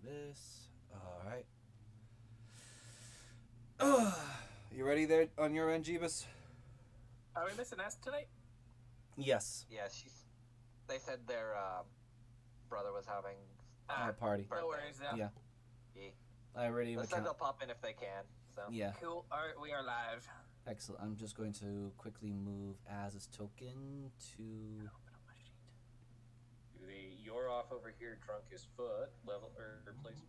this. All right. You ready there on your end, Jeebus? Are we missing S tonight? Yes. Yeah, they said their brother was having A party. No worries. Yeah. I already. They said they'll pop in if they can. So. Yeah. Cool. All right, we are live. Excellent. I'm just going to quickly move Az's token to. You're off over here, drunk as foot. Level or placement.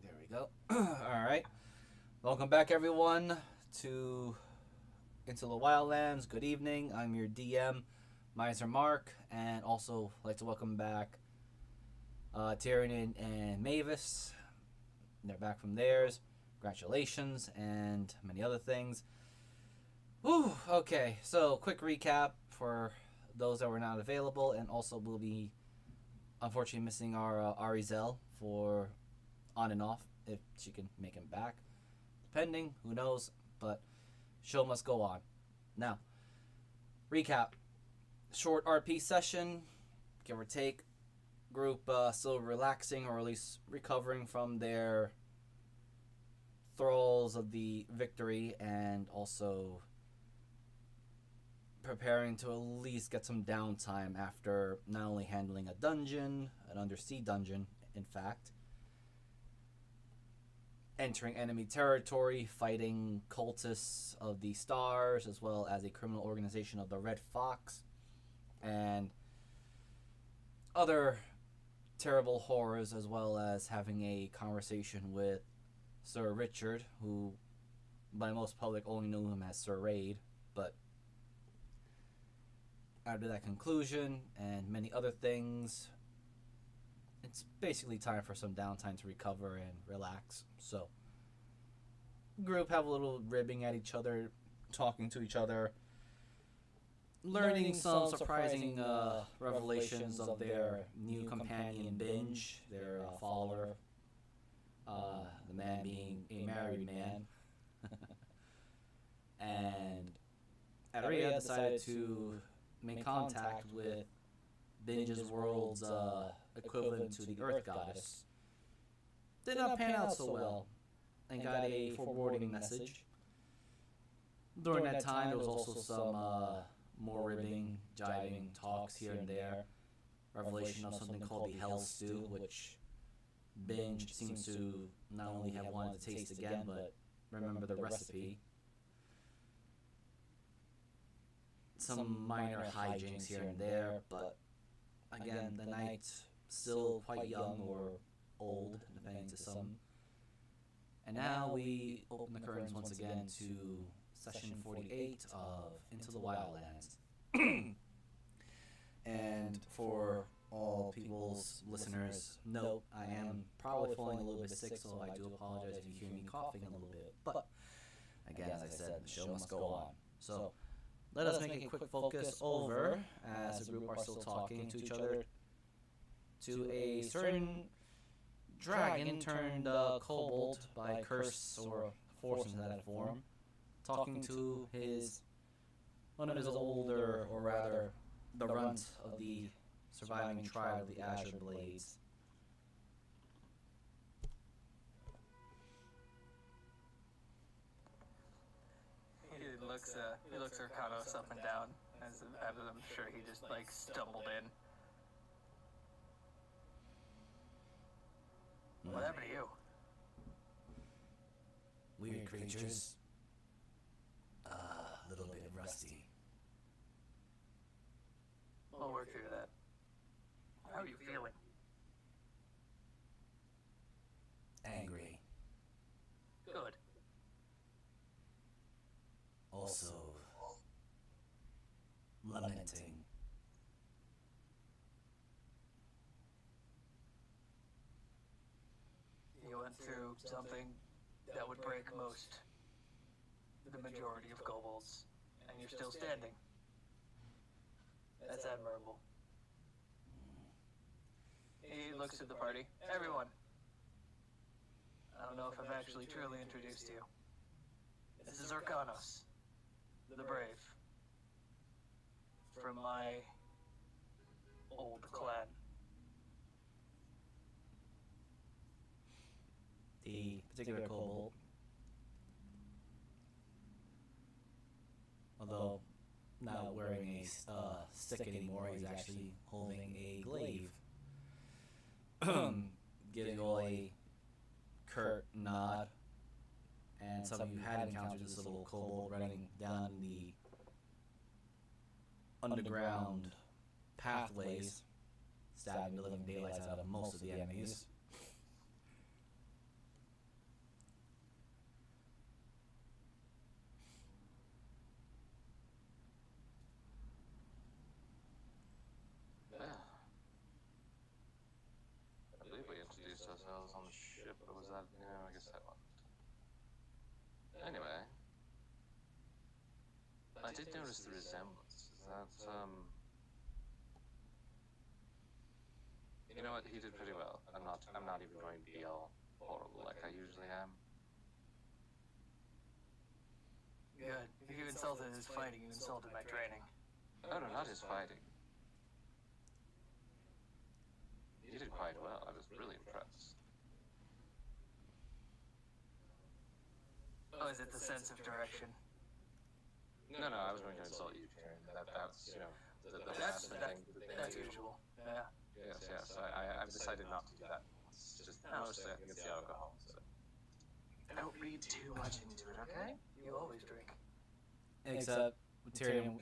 There we go. All right. Welcome back, everyone, to Into the Wildlands. Good evening. I'm your DM, Miser Mark, and also like to welcome back Tyrion and Mavis. They're back from theirs. Congratulations, and many other things. Whew, okay, so quick recap for those that were not available, and also we'll be unfortunately missing our Arizel for on and off, if she can make him back. Depending, who knows, but show must go on. Now, recap. Short RP session, give or take. Group still relaxing, or at least recovering from their thralls of the victory, and also preparing to at least get some downtime after not only handling a dungeon, an undersea dungeon, in fact, entering enemy territory, fighting cultists of the stars, as well as a criminal organization of the Red Fox, and other terrible horrors, as well as having a conversation with Sir Richard, who by most public only knew him as Sir Raid, but after that conclusion and many other things, it's basically time for some downtime to recover and relax. So, group have a little ribbing at each other, talking to each other, learning some surprising revelations of their new companion, Binge, their follower, the man being a married man. And Aria decided to make contact with Binge's world's equivalent to the Earth Goddess. Did not pan out so well, and got a foreboding message. During that time, there was also some more ribbing, jibing talks here and there. Revelation of something called the Hell Stew, which Binge seems to not only have wanted to taste again, but remember the recipe. Some minor hijinks here and there, but again, the night still quite young or old, depending to some. And now we open the curtains once again to session 48 of Into the Wildlands. And for all people's listeners, note, I am probably feeling a little bit sick, so I do apologize if you hear me coughing a little bit. But again, as I said, the show must go on. So let us make a quick focus over, as the group are still talking to each other, to a certain dragon turned kobold by curse or force into that form, talking to one of his older, or rather, the runt of the surviving tribe of the Azure Blades. He looks Arcanos up and down, as I'm sure he just stumbled in. What happened to you? Weird creatures. A little bit rusty. We'll work through that. How are you feeling? Angry. Good. Also, lamenting. You went through something that would break the majority of kobolds, and you're still standing. That's admirable. He looks at the party. Everyone. I don't know if I've actually truly introduced you. This is Arcanos, the Brave. From my old clan. The particular kobold, although not wearing a stick anymore, he's actually holding a glaive. Gives you all a curt nod, and some of you had encountered this little kobold running down the underground pathways, stabbing the living daylights out of most of the enemies. I believe we introduced ourselves on the ship, or was that? Yeah, I guess that one. Anyway, I did notice the resemblance. Is that, You know what? He did pretty well. I'm not even going to be all horrible like I usually am. Good. If you insulted his fighting, you insulted my training. Oh no, not his fighting. He did quite well. I was really impressed. Oh, is it the sense of direction? No, I was going to insult you, Karen. That's the last thing. That's usual. Yeah. Yes. I've decided not to do that. It's just mostly I think it's the alcohol. So. Don't read too much into it, okay? You always drink. Except Tyrion.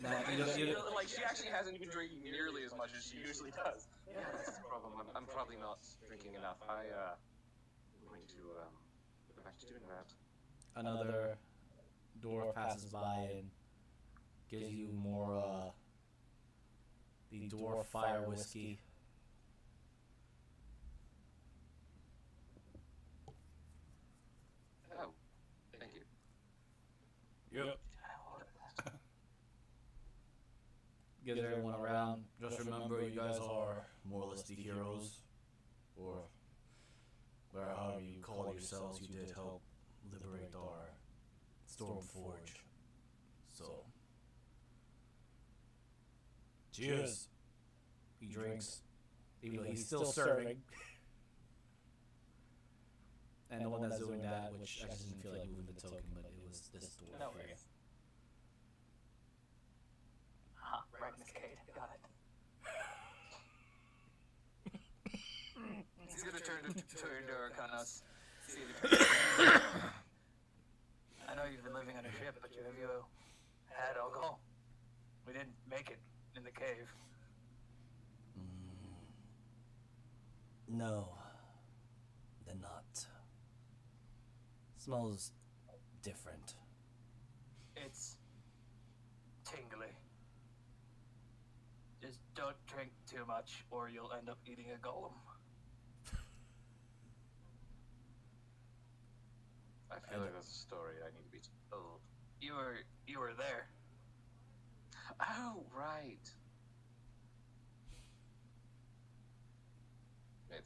Like she actually hasn't been drinking nearly as much as she usually does. Yeah, that's the problem. I'm probably not drinking enough. I'm going to go back to doing that. Another dwarf passes by and gives you more the dwarf fire whiskey. Oh, thank you. Yep. Gives everyone around. Just remember, you guys are moralistic heroes, or however you call yourselves. You did help liberate our Stormforge. So, cheers. He drinks, even though he's still serving. And the one that's doing that, which I just didn't feel like moving the token, but it was this dwarf No here. worries. Right, Miss Kate. Got it. He's gonna turn to Arcanos. See the I know you've been living on a ship, but have you had alcohol? We didn't make it in the cave. No, they're not. Smells different. It's tingly. Just don't drink too much, or you'll end up eating a golem. I feel like that's a story I need to be told. You were there. Oh, right.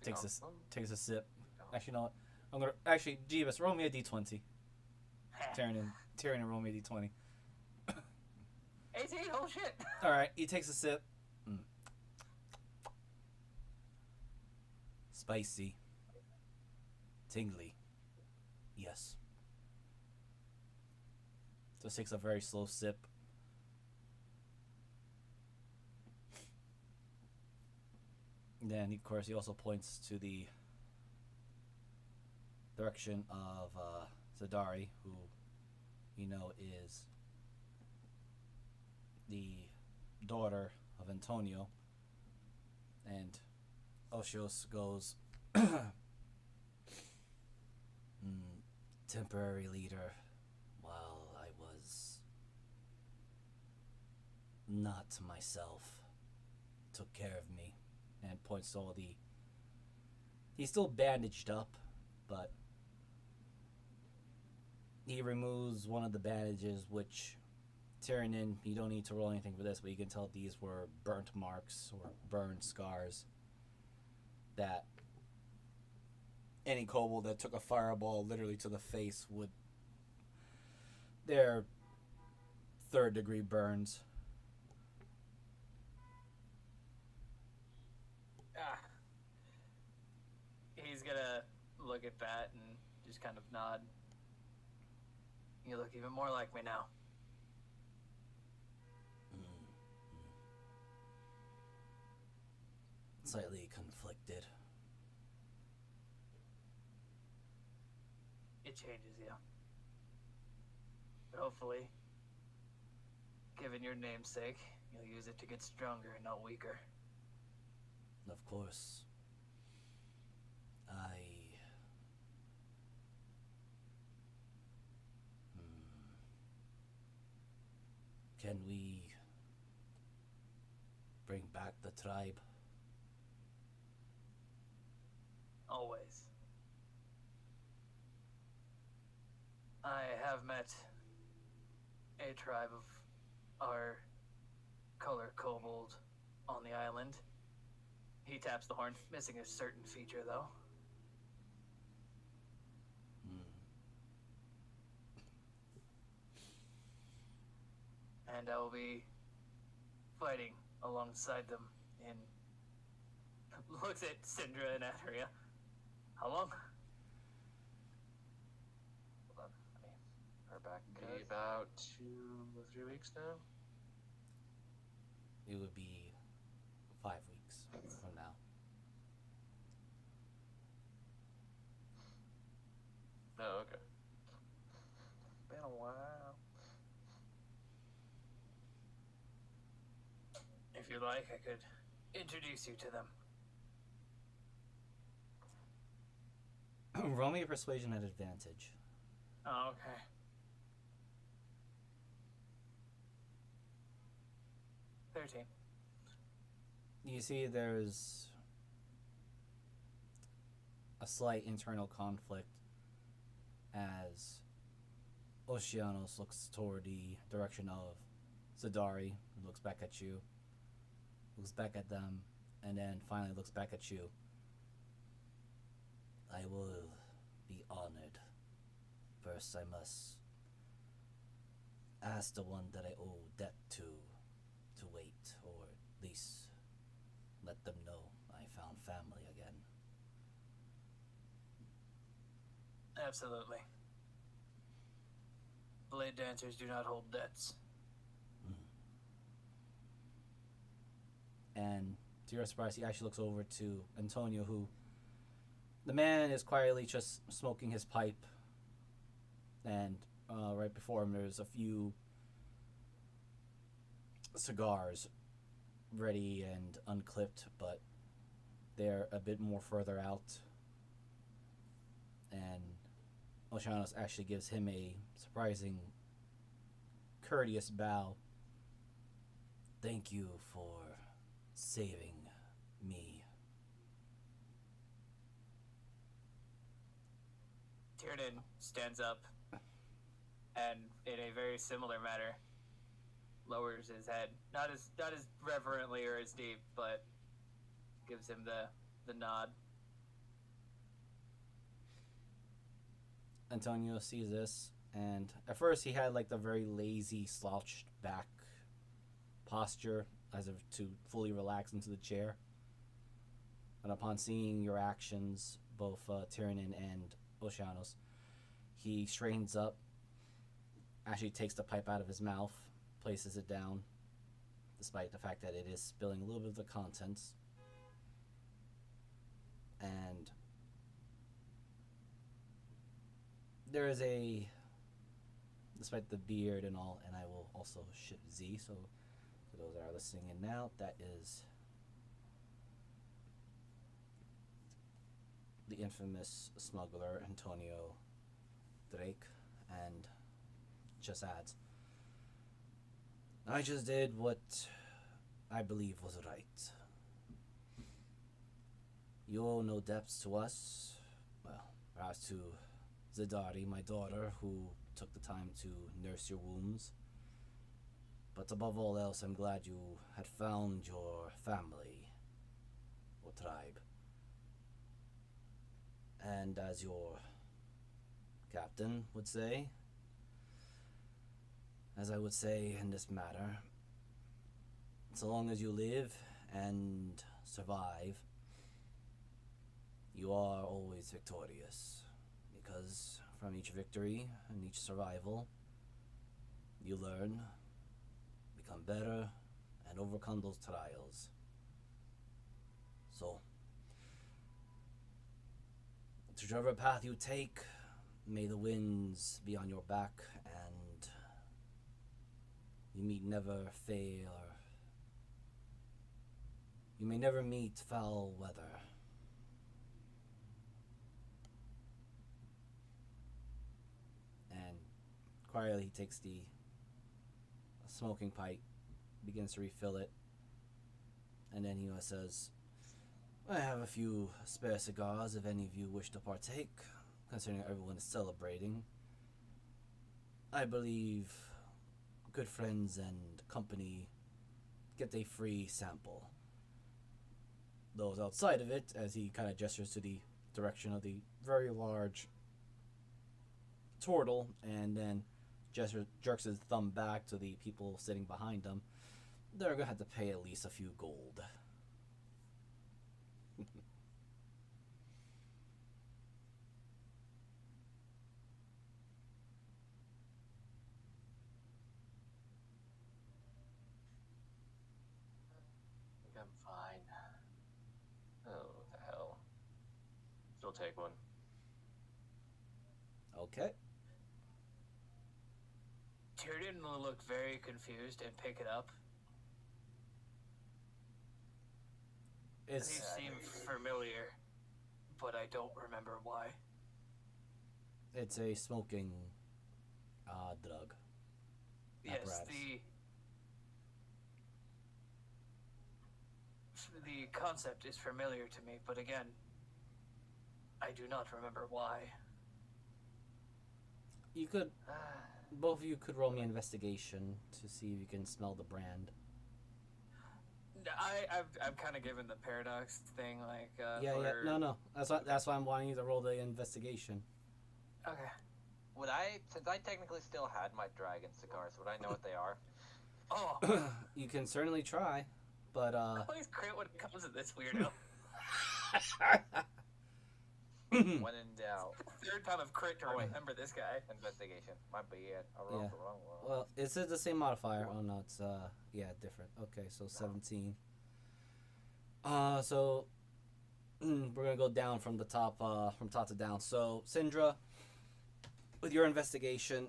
Takes a sip. Actually, you know what? Jeebus, roll me a d20. Tyrion, roll me a d20. 18, oh shit! Alright, he takes a sip. Spicy. Tingly. Yes. So takes a very slow sip. Then, of course, he also points to the direction of Zadari, who you know is the daughter of Antonio. And Oshios goes, temporary leader while I was not myself, took care of me, and points to all the... He's still bandaged up, but he removes one of the bandages, which Tyrion, you don't need to roll anything for this, but you can tell these were burnt marks or burned scars that any kobold that took a fireball literally to the face would... They're third-degree burns. look at Bat and just kind of nod. You look even more like me now. Slightly conflicted. It changes you. But hopefully, given your namesake, you'll use it to get stronger and not weaker. Of course. Can we bring back the tribe? Always. I have met a tribe of our color kobold on the island. He taps the horn, missing a certain feature though. And I will be fighting alongside them in... Looks at Syndra and Adria. How long? Hold on. Let me her back. Be about 2 or 3 weeks now. It would be 5 weeks from now. Oh, okay. Been a while. If you like, I could introduce you to them. Roll me a persuasion at advantage. Oh, okay. You see there's a slight internal conflict as Oceanos looks toward the direction of Zadari, who looks back at you, looks back at them, and then finally looks back at you. I will be honored. First, I must ask the one that I owe debt to wait, or at least let them know I found family again. Absolutely. Blade dancers do not hold debts. And to your surprise, he actually looks over to Antonio, who... The man is quietly just smoking his pipe, and right before him there's a few cigars ready and unclipped, but they're a bit more further out. And Oceanos actually gives him a surprising courteous bow. Thank you for saving me. Tiernan stands up and, in a very similar manner, lowers his head. Not as reverently or as deep, but gives him the nod. Antonio sees this, and at first he had like the very lazy, slouched back posture as if to fully relax into the chair. But upon seeing your actions, both Tiernan and Oceanos, he straightens up, actually takes the pipe out of his mouth, places it down, despite the fact that it is spilling a little bit of the contents. And there is a, despite the beard and all, and I will also ship Z, so for those that are listening in now, that is the infamous smuggler Antonio Drake, and just adds, I just did what I believe was right. You owe no debts to us, well, perhaps to Zadari, my daughter, who took the time to nurse your wounds. But above all else, I'm glad you had found your family, or tribe. And as your captain would say, as I would say in this matter, so long as you live and survive, You are always victorious, because from each victory and each survival, you learn, become better, and overcome those trials. So, whichever path you take, may the winds be on your back, and you may never meet foul weather. And quietly he takes the smoking pipe, begins to refill it, and then he says, I have a few spare cigars if any of you wish to partake, considering everyone is celebrating. I believe good friends and company get a free sample. Those outside of it, as he kind of gestures to the direction of the very large turtle, and then jerks his thumb back to the people sitting behind him, they're going to have to pay at least a few gold. I'm fine. Oh, what the hell. She'll take one. Okay. Tyrion will look very confused and pick it up. It's These seem familiar, but I don't remember why. It's a smoking drug. Yes, Apparatus. the concept is familiar to me, but again, I do not remember why. You could, both of you could roll me investigation to see if you can smell the brand. I'm kind of given the paradox thing, like. No. That's why I'm wanting you to roll the investigation. Okay. Would I, since I technically still had my dragon cigars, would I know what they are? Oh. You can certainly try, but Always crit when it comes to this weirdo. When in doubt. Third time of crit to remember this guy. Investigation. Might be it. I rolled the wrong one. Well, is it the same modifier? Oh no, it's different. Okay, so 17. So we're gonna go down from the top, from top to down. So Syndra, with your investigation,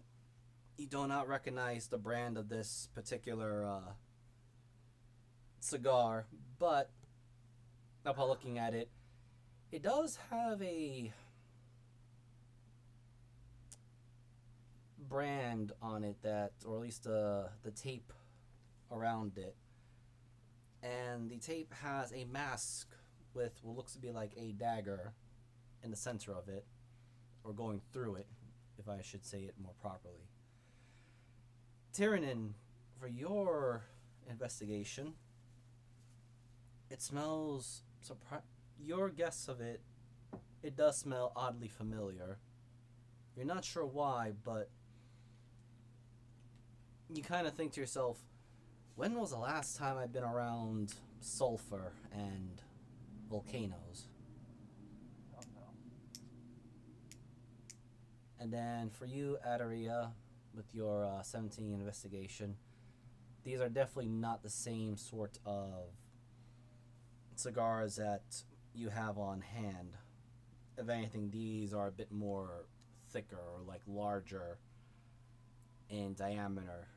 you do not recognize the brand of this particular cigar, but upon looking at it, it does have a brand on it that, or at least the tape around it, and the tape has a mask with what looks to be like a dagger in the center of it, or going through it, if I should say it more properly. Tyrion, for your investigation, it smells your guess of it, it does smell oddly familiar. You're not sure why, but you kind of think to yourself, when was the last time I've been around sulfur and volcanoes? Oh no. And then for you, Adaria, with your 17 investigation, these are definitely not the same sort of cigars that you have on hand. If anything, these are a bit more thicker, or like larger in diameter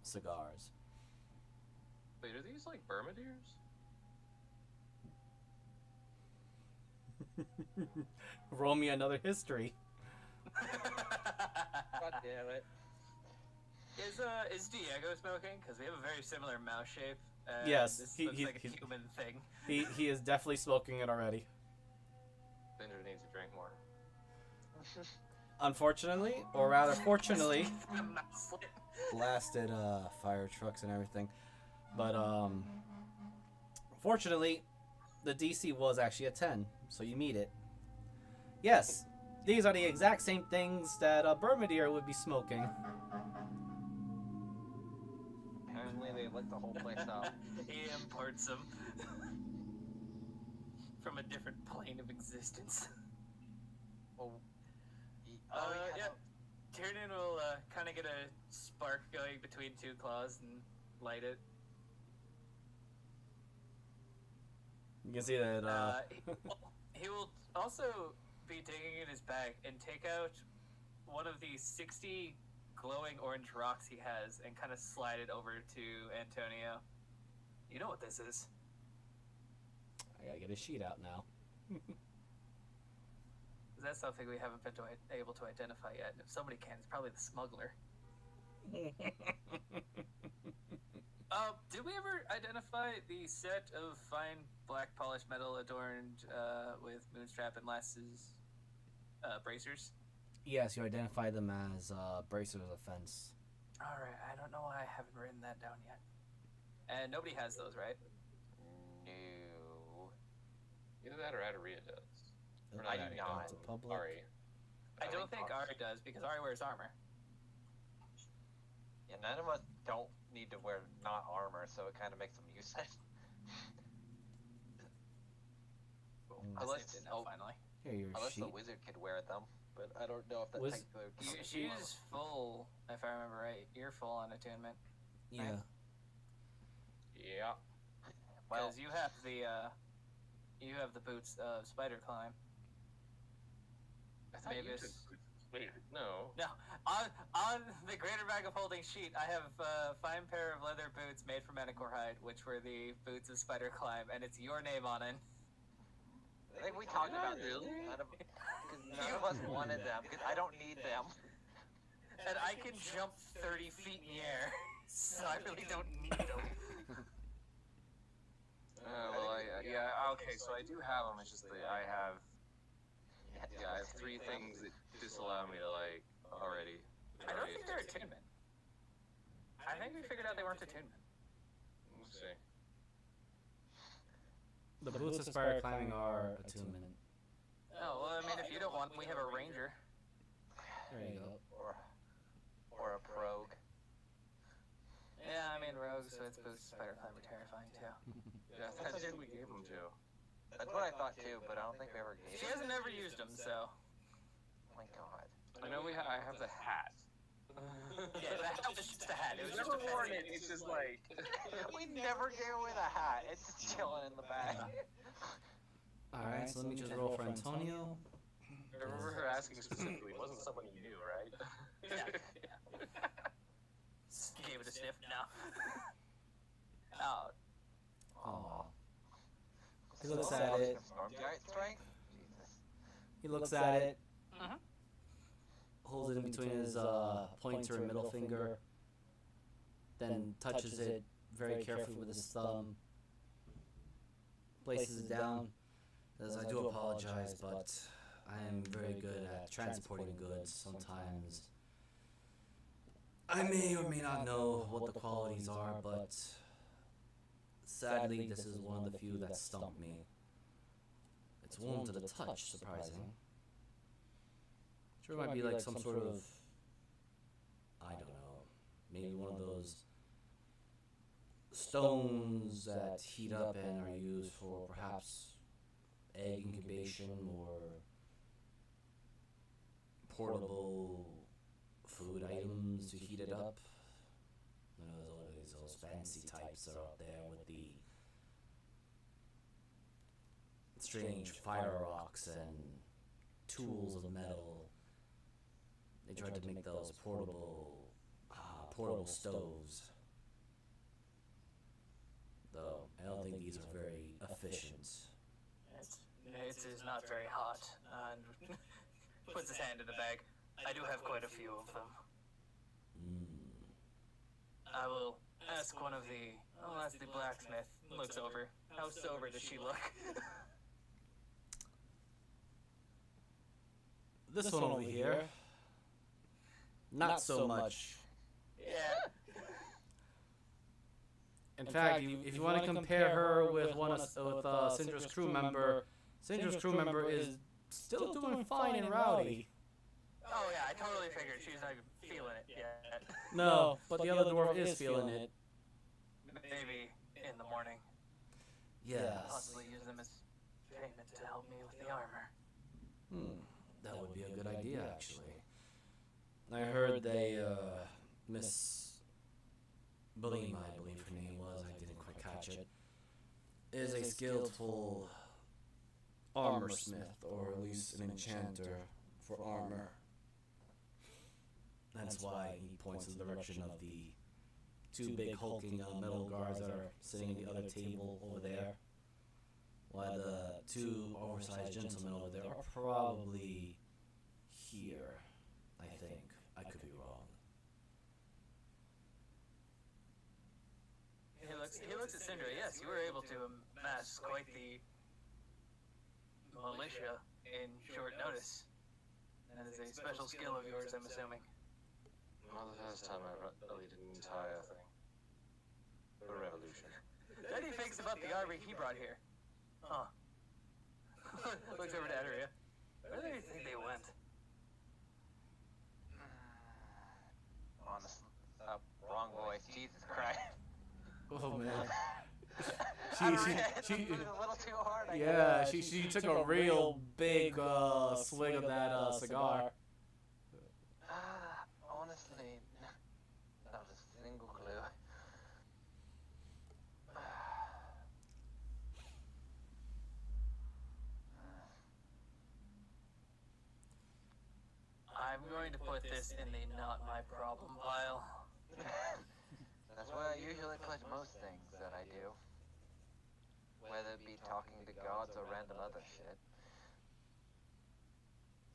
cigars. Wait, are these like Bermudiers? Roll me another history. God damn it. Is Diego smoking? Because we have a very similar mouth shape. Yes, this he- looks he- like a he's- human thing. He is definitely smoking it already. Cinder needs to drink more. Unfortunately, or rather fortunately, Mouth slit. blasted fire trucks and everything. But fortunately, the DC was actually a 10, so you meet it. Yes, these are the exact same things that a Bermudier would be smoking. Apparently they lit the whole place up. He imports them from a different plane of existence. Well, Yeah. Tiernan will kind of get a spark going between two claws and light it. You can see that. He will also be digging in his bag and take out one of the 60 glowing orange rocks he has and kind of slide it over to Antonio. You know what this is? I gotta get a sheet out now. That's something we haven't been able to identify yet. And if somebody can, it's probably the smuggler. Did we ever identify the set of fine black polished metal adorned with Moonstrap and Lass's bracers? Yes, you identify them as bracers of fence. Alright, I don't know why I haven't written that down yet. And nobody has those, right? No. Either that or Adaria does. Or I not do Adaria, not. To public. Ari. I don't think Ari does, because Ari wears armor. Yeah, none of us don't need to wear not armor, so it kind of makes them useless. Unless, Finally. Here, your unless sheet. the wizard could wear them, but I don't know if that technically would count as She's well. full, if I remember right. You're full on attunement. Yeah. Yeah. Well, Because you have the boots of spider climb. I thought Maybe you it's- took... Wait, no. No, on the greater bag of holding sheet, I have a fine pair of leather boots made from Manticore hide, which were the boots of spider climb, and it's your name on it. I think we talked about this. Really? None of us wanted them, because I don't need them. And I can jump 30 feet in the air, so I really don't need them. Okay, so I do have them, it's just that I have 3 things that disallow me to, like, already. I don't think they're attunement. I think we figured out they weren't attunement. Let's see. The boots of spider climbing are attunement. Oh, well, I mean, if you don't want them, we have a ranger. There you go. Or a progue. Yeah, I mean, rogues with boots of spider climb are terrifying, too. Yeah, that's who we gave them to. That's what I thought too, but I don't think we ever gave She it. hasn't ever used them, so... Oh my god. I know I have the hat. Yeah, that was just a hat. It was just Never a worn fancy... it, it's just like... We never gave away the hat. It's just chilling in the bag. Alright, so let me just roll for Antonio. I remember her asking specifically, it wasn't someone you knew, right? Yeah. Gave it a sniff. No. Oh. Aww. He looks at it. Storm giant strength? Jesus. He looks at it. Mhm. Holds it in between his pointer and middle finger. Then touches it very carefully with his thumb. Places it down. Says, I do apologize, but I am very good at transporting goods. Sometimes I may or may not know what the qualities are, but sadly, this is one of the few that stumped me. It's warm to the touch, surprising. Sure, it might be like some sort of, I don't know, maybe one of those stones that heat up and are used for perhaps egg incubation or portable food items to heat it up. You know, those fancy types that are out there with the strange fire rocks and tools of metal. They tried to make those portable stoves. Though I don't think these are very efficient. It is not very hot, and puts his hand in the bag. I do have quite a few of them. I will ask one of the... I'll ask the blacksmith. Looks over. How sober does she look? This one over here, not so much. Yeah. In fact, if you want to compare her with Syndra's crew member, Syndra's crew member is still doing fine and rowdy. Oh yeah, I totally figured she's not feeling it yet. No, but the other dwarf is feeling it. Maybe in the morning. Yes. Possibly use them as payment to help me with the armor. That would be a good idea, actually. I heard they, Miss Belima, I believe her name was, I didn't quite catch it, is a skillful armor smith, or at least an enchanter for armor. That's why he points in the direction of the two big hulking metal guards that are sitting at the other table over there, while the two oversized gentlemen over there are probably here, I think. I could be wrong. He looks at Sindra. Yes, you were able to amass quite the militia in short notice. That is a special skill of yours, I'm assuming. Not the first time I lead an entire thing. A revolution. Then he thinks about the army he brought here. Huh. Looks over to Adria. Where do you think they went? Honestly, wrong voice. Jesus Christ. Oh man. She it was a little too hard. I guess. she took a real big swig of that cigar. Honestly, that was a single clue. I'm going to put this in the not my problem pile. That's where I usually put most things that I do. Whether it be talking to gods or random other shit.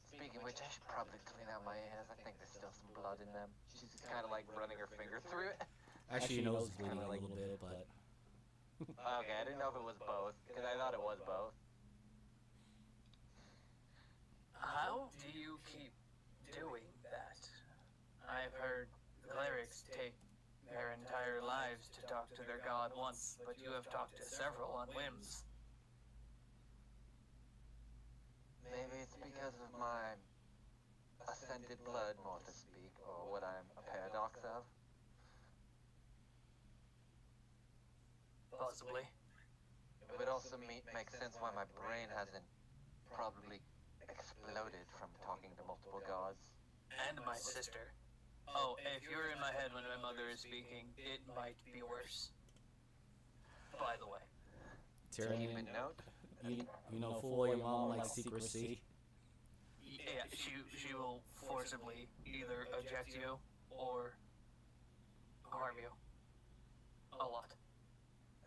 Speaking of which, I should probably clean out my ears. I think there's still some blood in them. She's just kind of like running her finger through it. Actually, your nose is bleeding a little bit, but... Okay, I didn't know if it was both, because I thought it was both. How do you keep doing that? I've heard clerics take their entire lives to talk to their god once, but you have talked to several on whims. Maybe it's because of my ascended blood, more to speak, or what I'm a paradox of. Possibly. It would also make sense why my brain hasn't probably exploded from talking to multiple gods. And my sister. Oh, if you're in my head when my mother is speaking, it might be worse. By the way. Keep Tyrion, a note. you know, full your mom likes secrecy. Yeah, she will forcibly either eject you or harm you. A lot.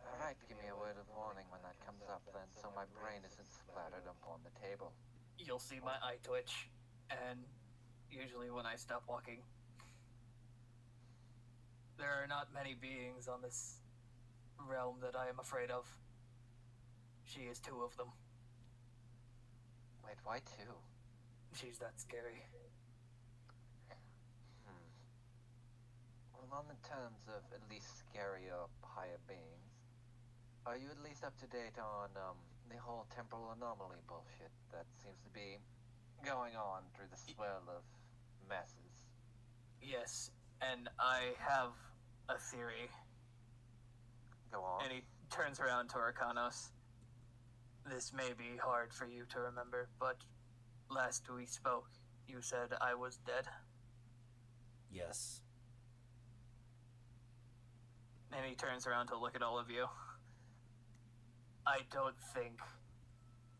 Alright, give me a word of warning when that comes up then, so my brain isn't splattered up on the table. You'll see my eye twitch, and usually when I stop walking. There are not many beings on this realm that I am afraid of. She is two of them. Wait, why two? She's that scary. Well, on the terms of at least scary or higher beings, are you at least up to date on the whole temporal anomaly bullshit that seems to be going on through the swirl of messes? Yes, and I have a theory. Go on. And he turns around to Arcanos. This may be hard for you to remember, but last we spoke, you said I was dead. Yes. And he turns around to look at all of you. I don't think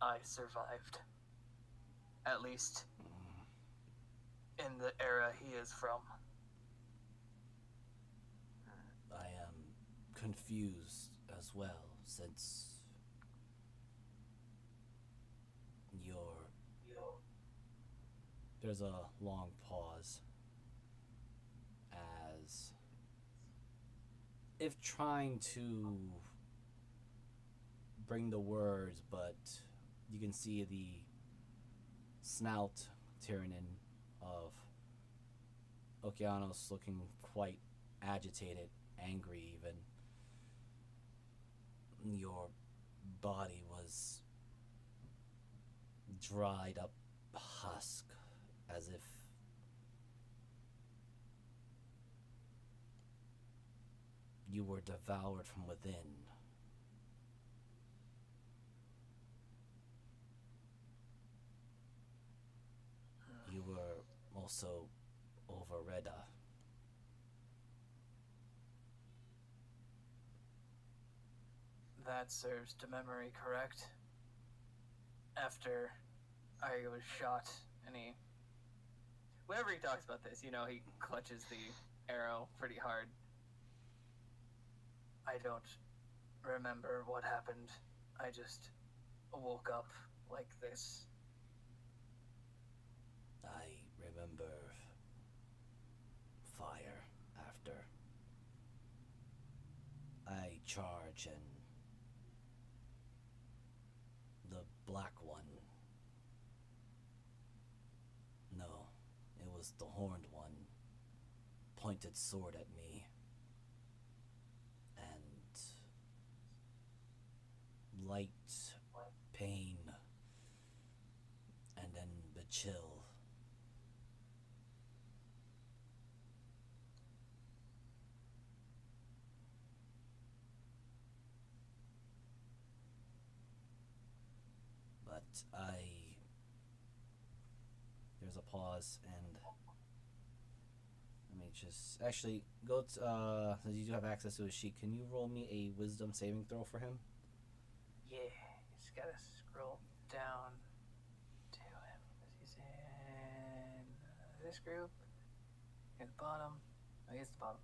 I survived. At least in the era he is from. I am confused as well, since there's a long pause as if trying to bring the words, but you can see the snout tyrannin of Okeanos looking quite agitated, angry even. Your body was dried up husk, as if you were devoured from within. also overread That serves to memory, correct? After I was shot, and whenever he talks about this, he clutches the arrow pretty hard. I don't remember what happened. I just woke up like this. I remember fire after. I charge and the black one. No, it was the horned one. Pointed sword at me. And light pain. And then the chill. But there's a pause, and let me just actually go to, since you do have access to a sheet, can you roll me a wisdom saving throw for him? Yeah, just gotta scroll down to him. He's in this group. At the bottom. Oh, he's at the bottom.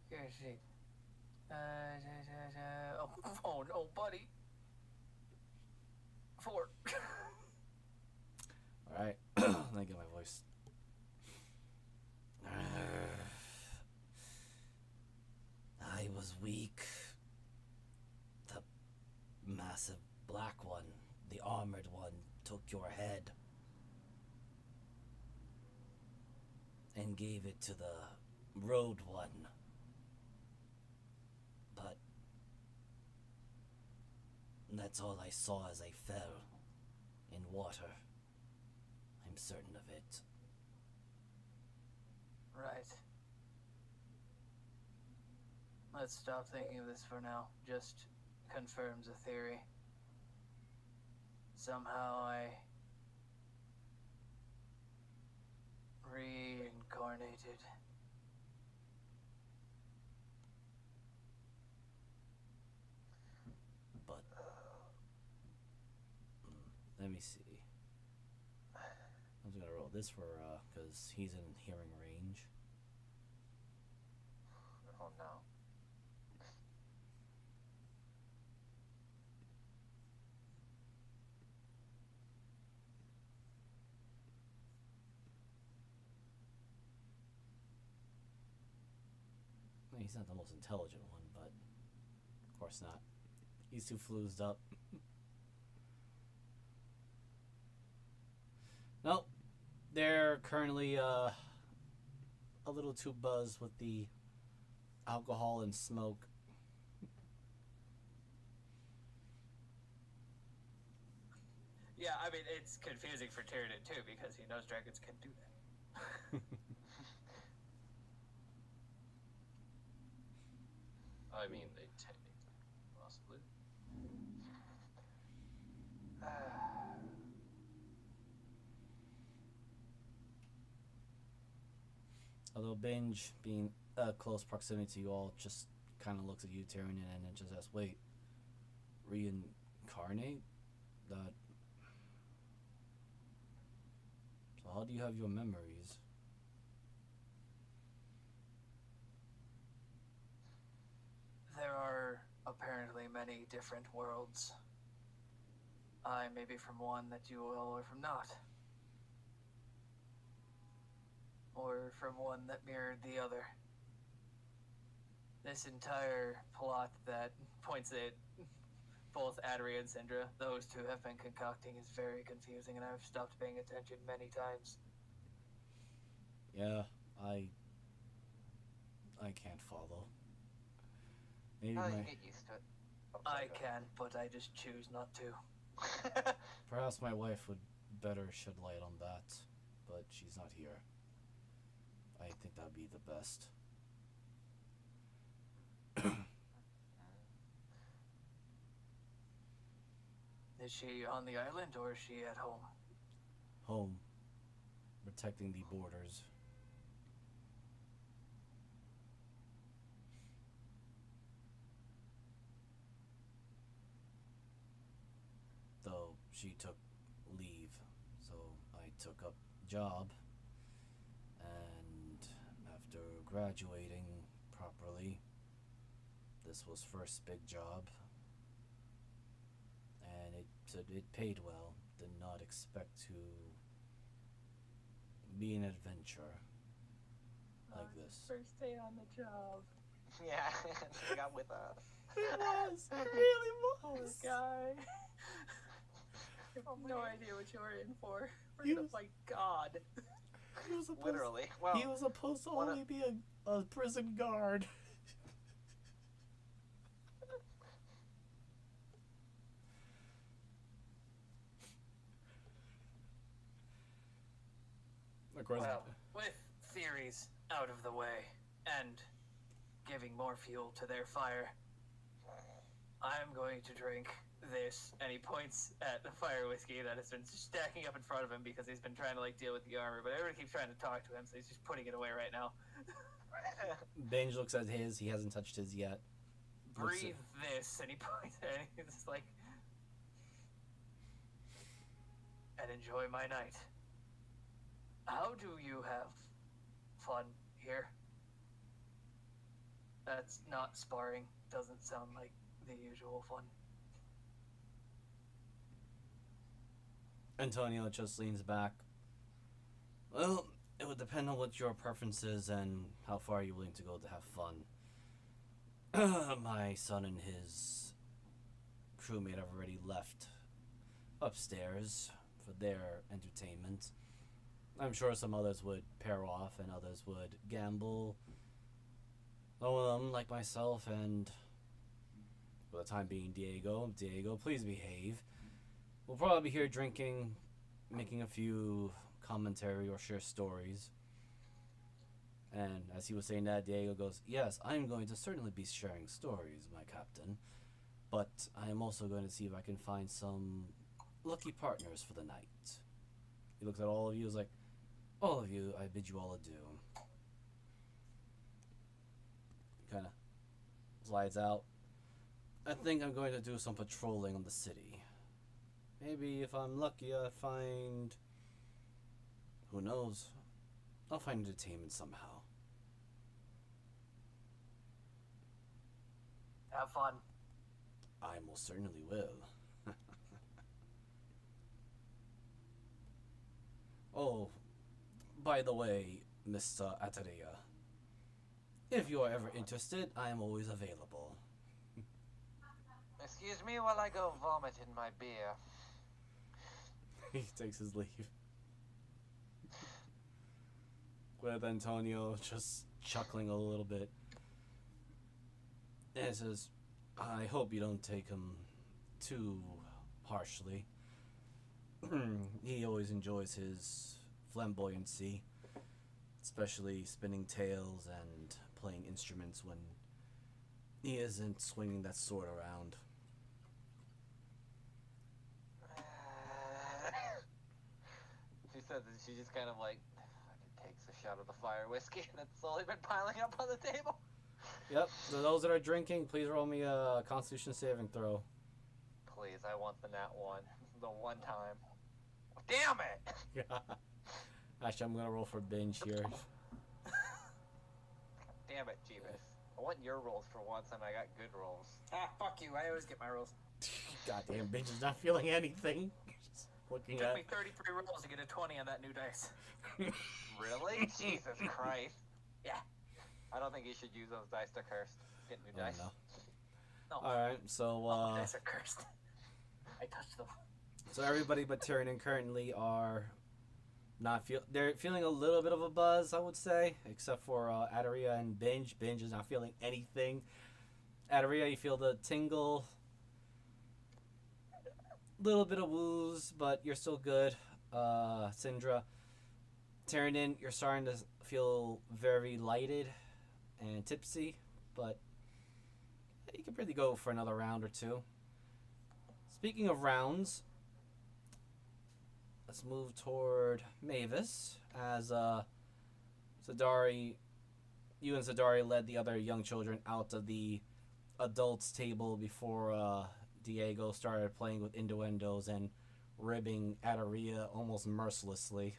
Here's she. Oh no, buddy. 4. Alright, let me get my voice. I was weak. The massive black one, the armored one, took your head and gave it to the road one. But that's all I saw as I fell in water. I'm certain of it. Right. Let's stop thinking of this for now. Just confirms a theory. Somehow I reincarnated. But let me see. I'm just gonna roll this for because he's in hearing range. Oh no. He's not the most intelligent one, but of course not. He's too flused up. Nope. They're currently a little too buzzed with the alcohol and smoke. Yeah, I mean, it's confusing for Tyranid too, because he knows dragons can do that. I mean, they technically, possibly. Although Binge, being close proximity to you all, just kind of looks at you, Tyranid, and then just asks, wait, reincarnate? That... So how do you have your memories? There are apparently many different worlds. I may be from one that you all are from not. Or from one that mirrored the other. This entire plot that points at both Adri and Syndra, those two have been concocting, is very confusing, and I've stopped paying attention many times. Yeah, I can't follow. Maybe Oh, my... you get used to it. Oh, I sorry, go can, but I just choose not to. ahead. Perhaps my wife would better shed light on that, but she's not here. I think that'd be the best. Is she on the island or is she at home? home, protecting the borders. Though she took leave, so I took up job, and after graduating properly, this was first big job, and it paid well. Did not expect to be an adventure like this. First day on the job. Yeah, she got with us. It was. It really Poor was. guy. I have no idea what you're in for. We're He gonna was- fight God. He was supposed. Literally. Well, He was supposed to one of- only be a prison guard. Of course. Well, with theories out of the way and giving more fuel to their fire, I'm going to drink this. And he points at the fire whiskey that has been stacking up in front of him because he's been trying to like deal with the armor, but everybody keeps trying to talk to him, so he's just putting it away right now. Binge looks at his. He hasn't touched his yet. Looks Breathe this, and he points at it. He's just like, and enjoy my night. How do you have fun here? That's not sparring. Doesn't sound like the usual fun. Antonio just leans back. Well, it would depend on what your preference is and how far you're willing to go to have fun. My son and his crewmate have already left upstairs for their entertainment. I'm sure some others would pair off and others would gamble. Some of them, like myself, and for the time being, Diego, please behave. We'll probably be here drinking, making a few commentary or share stories. And as he was saying that, Diego goes, yes, I'm going to certainly be sharing stories, my captain. But I am also going to see if I can find some lucky partners for the night. He looks at all of you, is like, all of you, I bid you all adieu. Kind of slides out. I think I'm going to do some patrolling on the city. Maybe if I'm lucky, I'll find... Who knows? I'll find entertainment somehow. Have fun. I most certainly will. Oh, by the way, Mr. Ataria, if you are ever interested, I am always available. Excuse me while I go vomit in my beer. He takes his leave. With Antonio just chuckling a little bit. And he says, I hope you don't take him too harshly. He always enjoys his flamboyancy, especially spinning tales and playing instruments when he isn't swinging that sword around. She says that she just kind of like fucking takes a shot of the fire whiskey that's slowly been piling up on the table. Yep, so those that are drinking, please roll me a Constitution saving throw. Please, I want the nat one. The one time. Damn it! Actually, I'm gonna roll for binge here. Damn it, Jeebus. I want your rolls for once, and I got good rolls. Ah, fuck you. I always get my rolls. Goddamn, binge is not feeling anything. Just looking It took at. me 33 rolls to get a 20 on that new dice. Really? Jesus Christ. Yeah. I don't think you should use those dice to curse. Get new Oh, dice. no. No. Alright, so All my dice are cursed. I touched them. so everybody but Tyrion currently are not they're feeling a little bit of a buzz, I would say, except for Adaria and Binge. Binge is not feeling anything. Adaria, you feel the tingle, little bit of wooze, but you're still good. Syndra, Tyrion, you're starting to feel very lighted and tipsy, but you can really go for another round or two. Speaking of rounds, let's move toward Mavis as Sadari. You and Sadari led the other young children out of the adults' table before Diego started playing with innuendos and ribbing Adaria almost mercilessly.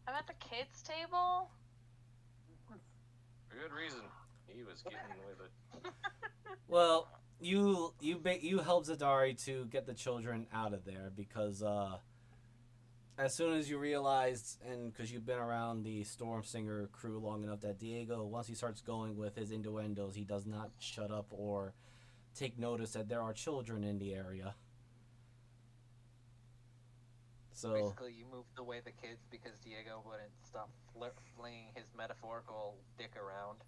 I'm at the kids' table. For good reason. He was getting with it. Well, you helped Zadari to get the children out of there because as soon as you realized, and because you've been around the Storm Singer crew long enough, that Diego, once he starts going with his innuendos, he does not shut up or take notice that there are children in the area. So basically, you moved away the kids because Diego wouldn't stop flinging his metaphorical dick around.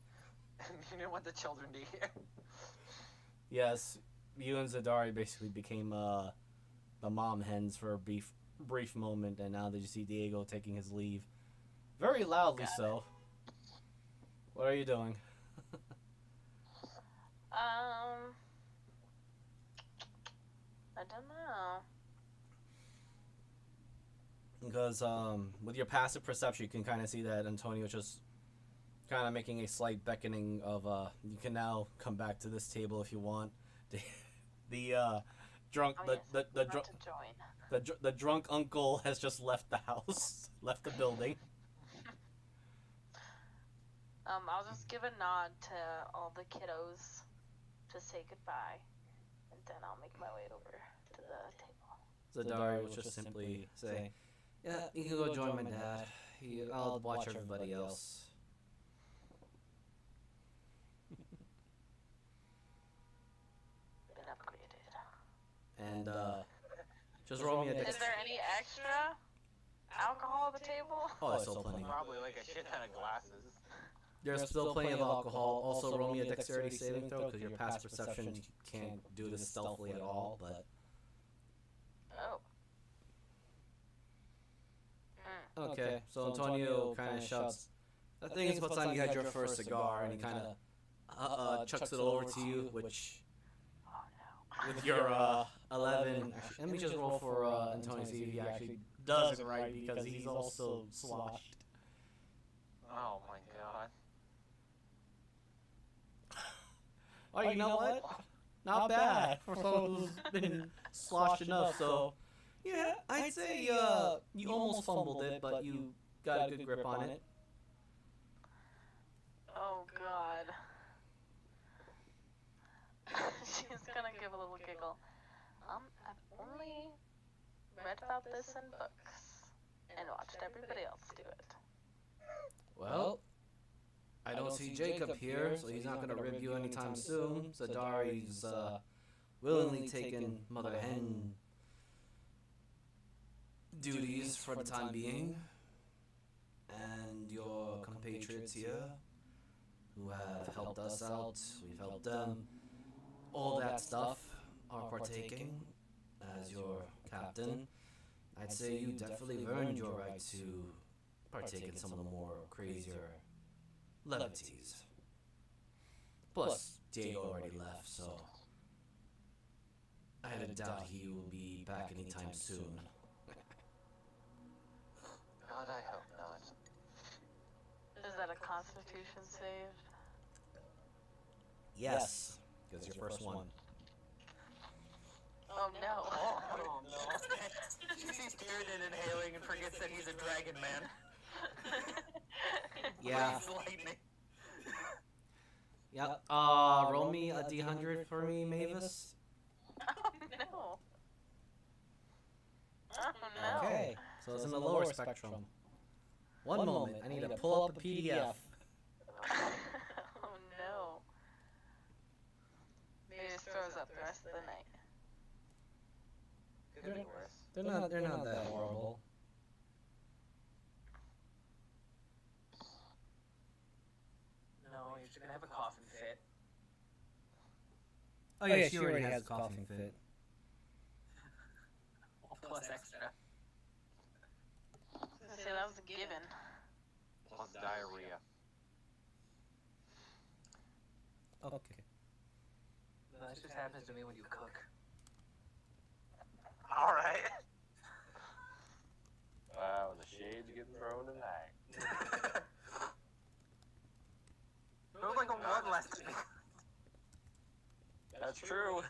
And you didn't want the children to hear. yes, you and Zadari basically became the mom hens for a brief moment, and now that you see Diego taking his leave, very loudly so. What are you doing? I don't know. Because with your passive perception, you can kind of see that Antonio just kind of making a slight beckoning of you can now come back to this table if you want. The drunk the drunk uncle has just left the house, left the building. I'll just give a nod to all the kiddos to say goodbye, and then I'll make my way over to the table. Zadari will just simply say, "Yeah, you can go join my dad. I'll watch everybody else." Been upgraded. And just roll me a Is there any extra alcohol at the table? Oh, there's still plenty. Probably like a shit ton of glasses. There's still plenty of alcohol. Also, roll me a dexterity saving throw because your past perception can't do this stealthily at all. But Oh. okay, so Antonio kind of shouts, "I think it's about time you had your first cigar," and he kind of chucks it over to you, which with your 11. Actually, let me just roll for Antonio see if he actually does it right because he's also sloshed. Oh my god. Oh, you know what? Not bad for someone who's been sloshed enough. So, yeah, I'd say you almost fumbled it, but you got a good grip on it. Oh God. She's gonna give a little giggle. I've only read about this in books and watched everybody else do it. Well, I don't see Jacob here, so he's not going to rib you anytime soon. Zadari's willingly taken mother hen duties for the time being. And your compatriots here, who have helped us out, we've helped them, all that stuff, are partaking as your captain. I'd say you definitely have earned your right to partake in some of the more crazier levities. Plus, Diego already left, so I had a doubt he will be back anytime soon. God, I hope not. Is that a Constitution save? Yes, because your first one. Oh no. Oh no. She sees Tyrion inhaling and forgets that he's a dragon man. Yeah. Breathes lightning. Yep. Roll me a D100 for me, Mavis. Oh no. Oh no. Okay, so it's in the lower spectrum. One moment, I need to pull up a PDF. Oh no. Maybe just throws up the rest of the night. Could be worse. They're not that horrible. No, you're just gonna have a coughing fit. Oh yeah, she already has a coughing fit. Plus extra. So that was a given. Plus diarrhea. Okay. That just happens to me when you cook. Alright. afraid to get thrown tonight. It was like a one last week. That's true.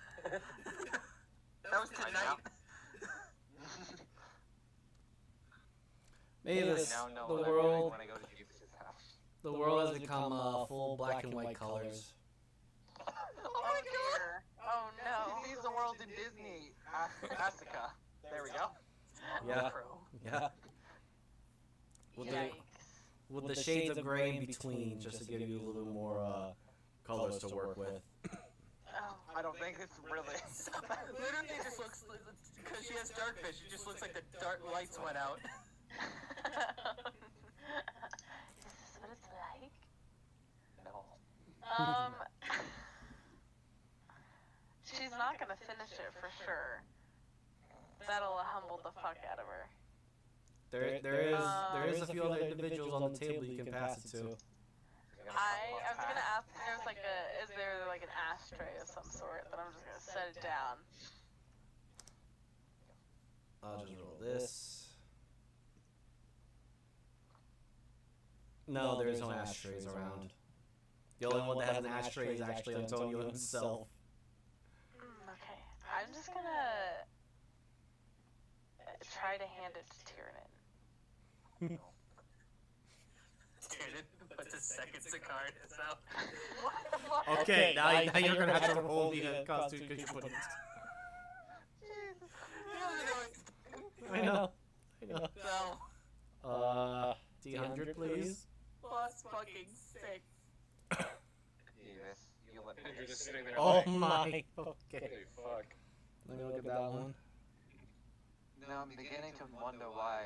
That was tonight. Mavis, I now know the what I'm doing world, when I go to Jeebus' house. the world has become full black and white colors. Oh Oh my god! dear. Oh no. He sees the world in Disney. Asuka. There we go. Yeah. Crow. Yeah. With the, Yikes. with the shades of gray in between, just to give you a little more colors to work with. Oh. I don't think it's really. Literally, it just looks because she has darkfish. It just looks like the dark lights went out. Is this what it's like? No. She's not gonna finish it for sure. That'll humble the fuck out of her. There is a few other individuals on the table you can pass it to. I was gonna ask if there's like is there like an ashtray of some sort that I'm just gonna set it down. I'll just roll this. No, there is no ashtrays around. The only one that has an ashtray is actually Antonio himself. Okay, I'm just gonna try to hand it to Tyrion. Dude, puts a second cigar in his mouth. What the fuck? Okay, now you're gonna have to roll the costume because you put it. I know. No. D100 please. Plus fucking 6. Jeebus, you let me. You're just sitting there Oh like, my. Okay. holy fuck. Let me look at that one. No, I'm beginning to wonder why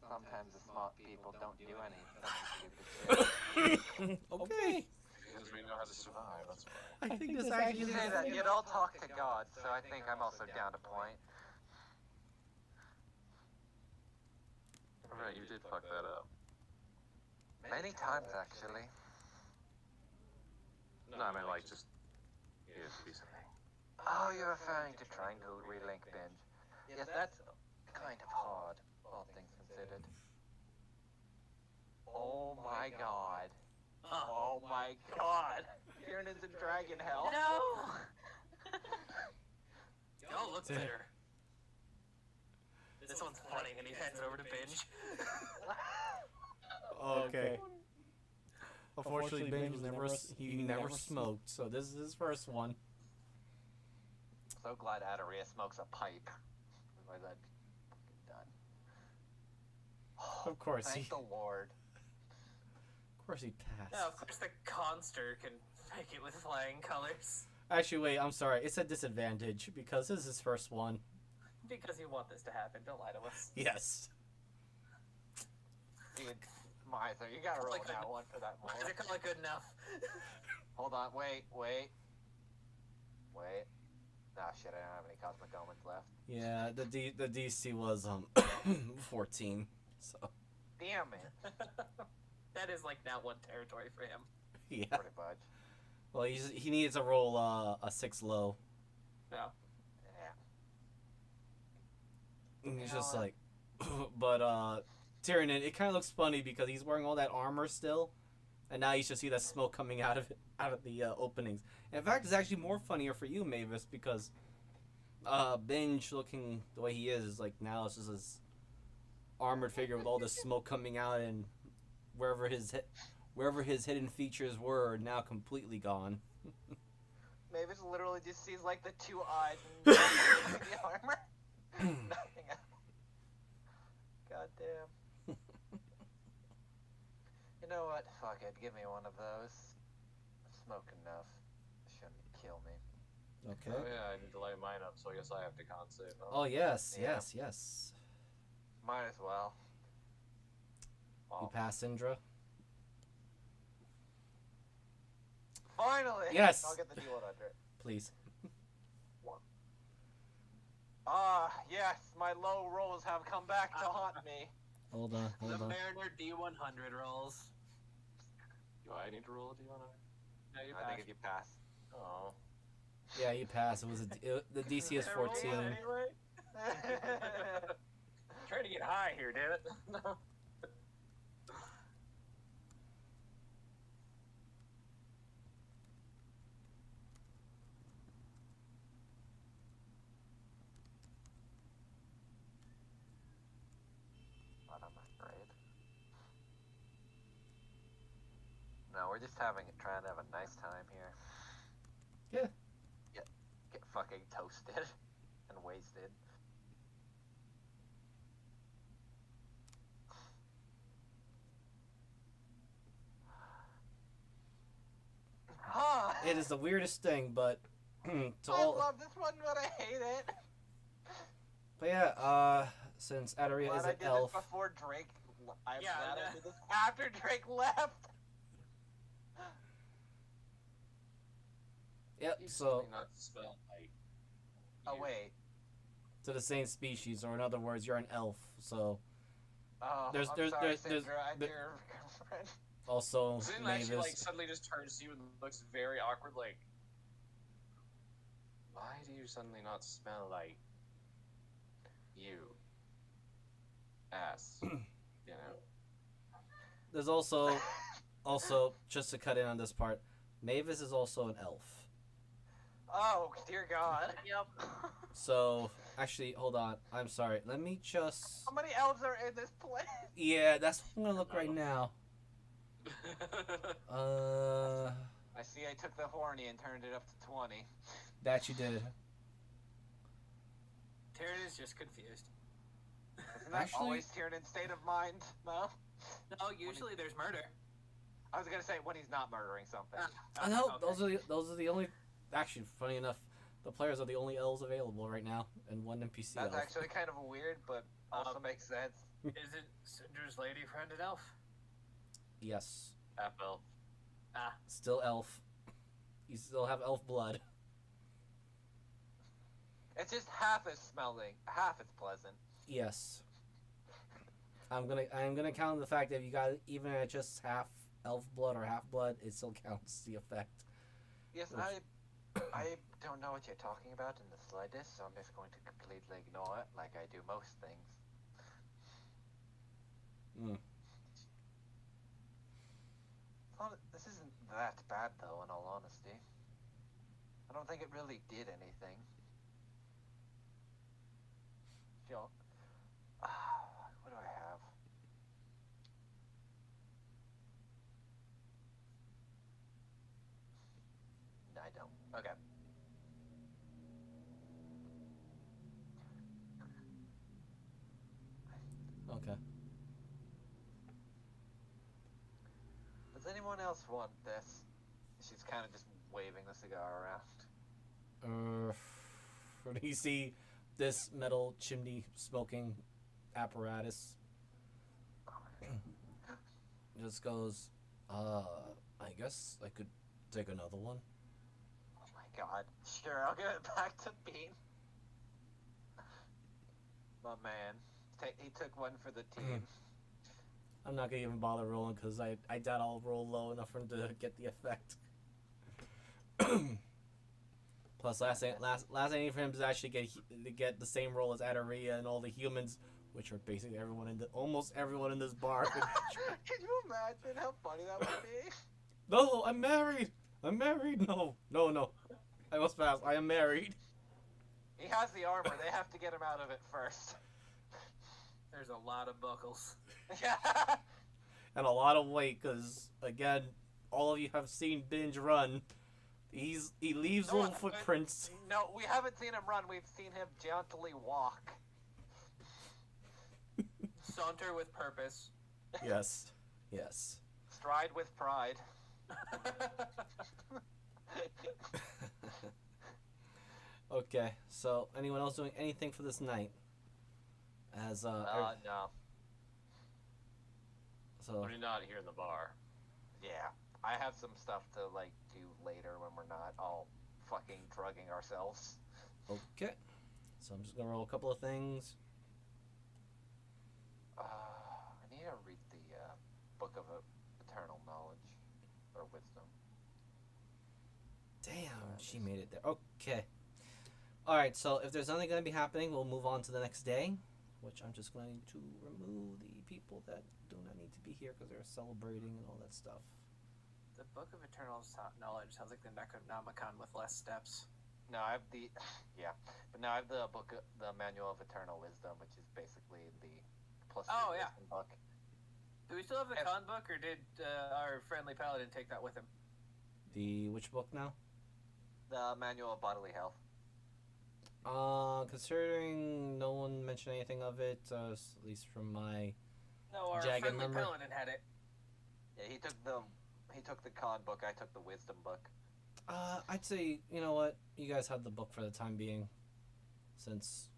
sometimes the smart people don't do any such stupid shit. Okay. Because we know how to survive, that's why. I think this You actually say that, you'd all talk to God, so I think I'm also down to point. Alright, you did fuck that up. Many times, actually. No, I mean, like, just. Yeah, recently. Oh, you're referring to trying to relink binge. Yes, that's kind of hard, all things considered. Oh my god. Oh my god. Tiernan's in Dragon Hell. No. Y'all look better. This one's funny, and he hands it over to Binge. Okay. Unfortunately, Ben was he never smoked, so this is his first one. So glad Adaria smokes a pipe. Otherwise I'd be fucking done. Of course Thank he- the Lord. Of course he passed. Yeah, of course the Conster can make it with flying colors. Actually, wait, I'm sorry. It's a disadvantage because this is his first one. Because you want this to happen, don't lie to us. Yes. Dude, Martha, you gotta roll Like that the- one for that Why is moment. it call it good enough? Hold on, wait. Ah, shit, I don't have any cosmic omens left. Yeah, the DC was 14. So Damn it. That is like now one territory for him. yeah. Pretty much. Well, he needs to roll a 6 low. No. Yeah. And he's You know just what? like, but Tyrion, it kind of looks funny because he's wearing all that armor still, and now you should see that smoke coming out of the openings. And in fact, it's actually more funnier for you, Mavis, because Binge looking the way he is like now it's just this armored figure with all this smoke coming out, and wherever his hidden features were are now completely gone. Mavis literally just sees like the 2 eyes and the armor. Nothing else. God damn. You know what? Fuck it. Give me one of those. Smoke enough. Shouldn't kill me. Okay. Oh, yeah, I need to light mine up, so I guess I have to con save. Huh? Oh yes, Yeah. yes. Might as well. You pass Indra. Finally! Yes. I'll get the D100. Please. Ah, yes, my low rolls have come back to haunt me. Hold on. The Mariner D100 rolls. Do I need to roll a D100? No, you I think if you pass. Oh. Yeah, you pass. The DC is 14. Anyway. Trying to get high here, damn it. No. But I'm afraid. No, we're just trying to have a nice time here. Yeah. Get fucking toasted and wasted. It is the weirdest thing, but to I all. love this one, but I hate it. But yeah, since Adaria Glad is I an did elf, this before Drake. I'm Yeah, glad that- I did this after Drake left. yep. You So certainly not spell like. Oh you. wait. to the same species, or in other words, you're an elf. So Oh, There's- I'm there's- sorry, there's- there's- Sandra. I'm but- your girlfriend. also Zin actually like Mavis. suddenly just turns to you and looks very awkward, like. Why do you suddenly not smell like you? Ass. You know. There's also just to cut in on this part, Mavis is also an elf. Oh dear God. Yep. So actually, hold on. I'm sorry. Let me just. How many elves are in this place? Yeah, that's what I'm gonna look right now. I see. I took the horny and turned it up to 20. That you did. Tyrion is just confused. Isn't that Actually- always Tyrion's state of mind? No. No, usually there's murder. I was gonna say when he's not murdering something. I know Okay. those are the only. Actually, funny enough, the players are the only elves available right now, and one NPC That's elf. actually kind of weird, but also makes sense. Is it Cinder's lady friend an elf? Yes, Apple. still elf. You still have elf blood. It's just half as smelling, half as pleasant. Yes. I'm gonna count the fact that if you got even at just half elf blood or half blood, it still counts the effect. Yes, Which- I don't know what you're talking about in the slightest, so I'm just going to completely ignore it, like I do most things. This isn't that bad, though, in all honesty. I don't think it really did anything. Sure. What do I have? No, I don't. Okay. Okay. Does anyone else want this? She's kind of just waving the cigar around. Do you see this metal chimney smoking apparatus? Just goes, I guess I could take another one. Oh my God. Sure, I'll give it back to Bean. My man. He took one for the team. I'm not gonna even bother rolling because I doubt I'll roll low enough for him to get the effect. Plus, last thing I need for him to actually get the same roll as Adaria and all the humans, which are basically almost everyone in this bar. Can you imagine how funny that would be? No, I'm married. I'm married. No. I must pass. I am married. He has the armor. They have to get him out of it first. There's a lot of buckles. Yeah. And a lot of weight, because again, all of you have seen Binge run. He leaves No, little but- footprints. No, we haven't seen him run. We've seen him gently walk. Saunter with purpose. Yes. Stride with pride. Okay, so anyone else doing anything for this night? As No. so We're not here in the bar. Yeah. I have some stuff to, do later when we're not all fucking drugging ourselves. okay. So I'm just gonna roll a couple of things. I need to read the Book of Eternal Knowledge. Or Wisdom. Damn, she made it there. Okay. Alright, so if there's nothing gonna be happening, we'll move on to the next day. which I'm just going to remove the people that do not need to be here because they're celebrating and all that stuff. The Book of Eternal Knowledge sounds like the Necronomicon with less steps. No, I have the but now I have the the Manual of Eternal Wisdom, which is basically the plus 2 wisdom book. Do we still have the con book, or did our friendly paladin take that with him? The which book now? The Manual of Bodily Health. Considering no one mentioned anything of it, at least from my No, our jagged friendly memory. paladin had it. Yeah, he took the con book. I took the wisdom book. I'd say, you know what, you guys had the book for the time being, since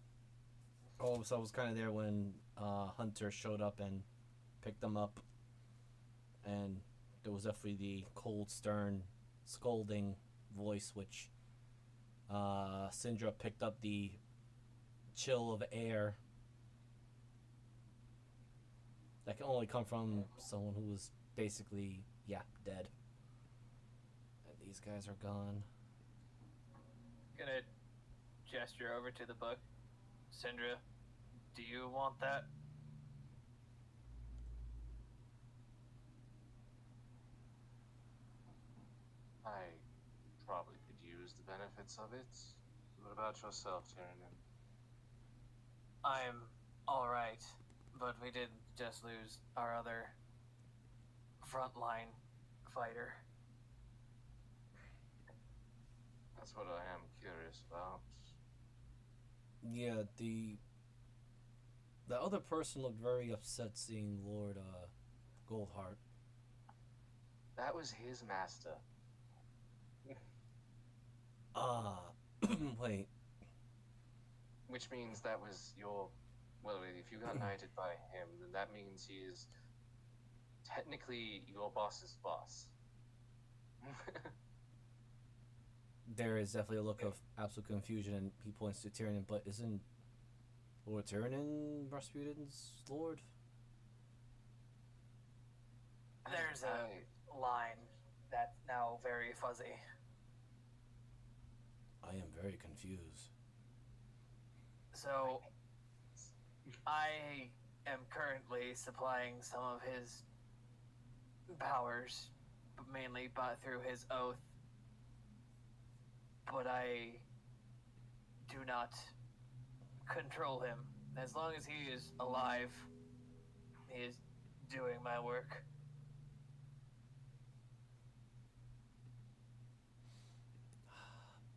so I was kind of there when Hunter showed up and picked them up, and there was definitely the cold, stern, scolding voice, which Syndra picked up the chill of air that can only come from someone who was basically, dead. And these guys are gone. Gonna gesture over to the book. Syndra, do you want that? I probably could use the benefits of it. What about yourself, Tyrion? I'm alright, but we did just lose our other frontline fighter. That's what I am curious about. Yeah, the other person looked very upset seeing Lord Goldheart. That was his master. Wait. Which means that was your... Well, if you got knighted by him, then that means he is technically your boss's boss. There is definitely a look of absolute confusion, and he points to Tyrion, but isn't Lord Tyrion Rasputin's lord? There's a line that's now very fuzzy. I am very confused. So, I am currently supplying some of his powers, mainly through his oath, but I do not control him. As long as he is alive, he is doing my work.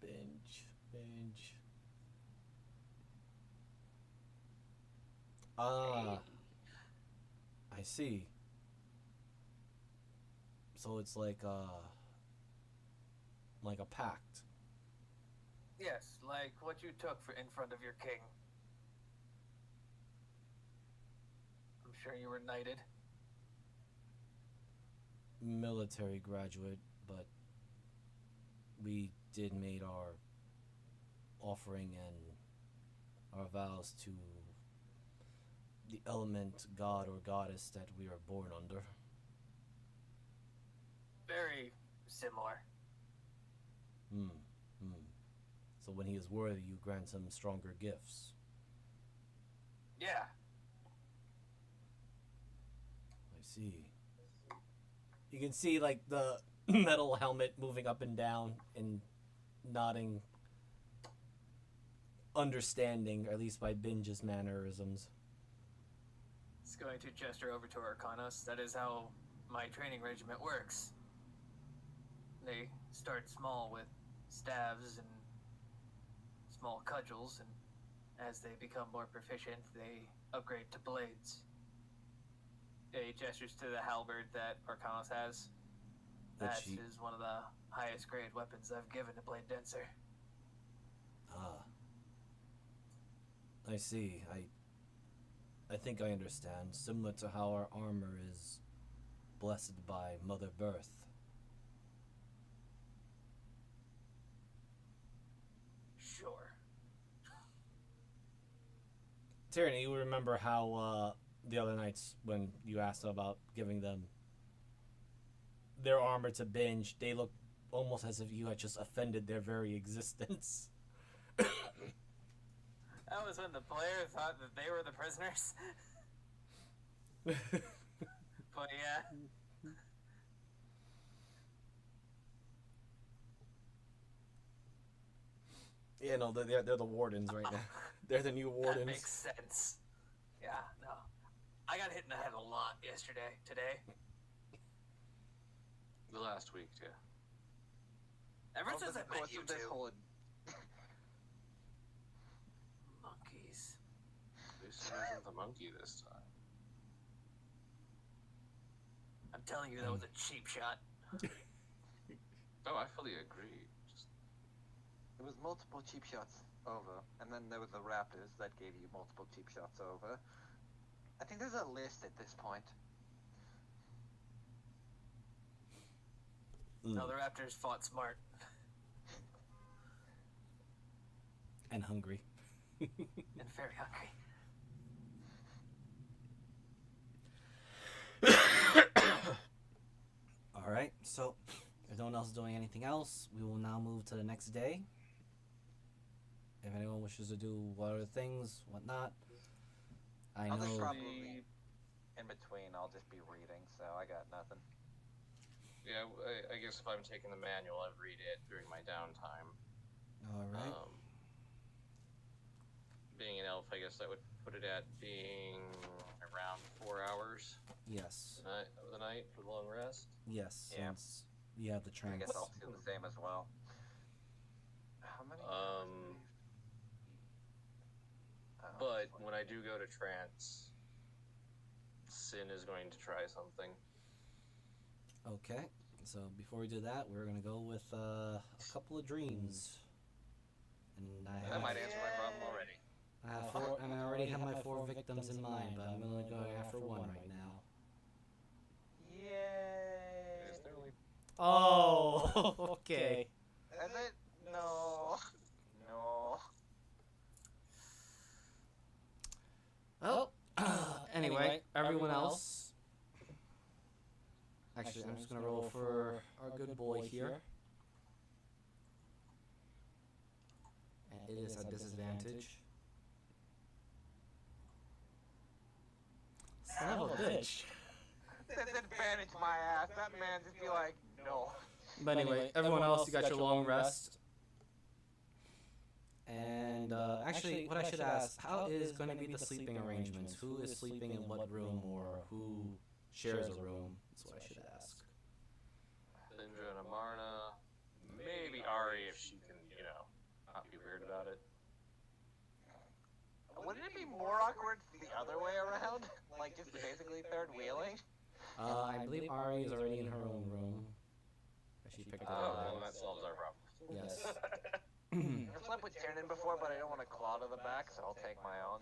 Binge. I see. So it's like a pact. Yes, like what you took in front of your king. I'm sure you were knighted. Military graduate, but we did made our offering and our vows to the element god or goddess that we are born under. Very similar. So when he is worthy, you grant him stronger gifts. Yeah. I see. You can see like the metal helmet moving up and down and nodding, understanding, or at least by Binge's mannerisms. It's going to gesture over to Arcanos. That is how my training regiment works. They start small with staves and small cudgels, and as they become more proficient, they upgrade to blades. He gestures to the halberd that Arcanos has. That is one of the highest grade weapons I've given to Blade Dancer. I see. I think I understand. Similar to how our armor is blessed by Mother Birth. Sure. Tyranny, you remember how the other nights when you asked about giving them their armor to Binge, they looked almost as if you had just offended their very existence. That was when the player thought that they were the prisoners. But yeah. Yeah, no, they're the wardens right now. They're the new wardens. That makes sense. Yeah, no. I got hit in the head a lot yesterday. Today. The last week, yeah. Ever Over since the I met course you of this two. whole Monkeys. At least it wasn't the monkey this time. I'm telling you, that was a cheap shot. Oh, I fully agree. Just There was multiple cheap shots over, and then there was the Raptors that gave you multiple cheap shots over. I think there's a list at this point. No, the Raptors fought smart. And hungry. And very hungry. All right. So, if no one else is doing anything else, we will now move to the next day. If anyone wishes to do other things, whatnot, I'll just know. probably, in between, I'll just be reading, so I got nothing. yeah. I guess if I'm taking the manual, I'd read it during my downtime. All right. Being an elf, I guess that would put it at being around 4 hours Yes. of the night for the long rest. Yes. Yeah. Since you have the I trance. guess I'll do the same as well. How many? But when I do go to trance, Sin is going to try something. Okay. So before we do that, we're gonna go with a couple of dreams. And That might answer my problem already. I have four, and I already have my 4 victims in mind, but I'm only going after one right now. Yay! Is there only Oh, okay. Is it? No. No. Well, anyway, everyone else. Actually, I'm just gonna roll for our good boy here. And it is a disadvantage. Son of a bitch. That's advantage my ass. That man just be like, no. But anyway, everyone else, you got your long rest. And actually, what I should ask, how is going to be the sleeping arrangements? Who is sleeping in what room, or who shares a room? That's what I should ask. Indra and Amarna, maybe Ari if she can, not be weird about it. Wouldn't it be more awkward the other way around? Like just basically third wheeling? I believe Ari is already in her own room. She picked it Oh, up. well, that solves our problem. Yes. I've slept with Tiernan before, but I don't want to claw to the back, so I'll take my own.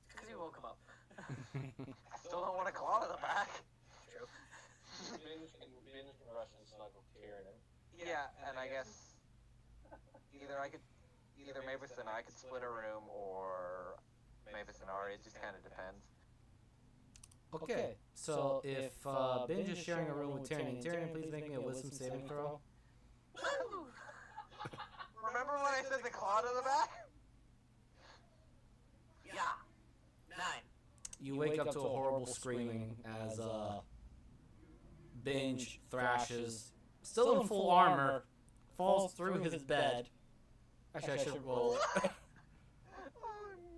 Because you woke him up. I still don't want to claw to the back. True. Binge can rush and snuggle Tiernan. Yeah, and I guess either Mavis and I could split a room, or Mavis and Ari. It just kind of depends. Okay, so if Binge is sharing a room with Tyrion, please make me a wisdom saving throw. Remember when I said the claw to the back? Yeah. 9. You wake up to a horrible screaming as Binge thrashes, still in full armor, falls through his bed. Actually, I should roll. Oh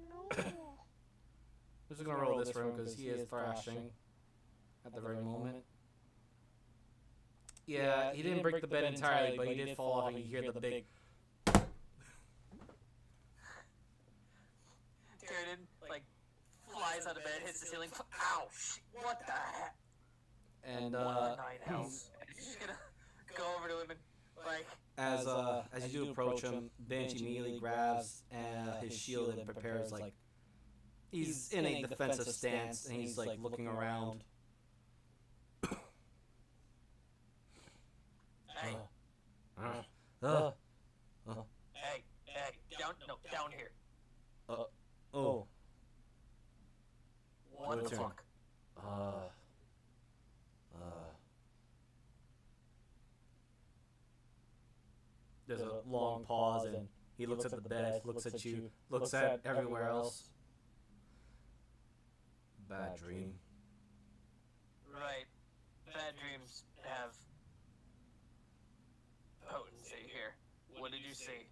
no! I'm just gonna roll this for him because he is thrashing at the very moment. Yeah, he didn't break the bed entirely, but he did fall off, and you hear the big. Tiernan, flies out of bed, hits the ceiling. Ow! Shit, what the heck? And One of the 9 elves. He's just gonna go over to him and, as you do approach him, Binge immediately grabs his shield and prepares he's in a defensive stance, and he's looking around. Hey, down here. Oh. What the turn. fuck? there's a long pause, and he looks at the bed, looks at you, looks at everywhere else. Bad dream. Right. Bad dreams have potency here. What did you see?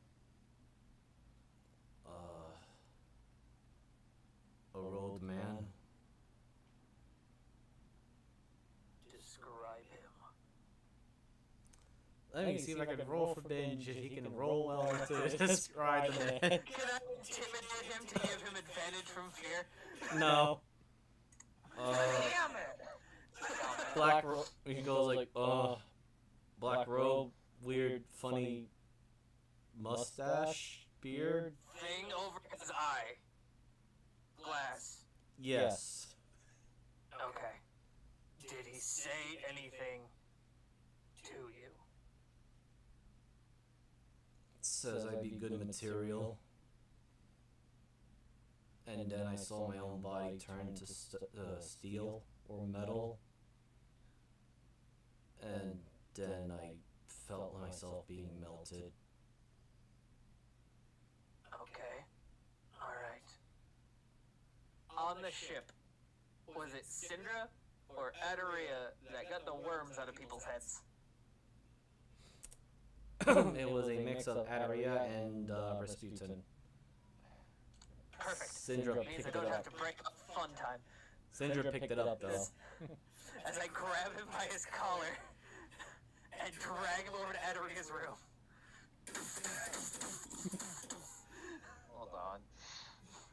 A robed man. Describe him. Let me see if I can roll for binge. If he can roll well to describe the man. Can I intimidate him to give him advantage from fear? No. Damn it! Black robe. He goes like, black robe, weird, funny mustache, beard. Thing over his eye. Glass. Yes. Okay. Did he say anything to you? Says I'd be good material. And then I saw my own body turn to steel or metal. And then I felt myself being melted. Okay. Alright. On the ship, was it Syndra or Adoria that got the worms out of people's heads? It was a mix of Adoria and Rasputin. Perfect. Syndra Means I picked it don't have up. to break up fun time. Syndra picked it up though. As I grab him by his collar and drag him over to Adoria's room. Hold on.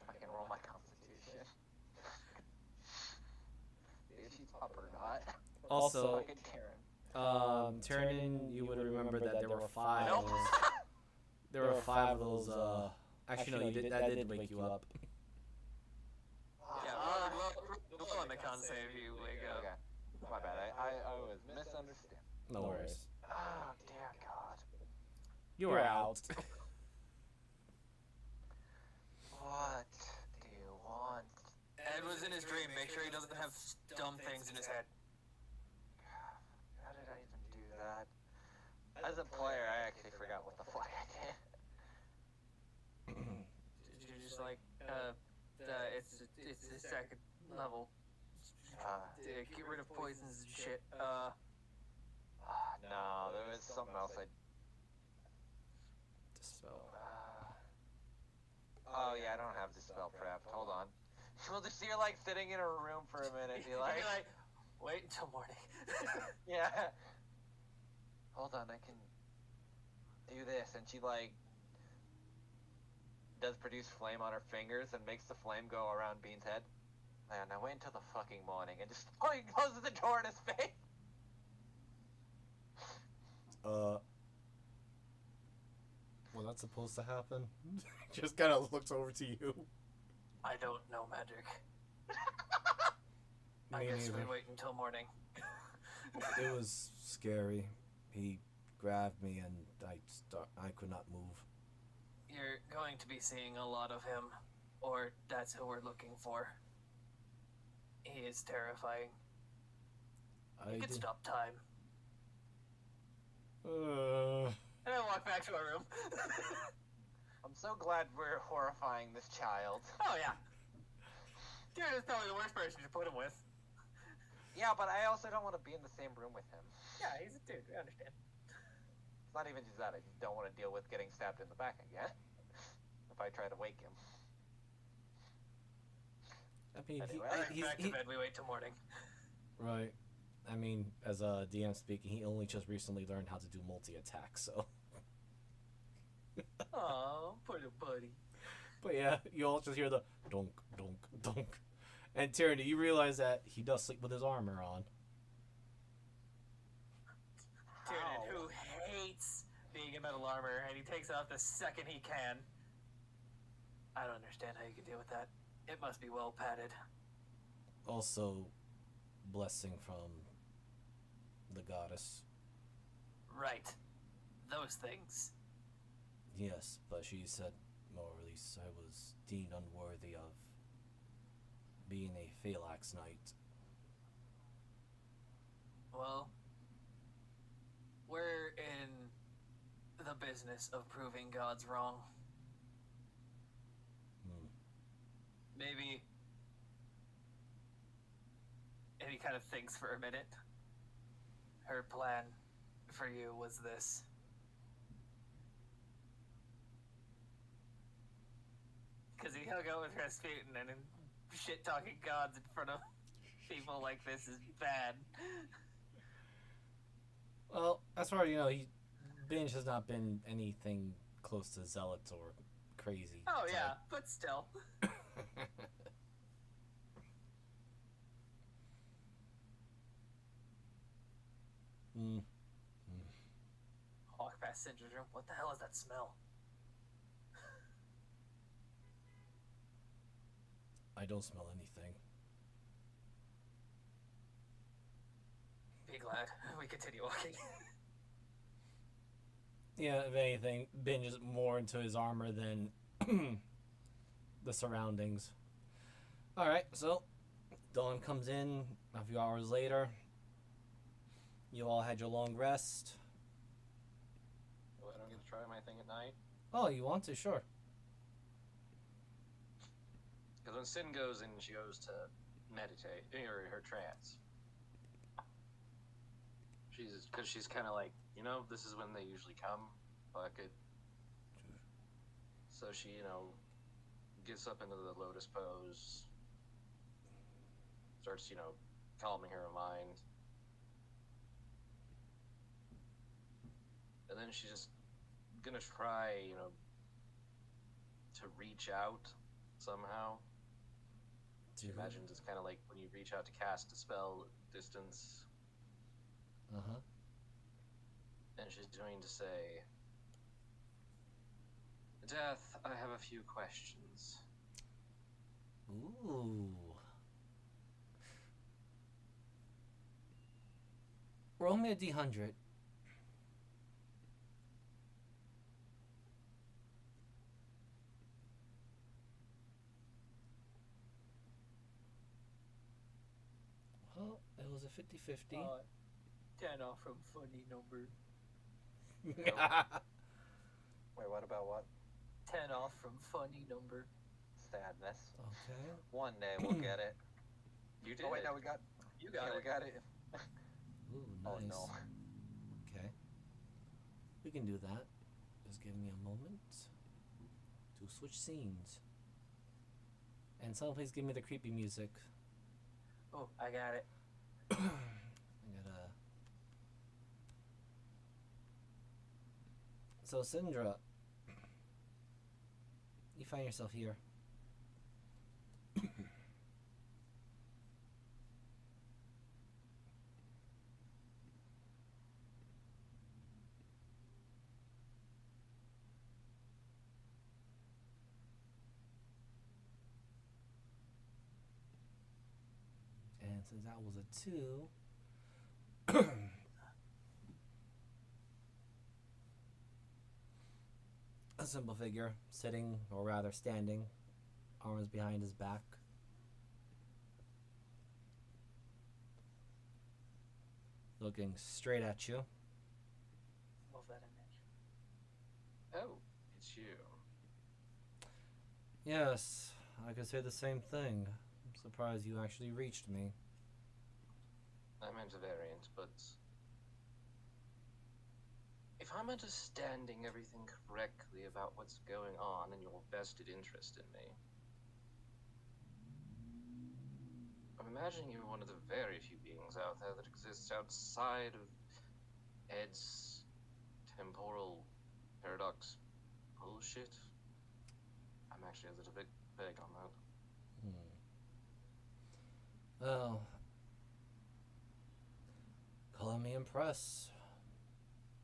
I can roll my constitution. If she's up or not. Also, Fucking Taryn. Tyrion, you would remember that there were five. Nope. There were five of those. Actually, no, you did. That did wake you up. Yeah, roll on the con save you wake up. Okay. My bad. I was misunderstood. No worries. Oh, dear God. You were out. What do you want? Ed was in his dream. Make sure he doesn't have dumb things in his head. How did I even do that? As a player, I actually forgot what the fuck I did. Did you just like, it's the second level. Get rid of poisons and shit. No, there was something else I... Dispel. Oh yeah, I don't have Dispel prepped. Hold on. We'll just see her like sitting in her room for a minute. Be like, wait until morning. yeah. Hold on, I can do this, and she like does produce flame on her fingers and makes the flame go around Bean's head. Man, I wait until the fucking morning and just closes the door in his face. Was that supposed to happen? Just kind of looks over to you. I don't know magic. I Me guess neither. we wait until morning. It was scary. He grabbed me and I could not move. You're going to be seeing a lot of him, or that's who we're looking for. He is terrifying. You could stop time. And I walk back to our room. I'm so glad we're horrifying this child. Oh yeah. Jared is probably the worst person to put him with. Yeah, but I also don't want to be in the same room with him. Yeah, he's a dude. We understand. It's not even just that. I just don't want to deal with getting stabbed in the back again. If I try to wake him. I mean, Anyway. Alright, back to bed. We wait till morning. right. I mean, as a DM speaking, he only just recently learned how to do multi-attack, so. Aw, poor little buddy. But yeah, you all just hear the dunk, dunk, dunk. And Tyrion, you realize that he does sleep with his armor on. Tyrion, who hates being in metal armor, and he takes it off the second he can. I don't understand how you can deal with that. It must be well padded. Also, blessing from the goddess. Right. Those things. Yes, but she said, or at least I was deemed unworthy of being a Phalanx Knight. Well, we're in the the business of proving God's wrong. Maybe. And he kind of thinks for a minute. Her plan for you was this. Because he hung out with Rasputin and shit-talking gods in front of people like this is bad. Well, as far as you know, Binge has not been anything close to zealots or crazy. Oh, type. yeah, but still. Walk past Cinder's room. What the hell is that smell? I don't smell anything. Be glad. We continue walking. Yeah, if anything, Binge is more into his armor than the surroundings. Alright, so dawn comes in a few hours later. You all had your long rest. Oh, I don't get to try my thing at night? Oh, you want to? Sure. Because when Sin goes in, she goes to meditate, or her trance. Because she's kind of like, this is when they usually come. Fuck it. So she, gets up into the lotus pose, starts, calming her mind. And then she's just gonna try, to reach out somehow. She imagines it's kind of like when you reach out to cast a spell distance. Uh-huh. And she's going to say, Death, I have a few questions. Ooh. Roll me a D100. Well, it was a 50-50. 10 off from funny number. Wait, what about what? 10 off from funny number. Sadness. Okay. One day we'll get it. You did. Oh wait, no, we got it. We got it. Ooh, nice. Oh no. Okay. We can do that. Just give me a moment to switch scenes. And someone please give me the creepy music. Oh, I got it. I gotta... So, Syndra, you find yourself here. And since that was a 2, a simple figure, sitting, or rather standing, arms behind his back. Looking straight at you. Love that image. Oh, it's you. Yes, I could say the same thing. I'm surprised you actually reached me. I meant a variant, but if I'm understanding everything correctly about what's going on in your vested interest in me, I'm imagining you're one of the very few beings out there that exists outside of Ed's temporal paradox bullshit. I'm actually a little bit vague on that. Well, color me impressed.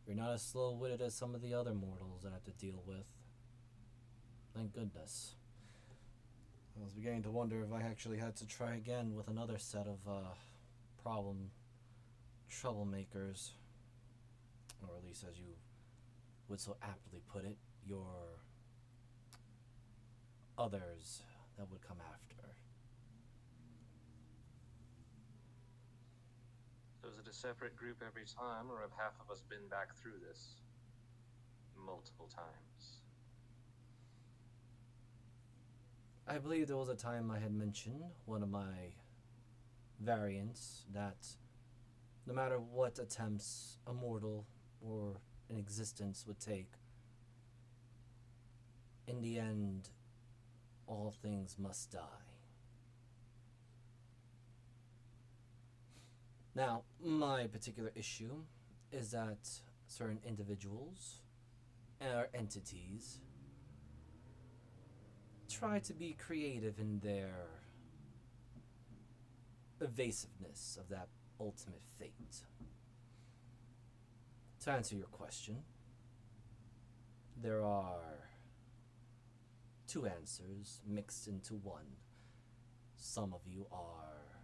You're not as slow-witted as some of the other mortals I have to deal with. Thank goodness. I was beginning to wonder if I actually had to try again with another set of troublemakers. Or at least, as you would so aptly put it, your others that would come after. So is it a separate group every time, or have half of us been back through this? multiple times. I believe there was a time I had mentioned one of my variants that no matter what attempts a mortal or an existence would take, in the end, all things must die. Now, my particular issue is that certain individuals or entities try to be creative in their evasiveness of that ultimate fate. To answer your question, there are two answers mixed into one. Some of you are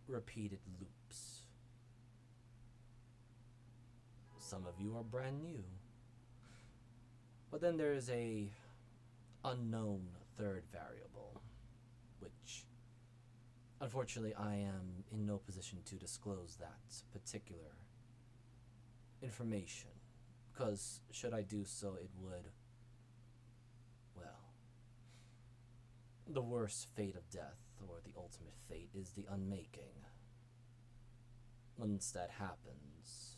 repeated loops. Some of you are brand new. But then there is a unknown third variable, which unfortunately I am in no position to disclose that particular information, because should I do so, it would, well, the worst fate of death, or the ultimate fate, is the unmaking. Once that happens,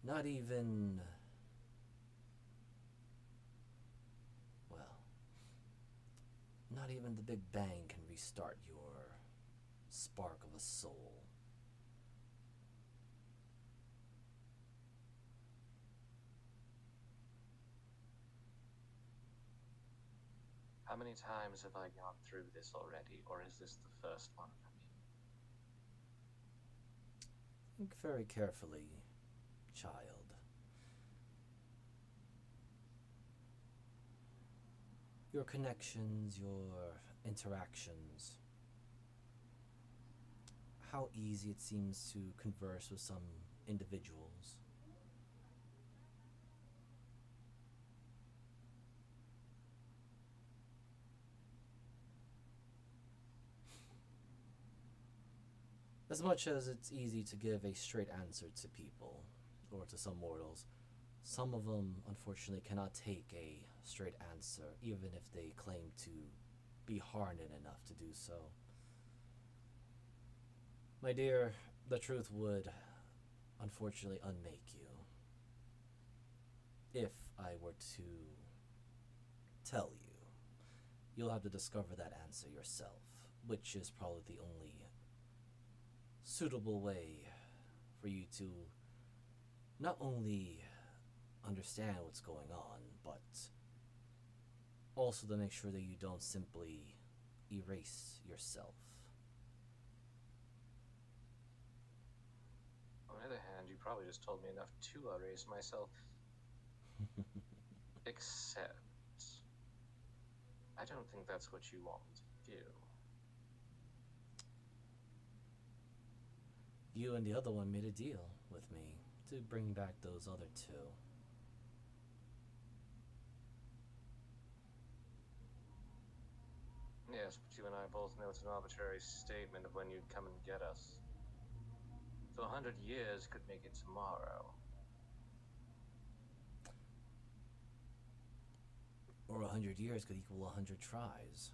not even, well, not even the Big Bang can restart your spark of a soul. How many times have I gone through this already, or is this the first one for me? Think very carefully, child. Your connections, your interactions, how easy it seems to converse with some individuals. As much as it's easy to give a straight answer to people, or to some mortals, some of them unfortunately cannot take a straight answer, even if they claim to be hardened enough to do so. My dear, the truth would unfortunately unmake you. If I were to tell you, you'll have to discover that answer yourself, which is probably the only suitable way for you to not only understand what's going on, but also to make sure that you don't simply erase yourself. On the other hand, you probably just told me enough to erase myself. Except, I don't think that's what you want me to do. You and the other one made a deal with me to bring back those other two. Yes, but you and I both know it's an arbitrary statement of when you'd come and get us. So 100 years could make it tomorrow. Or 100 years could equal 100 tries.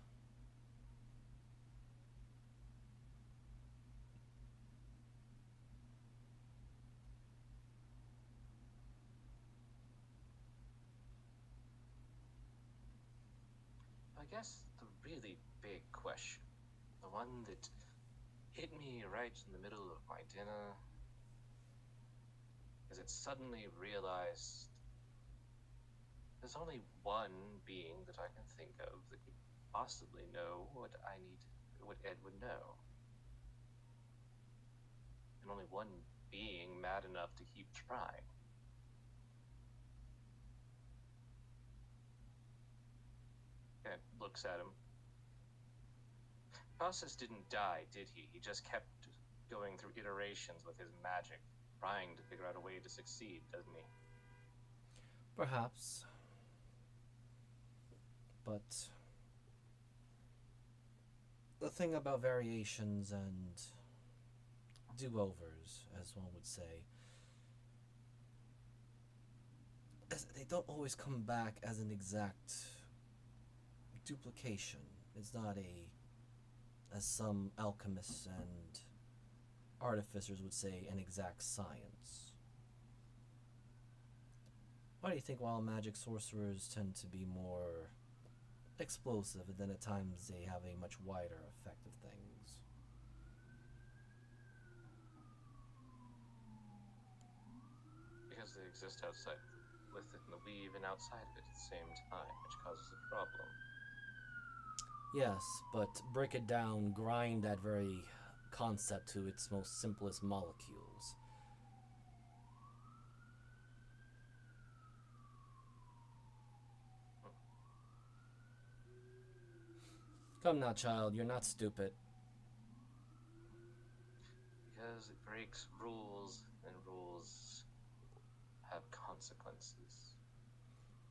I guess the really big question, the one that hit me right in the middle of my dinner, is it suddenly realized there's only one being that I can think of that could possibly know what Ed would know. And only one being mad enough to keep trying. Ed looks at him. Process didn't die, did he? He just kept going through iterations with his magic, trying to figure out a way to succeed, doesn't he? Perhaps. But the thing about variations and do-overs, as one would say, Yes, they don't always come back as an exact duplication. It's not as some alchemists and artificers would say, an exact science. Why do you think wild magic sorcerers tend to be more explosive, and then at times they have a much wider effect of things? Because they exist outside, within the weave and outside of it at the same time, which causes a problem. Yes, but break it down, grind that very concept to its most simplest molecules. Come now, child, you're not stupid. Because it breaks rules, and rules have consequences.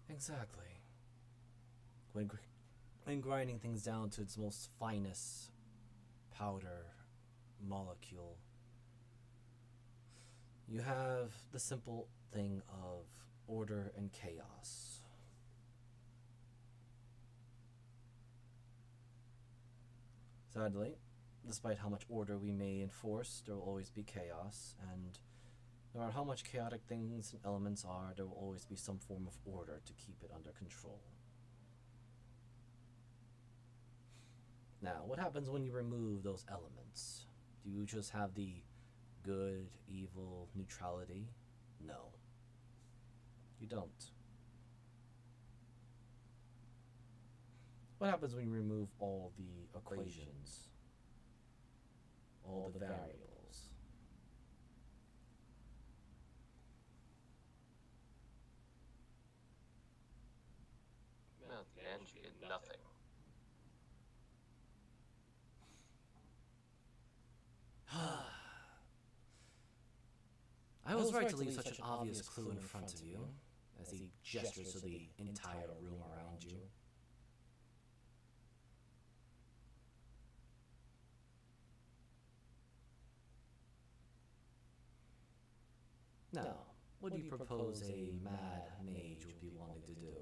Exactly. When grinding things down to its most finest powder molecule, you have the simple thing of order and chaos. Sadly, despite how much order we may enforce, there will always be chaos, and no matter how much chaotic things and elements are, there will always be some form of order to keep it under control. Now, what happens when you remove those elements? Do you just have the good, evil, neutrality? No. You don't. What happens when you remove all the equations? All the variables? Well, at the end, you get nothing. I was right to leave such an obvious clue in front of you, as he gestures to the entire room around you. Now, what do you propose a mad mage would be wanting to do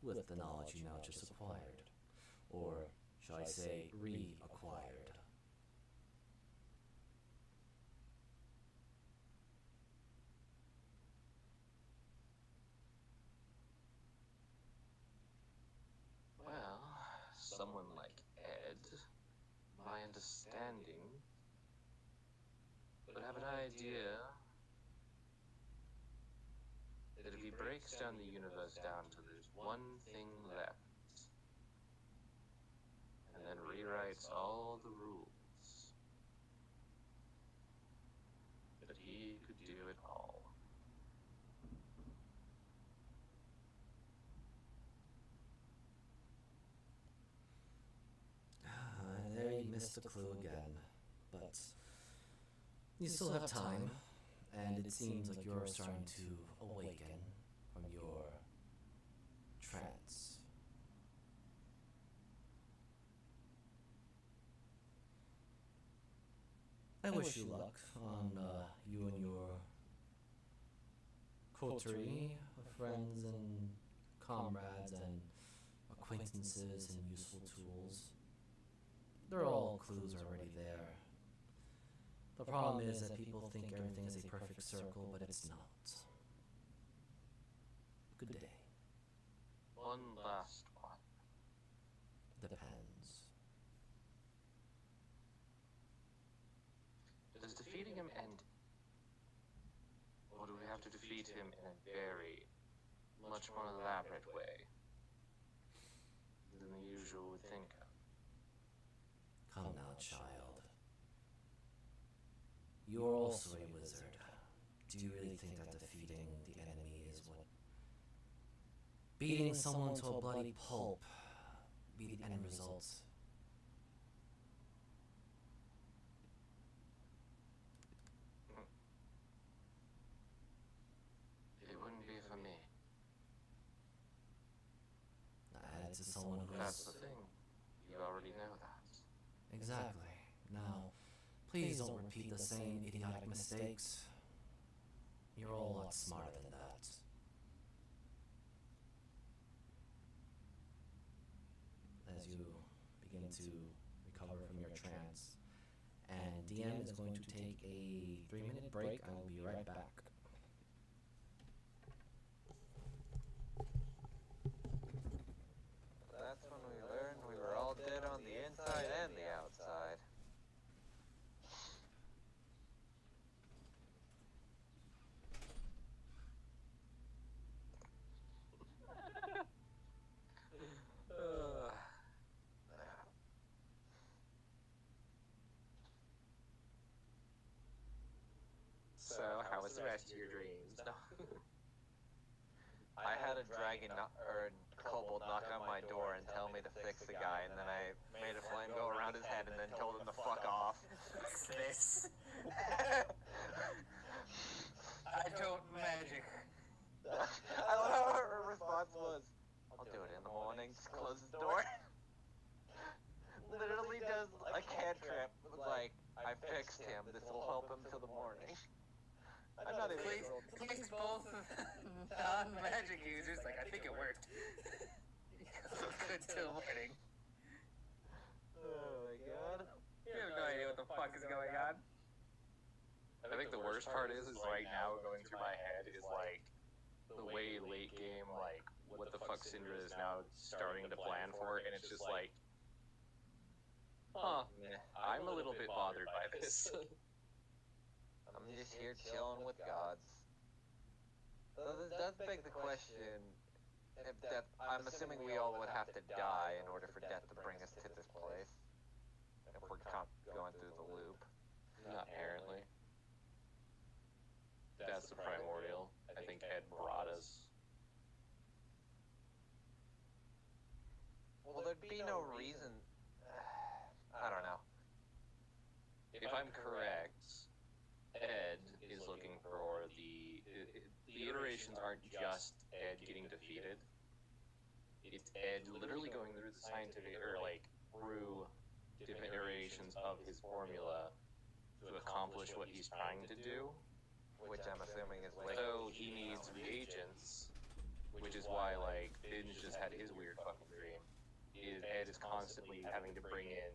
with the knowledge you now just acquired? Or, shall I say, reacquired? Well, someone like Ed, my understanding, would have an idea that if he breaks down the universe down to there's one thing left, and then rewrites all the rules, that he could do it all. There you missed the clue again, but you still have time, and it seems like you're starting to awaken from your trance. I wish you luck on you and your coterie of friends and comrades and acquaintances and useful tools. They're all clues already there. The problem is that people think everything is a perfect circle, but it's not. Good day. One last one. Depends. Does defeating him end? Or do we have to defeat him in a very, much more elaborate way than the usual would think of? Come now, child. You're also a wizard. Do you really think that defeating the enemy is what... beating someone to a bloody pulp be the end result? It wouldn't be for me. Add it to someone who's... That's the thing. You already know that. Exactly. Now, please don't repeat the same idiotic mistakes. You're all a lot smarter than that. As you begin to recover from your trance. And DM is going to take a 3-minute break. I will be right back. That's when we learned we were all dead on the inside and the outside. So, how was the rest of your dreams? No. I had a dragon or kobold knock on my door and tell me to fix the guy, and then I made a flame go around his head and then told him to fuck off. What's this? I don't magic. I love how her response was, I'll do it in the morning, just close his door. Literally does a cantrip, like, I fixed him, this will help him till the morning. I'm not even Please both non-magic users, like, I think it worked. Good till morning. Oh my god. You have no idea what the fuck is going on. I think the worst part is right now going through my head is like the way late game, like what the fuck Syndra is now starting to plan for, and it's just like, huh, I'm a little bit bothered by this. I'm just here chilling with gods. Though this does beg the question, if death, I'm assuming we all would have to die in order for death to bring us to this place. If we're going through the loop. Not apparently. That's the primordial. I think Ed brought us. Well, there'd be no reason. I don't know. If I'm correct, Ed is looking for the iterations aren't just Ed getting defeated. It's Ed literally going through the scientific, or like, through different iterations of his formula to accomplish what he's trying to do. Which I'm assuming is linked. So he needs reagents, which is why, like, Binge just had his weird fucking dream. Ed is constantly having to bring in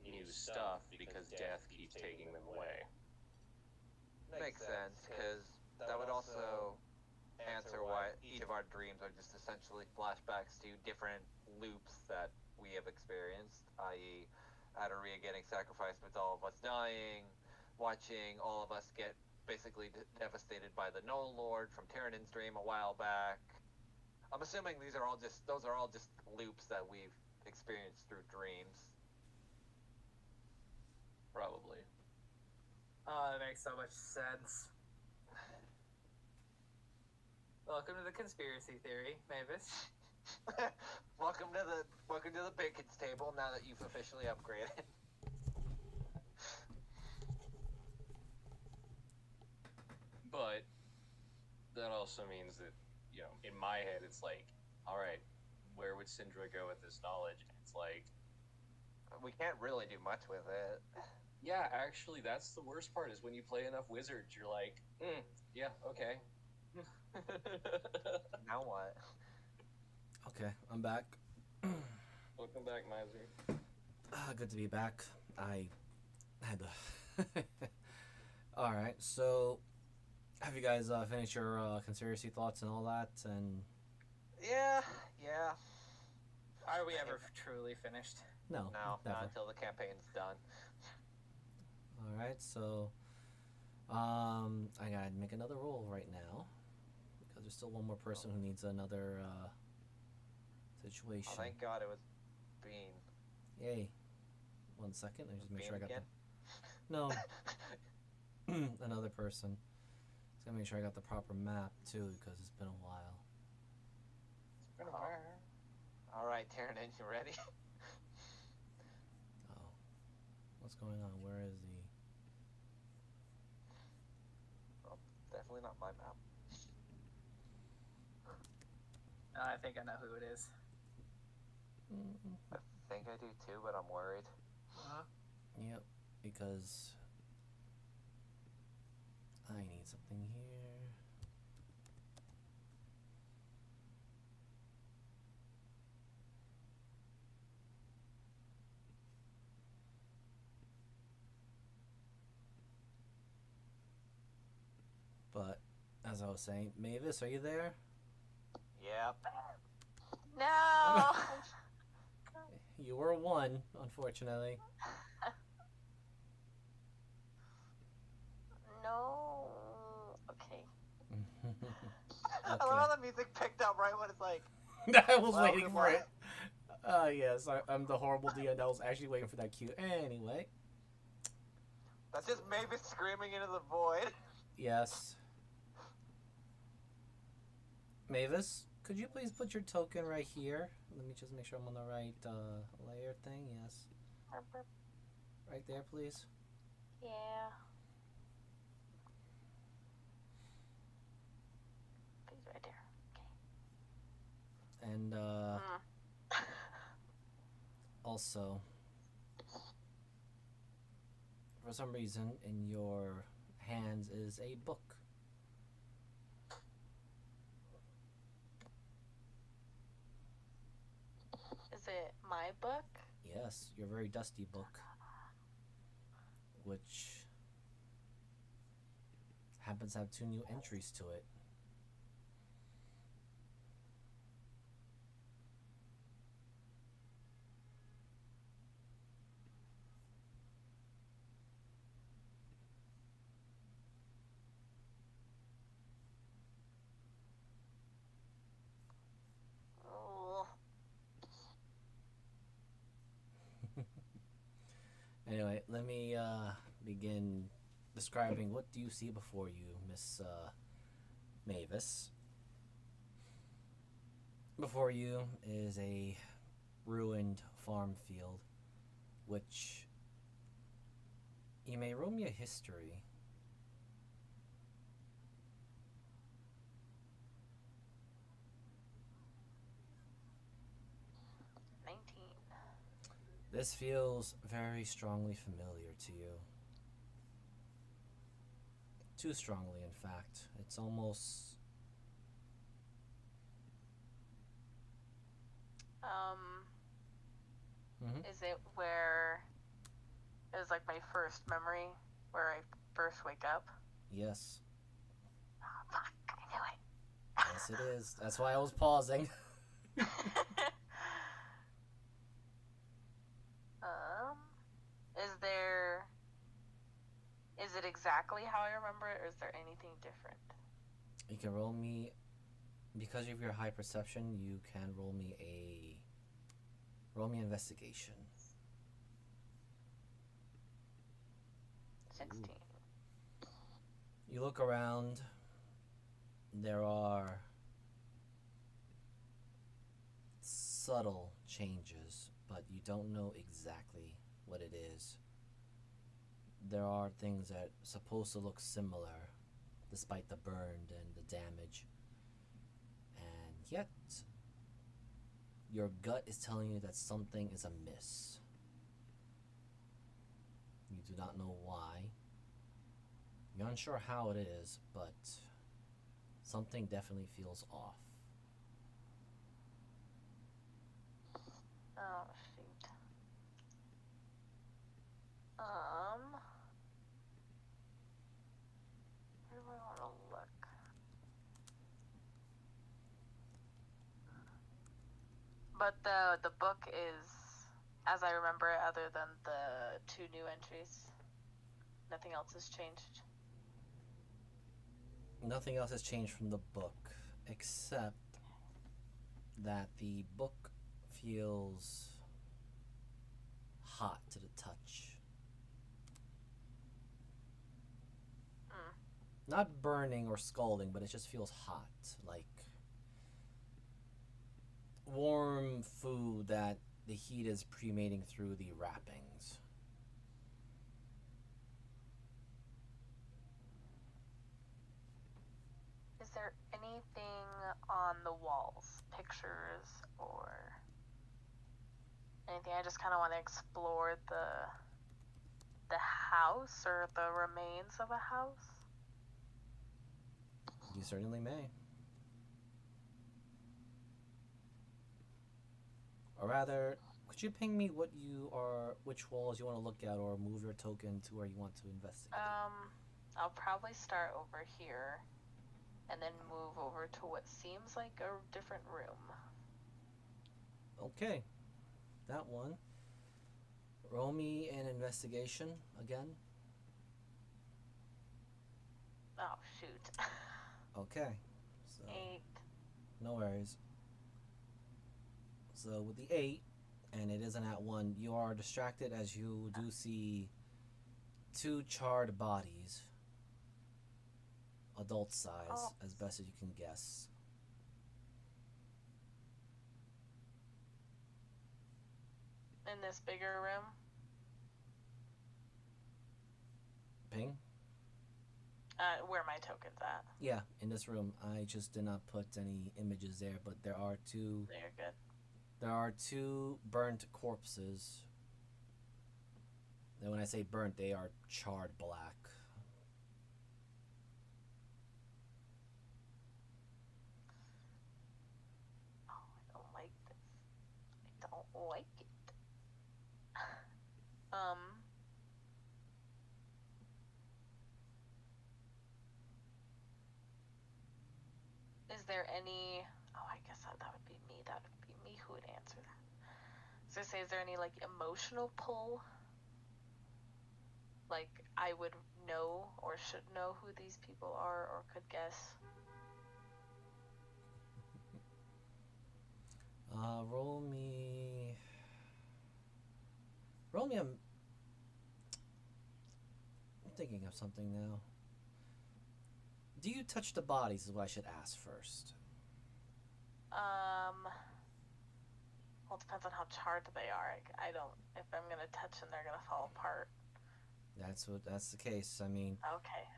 new stuff because death keeps taking them away. Makes sense, because that would also answer why each of our dreams are just essentially flashbacks to different loops that we have experienced, i.e. Adaria getting sacrificed with all of us dying, watching all of us get basically devastated by the Null Lord from Tyrannon's dream a while back. I'm assuming those are all just loops that we've experienced through dreams. Probably. Oh, that makes so much sense. Welcome to the conspiracy theory, Mavis. welcome to the Bacon's table now that you've officially upgraded. But that also means that, you know, in my head, it's like, all right, where would Syndra go with this knowledge? And it's like, we can't really do much with it. yeah, actually, that's the worst part. Is when you play enough wizards, you're like, yeah, okay. Now what? Okay, I'm back. Welcome back, Miser. Good to be back. I had to. Alright, so have you guys finished your conspiracy thoughts and all that? And Yeah. Are we ever truly finished? no, No, never. not until the campaign's done. Alright, so I gotta make another roll right now because there's still one more person who needs another situation. Oh, thank God it was Bean. Yay. 1 second, let me just make Bean sure I got again? No. Another person. Just gotta make sure I got the proper map too because it's been a while. It's been a while. Alright, Tyrannon, you ready? Oh. What's going on? Where is the Well, definitely not my map. I think I know who it is. I think I do too, but I'm worried. Yep, because I need something here. as I was saying, Mavis, are you there? Yep. No. You were one, unfortunately. No. Okay. I love how the music picked up right when it's like. I was waiting for what? it. Yes, I'm the horrible DM that was actually waiting for that cue. Anyway, That's just Mavis screaming into the void. yes. Mavis, could you please put your token right here? Let me just make sure I'm on the right layer thing. Yes. Right there, please. Yeah. He's right there. Okay. And also, for some reason, in your hands is a book. Is it my book? Yes, your very dusty book, which happens to have 2 new entries to it. Oh. Anyway, let me begin describing what do you see before you, Miss Mavis. Before you is a ruined farm field, which you may roll me a history. This feels very strongly familiar to you. Too strongly, in fact. It's almost... Is it where it was like my first memory where I first wake up? Yes. Oh, fuck, I knew it. Yes, it is. That's why I was pausing. Is it exactly how I remember it, or is there anything different? You can roll me, because of your high perception, you can roll me investigation. 16. Ooh. You look around, there are subtle changes, but you don't know exactly what it is. There are things that are supposed to look similar, despite the burned and the damage. And yet, your gut is telling you that something is amiss. You do not know why. You're unsure how it is, but something definitely feels off. Oh, shoot. Where do I want to look? But the book is, as I remember it, other than the 2 new entries. Nothing else has changed. Nothing else has changed from the book, except that the book feels hot to the touch. Not burning or scalding, but it just feels hot, like warm food that the heat is cremating through the wrappings. Is there anything on the walls? Pictures or anything? I just kind of want to explore the house or the remains of a house. You certainly may. Or rather, could you ping me which walls you want to look at, or move your token to where you want to investigate? I'll probably start over here. and then move over to what seems like a different room. Okay. That one. Roll me an investigation again. Oh, shoot. Okay. So 8. no worries. So with the 8, and it isn't at 1, you are distracted as you do see 2 charred bodies, adult size, as best as you can guess. In this bigger room? Ping? Where my token's at. Yeah, in this room. I just did not put any images there, but there are 2. They're good. There are 2 burnt corpses. And when I say burnt, they are charred black. Oh, I don't like this. I don't like it. Is there any... Oh, I guess that would be me. That would be me who would answer that. So say, is there any, like, emotional pull? Like, I would know or should know who these people are or could guess? Roll me... Roll me a... I'm thinking of something now. Do you touch the bodies is what I should ask first. Well, it depends on how charred they are. I don't... If I'm gonna touch them, they're gonna fall apart. That's the case. I mean... Okay.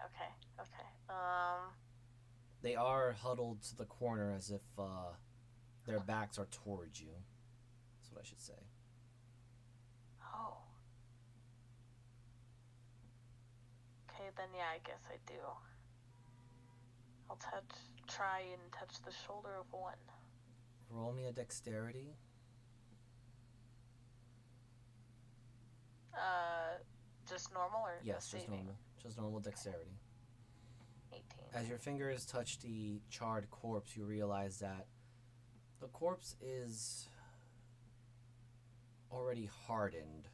They are huddled to the corner as if, their backs are towards you. That's what I should say. Oh. Okay, then yeah, I guess I do. I'll try and touch the shoulder of one. Roll me a dexterity. Just normal or Yes, just saving? normal. Just normal dexterity. 18. As your fingers touch the charred corpse, you realize that the corpse is already hardened,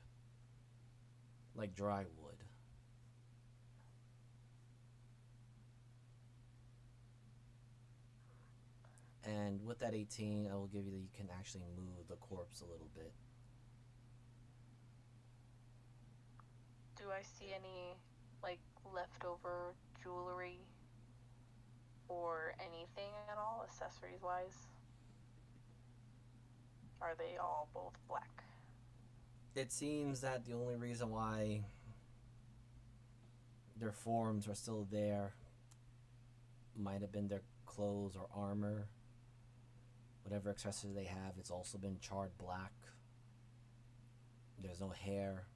like dry wood. And with that 18, I will give you that you can actually move the corpse a little bit. Do I see any, like, leftover jewelry or anything at all, accessories-wise? Are they all both black? It seems that the only reason why their forms are still there might have been their clothes or armor. Whatever accessories they have, it's also been charred black. There's no hair.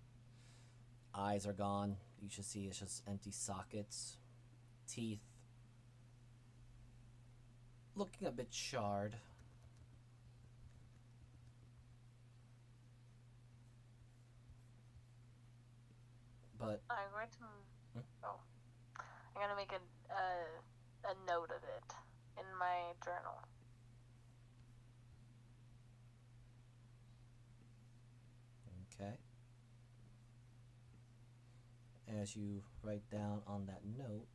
Eyes are gone. You should see it's just empty sockets. Teeth. Looking a bit charred. But I'm going to... Oh. I'm going to make a note of it in my journal. okay. As you write down on that note,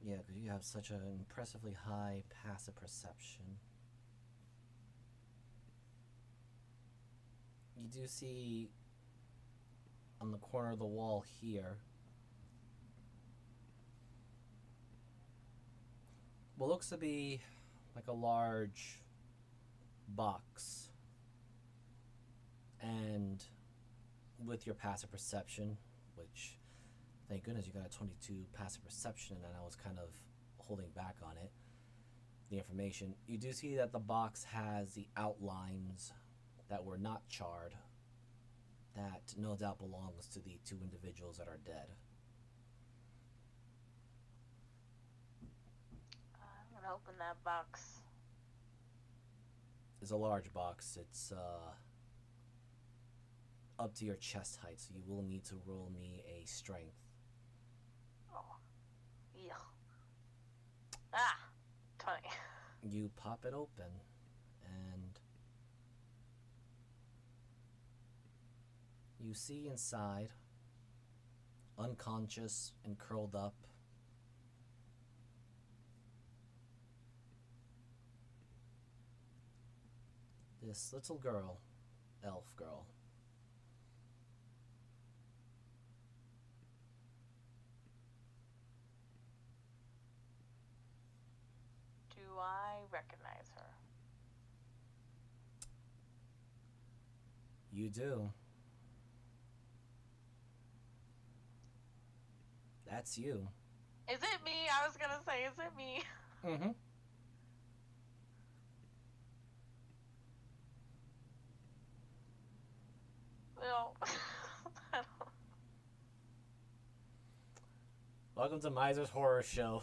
yeah, because you have such an impressively high passive perception. You do see on the corner of the wall here what looks to be like a large box, and with your passive perception, which thank goodness you got a 22 passive perception, and I was kind of holding back on it, the information, you do see that the box has the outlines that were not charred that no doubt belongs to the 2 individuals that are dead. I'm gonna open that box. is a large box. It's up to your chest height, so you will need to roll me a strength. Oh. Yeah. Ah! 20. You pop it open, and you see inside, unconscious and curled up, this little girl, elf girl. Do I recognize her? You do. That's you. Is it me? I was gonna say, is it me? Mm-hmm. No. I don't- Welcome to Miser's Horror Show.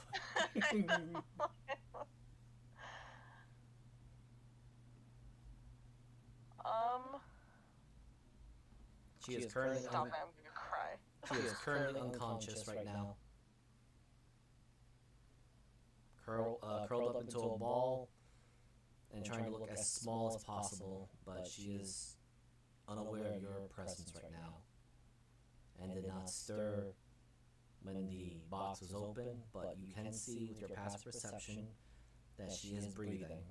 She is currently Stop it, I'm gonna cry. She is currently unconscious right now. Curled up into a ball and trying to look as small as possible, but she is unaware of your presence right now and did not stir when the box was open, but you can see with your passive perception that she is breathing,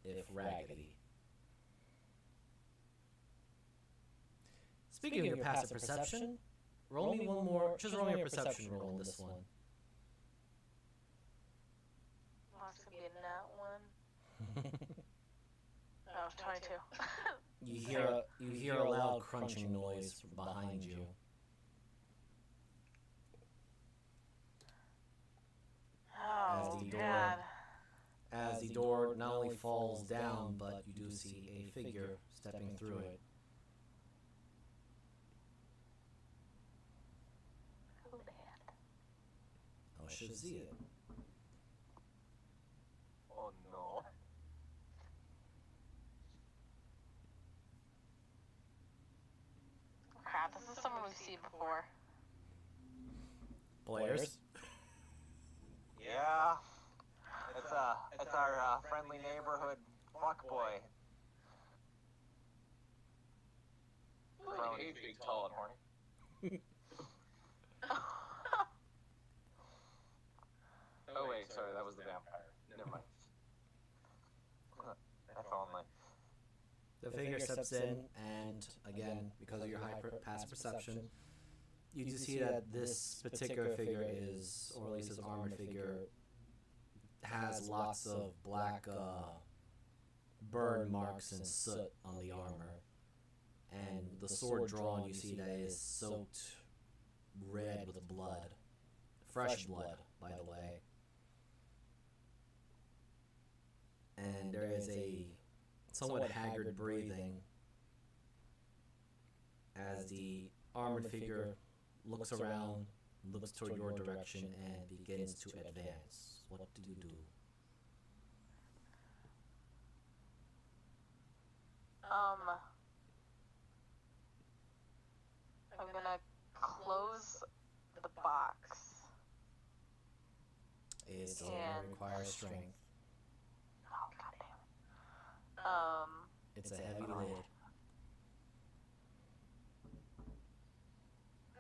if raggedy. Speaking of your passive perception, roll me one more. Just roll me a perception roll on this one. Oh, it's gonna be a nat one. Oh, 22. You hear a loud crunching noise from behind you. Oh, God. As the door not only falls down, but you do see a figure stepping through it. Who that? Oh, I should see it. Oh no. Crap, this is someone we've seen before. Players? Yeah. It's our friendly neighborhood fuckboy. Like 8 feet tall and horny. Oh wait, sorry, that was the vampire. Never mind. If only. The figure steps in, and again, because of your high passive perception, you do see that this particular figure is, or at least his armored figure, has lots of black burn marks and soot on the armor. And the sword drawn, you see that it is soaked red with blood. Fresh blood, by the way. And there is a somewhat haggard breathing as the armored figure looks around, looks toward your direction, and begins to advance. What do you do? I'm gonna close the box. It's going And- to require strength. Oh, goddamn. It's a heavy lid.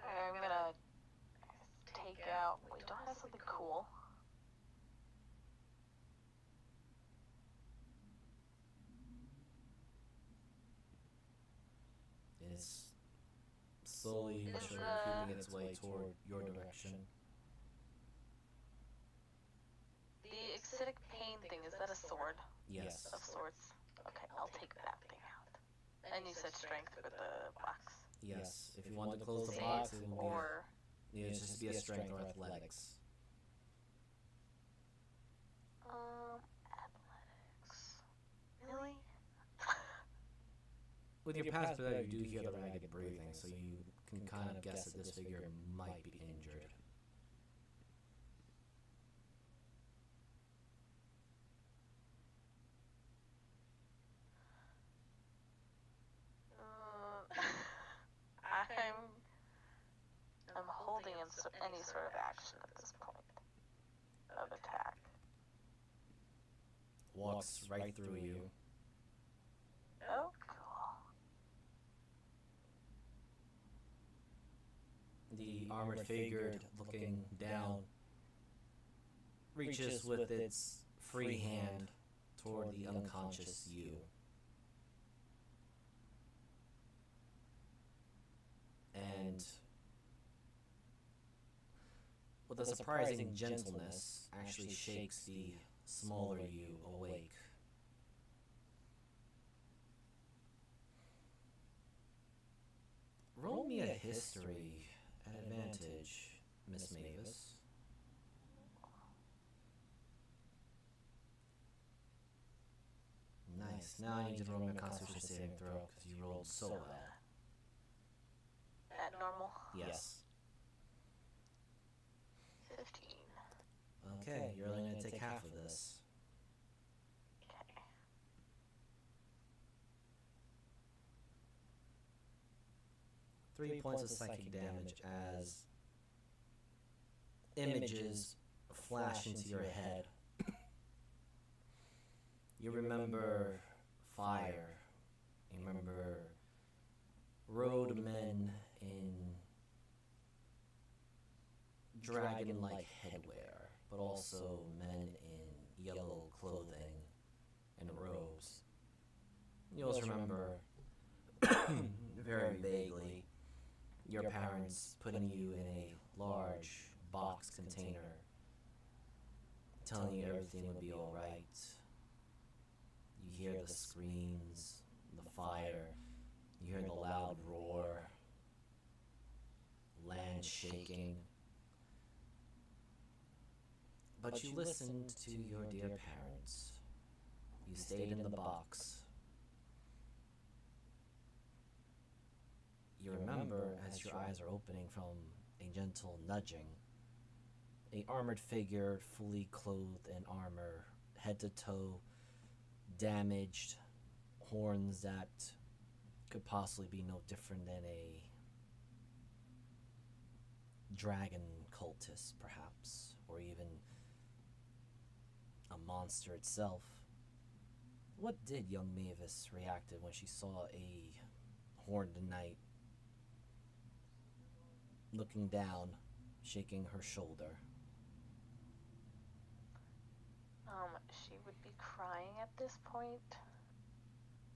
I'm gonna take out. Wait, don't I have something cool? It's slowly Is sort the- of creeping its way toward your direction. The acidic pain thing, is that a sword Yes. of sorts? Okay, I'll take that thing out. And you said strength with the box. Yes. If you want to close the Save box, it will or be, it'll just be a strength or athletics. athletics. Really? With your passive perception, you do hear the ragged breathing, so you can kind of guess that this figure might be injured. any sort of action at this point of attack. Walks right through you. Oh, cool. The armored figure, looking down, reaches with its free hand toward the unconscious you. And with a surprising gentleness, actually shakes the smaller you awake. Roll me a history at advantage, Miss Mavis. Nice. Now I need you to roll me a Constitution saving throw because you rolled so well. At normal. Yes. 15. Okay, you're only going to take half of this. Okay. Three points of psychic damage as images flash into your head. You remember fire. You remember roadmen in dragon-like headwear, but also men in yellow clothing and robes. You also remember, very vaguely, your parents putting you in a large box container, telling you everything would be alright. You hear the screams, the fire, you hear the loud roar, land shaking. But you listened to your dear parents. You stayed in the box. You remember, as your eyes are opening from a gentle nudging, a armored figure fully clothed in armor, head to toe, damaged, horns that could possibly be no different than a dragon cultist, perhaps, or even a monster itself. What did young Mavis reacted when she saw a horned knight looking down, shaking her shoulder? She would be crying at this point.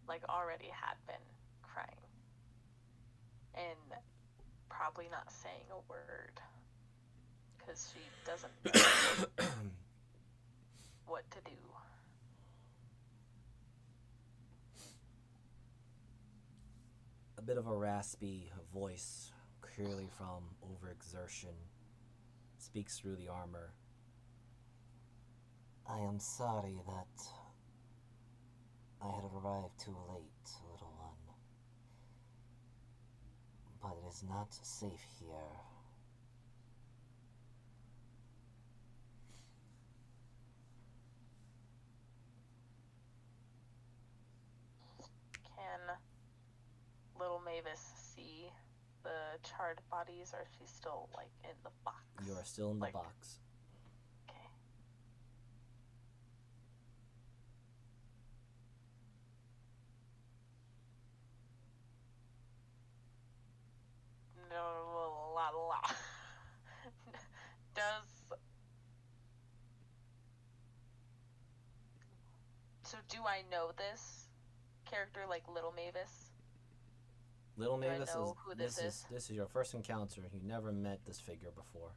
Like, already had been crying. And probably not saying a word. Because she doesn't know what to do. A bit of a raspy voice, clearly from overexertion, speaks through the armor. I am sorry that I had arrived too late, little one. But it is not safe here. Can little Mavis see the charred bodies, or is she still, like, in the box? You are still in the Like- box. Okay. No, la. So do I know this character, like Little Mavis? Little Do I Mavis know who this is? This is your first encounter. You never met this figure before.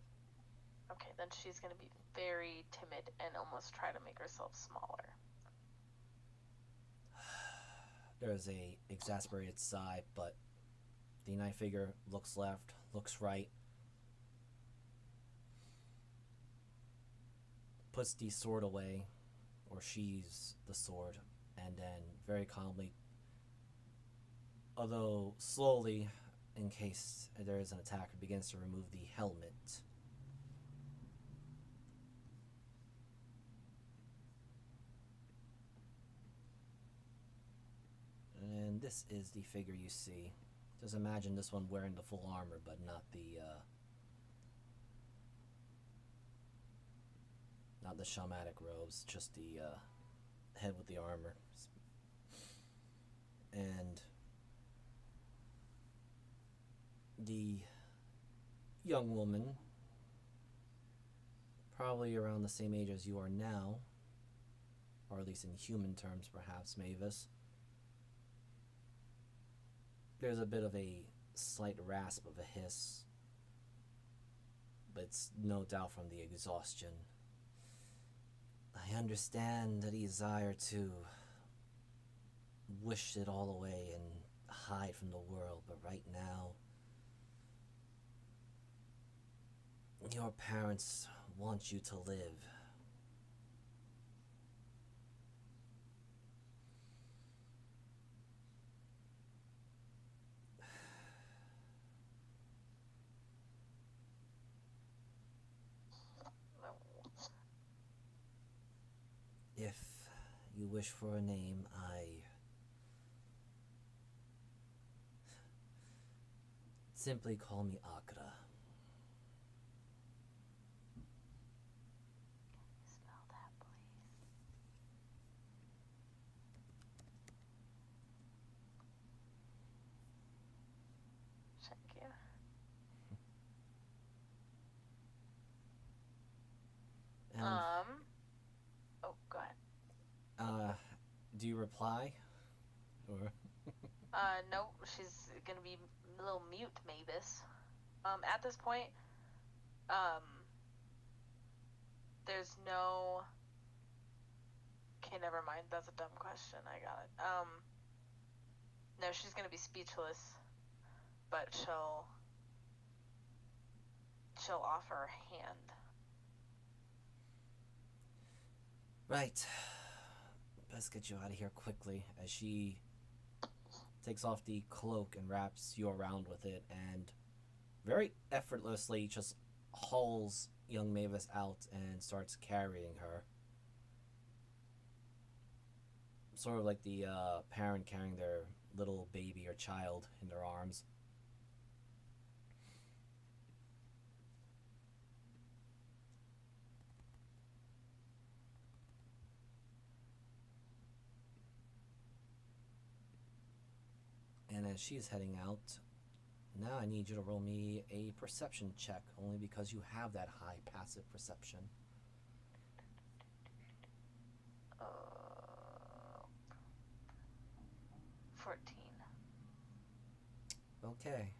Okay, then she's gonna be very timid and almost try to make herself smaller. There's a exasperated sigh, but the knight figure looks left, looks right, puts the sword away, or sheathes the sword, and then very calmly, although slowly, in case there is an attacker, begins to remove the helmet. And this is the figure you see. Just imagine this one wearing the full armor, but not the not the shamanic robes, just the head with the armor. And the young woman, probably around the same age as you are now, or at least in human terms perhaps, Mavis. There's a bit of a slight rasp of a hiss, but it's no doubt from the exhaustion. I understand the desire to wish it all away and hide from the world, but right now, your parents want you to live. If you wish for a name, simply call me Akra. Spell that, please. Thank you. And, Oh, go ahead. do you reply? Or Nope, she's gonna be a little mute, Mavis. At this point, there's no... Okay, never mind, that's a dumb question, I got it. No, she's gonna be speechless, but she'll offer her hand. right. Best get you out of here quickly, as she takes off the cloak and wraps you around with it, and very effortlessly just hauls young Mavis out and starts carrying her. Sort of like the parent carrying their little baby or child in their arms. And as she's heading out, now I need you to roll me a perception check, only because you have that high passive perception. 14. Okay.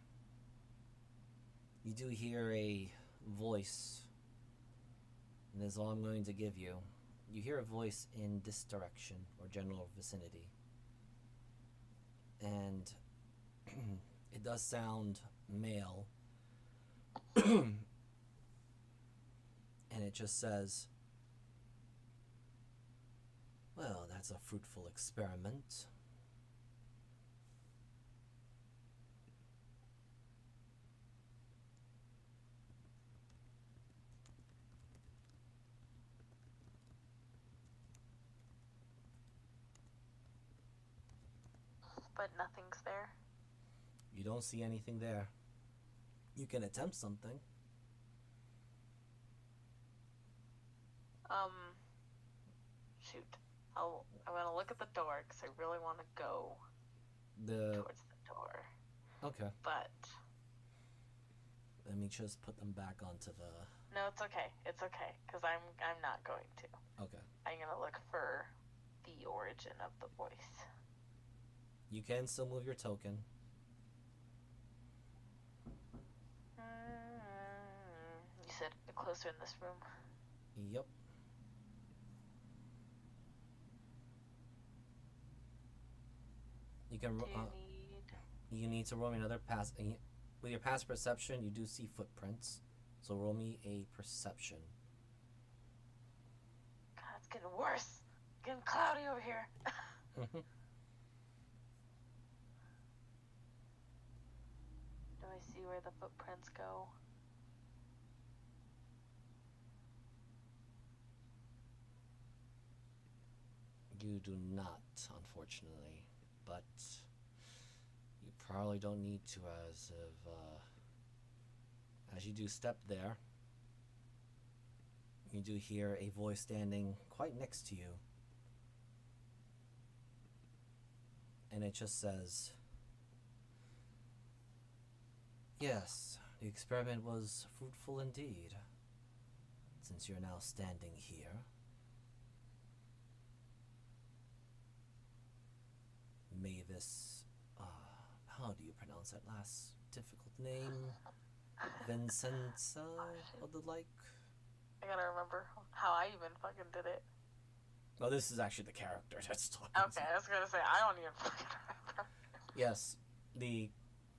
You do hear a voice, and that's all I'm going to give you. You hear a voice in this direction, or general vicinity. And it does sound male. And it just says, well, that's a fruitful experiment. But nothing's there. You don't see anything there. You can attempt something. Shoot. I'm gonna look at the door because I really want to go towards the door. Okay. But Let me just put them back onto the... no, it's okay. It's okay because I'm not going to. Okay. I'm gonna look for the origin of the voice. You can still move your token. You said closer in this room. Yep. You can... Do you need... You need to roll me another pass. With your passive perception, you do see footprints. So roll me a perception. God, it's getting worse. It's getting cloudy over here. Do I see where the footprints go? You do not, unfortunately. But you probably don't need to, as you do step there. you do hear a voice standing quite next to you. And it just says, "Yes, the experiment was fruitful indeed. Since you're now standing here, Mavis, how do you pronounce that last difficult name? Vincenza or the like?" I gotta remember how I even fucking did it. Oh, this is actually the character that's talking. Okay, I was gonna say, I don't even fucking remember. Yes, the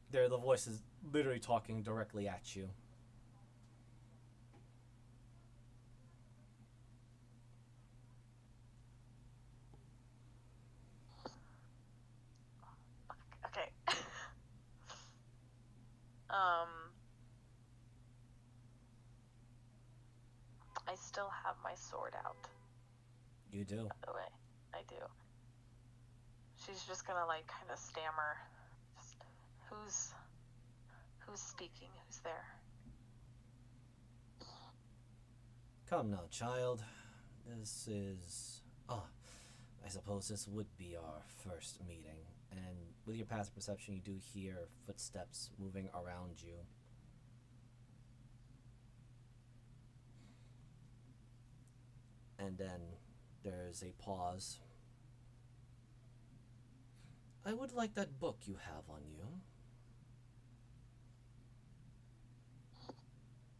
voice is literally talking directly at you. Okay. I still have my sword out, You do. by the way. I do. She's just gonna, like, kind of stammer. Just, who's speaking? Who's there? Come now, child. This is... I suppose this would be our first meeting. And with your passive perception, you do hear footsteps moving around you. And then there's a pause. I would like that book you have on you.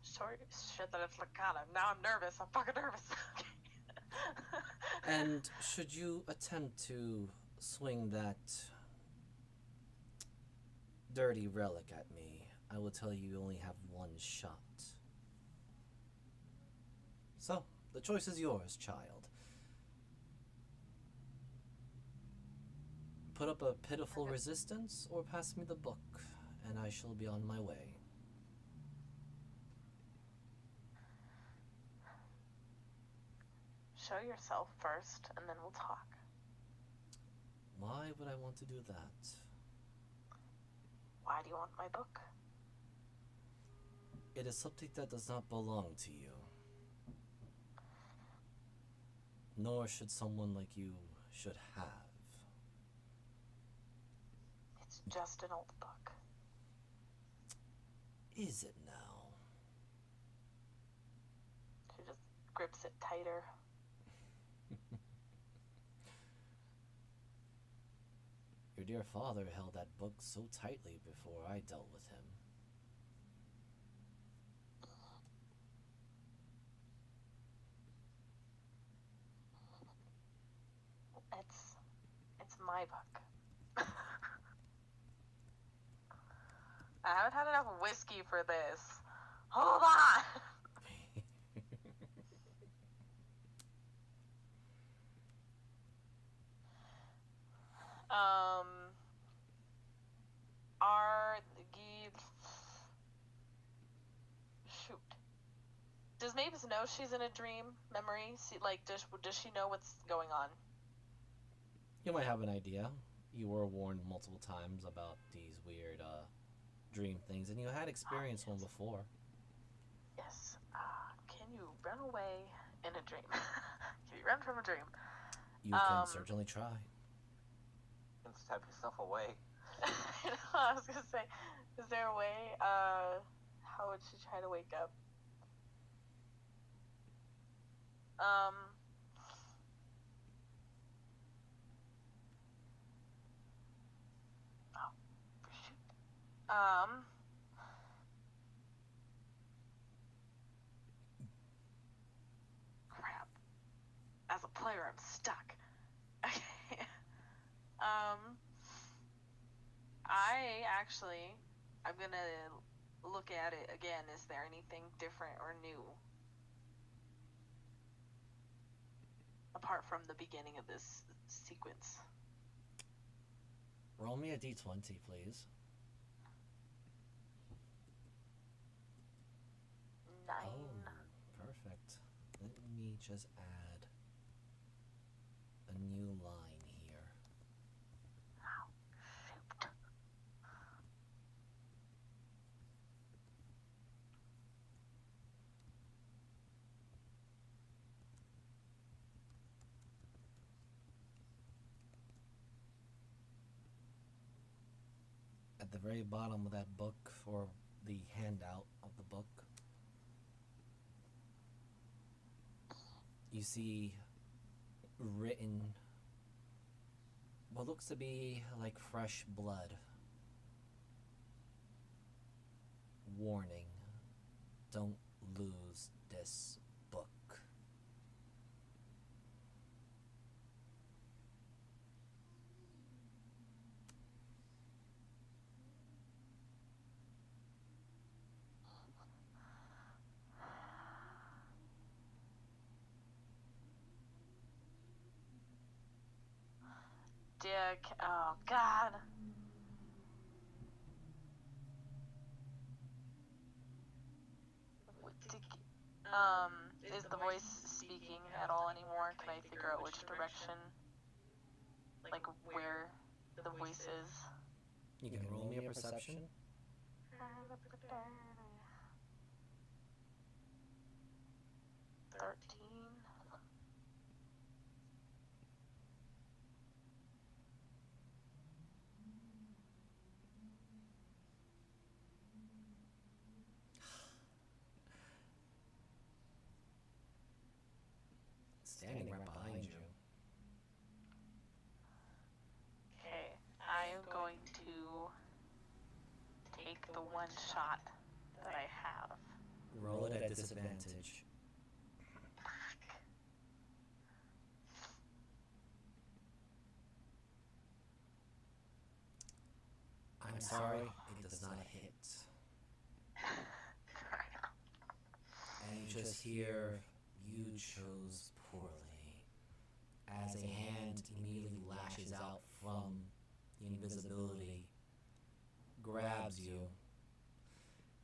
Sorry, shit that it's like, God, now I'm nervous. I'm fucking nervous. And should you attempt to swing that dirty relic at me, I will tell you you only have one shot. So, the choice is yours, child. Put up a pitiful resistance, or pass me the book, and I shall be on my way. Show yourself first, and then we'll talk. Why would I want to do that? Why do you want my book? It is something that does not belong to you. Nor should someone like you should have. It's just an old book. Is it now? She just grips it tighter. Your dear father held that book so tightly before I dealt with him. It's my book. I haven't had enough whiskey for this. Hold on. Shoot. Does Mavis know she's in a dream memory? See, like, does she know what's going on? You might have an idea. You were warned multiple times about these weird dream things, and you had experienced one before. Yes. Can you run away in a dream? Can you run from a dream? You can certainly try. And stab yourself away. I was gonna say, is there a way? How would she try to wake up? Oh, shoot. Crap. As a player, I'm stuck. Okay. I'm gonna look at it again. Is there anything different or new? Apart from the beginning of this sequence. Roll me a d20, please. 9. Oh, perfect. Let me just add a new line here. Oh, shoot. At the very bottom of that book, or the handout of the book, you see written what looks to be like fresh blood. Warning, don't lose this book. Dick. Oh, God. Is the voice speaking at all anymore? Can I figure out which direction, like, where the voice is? You can roll me a perception. 13. Standing right behind you. Okay, I am going to take the one shot that I have. Roll it at disadvantage. I'm sorry, it does not hit. And you just hear, you chose poorly, as a hand immediately lashes out from the invisibility, grabs you,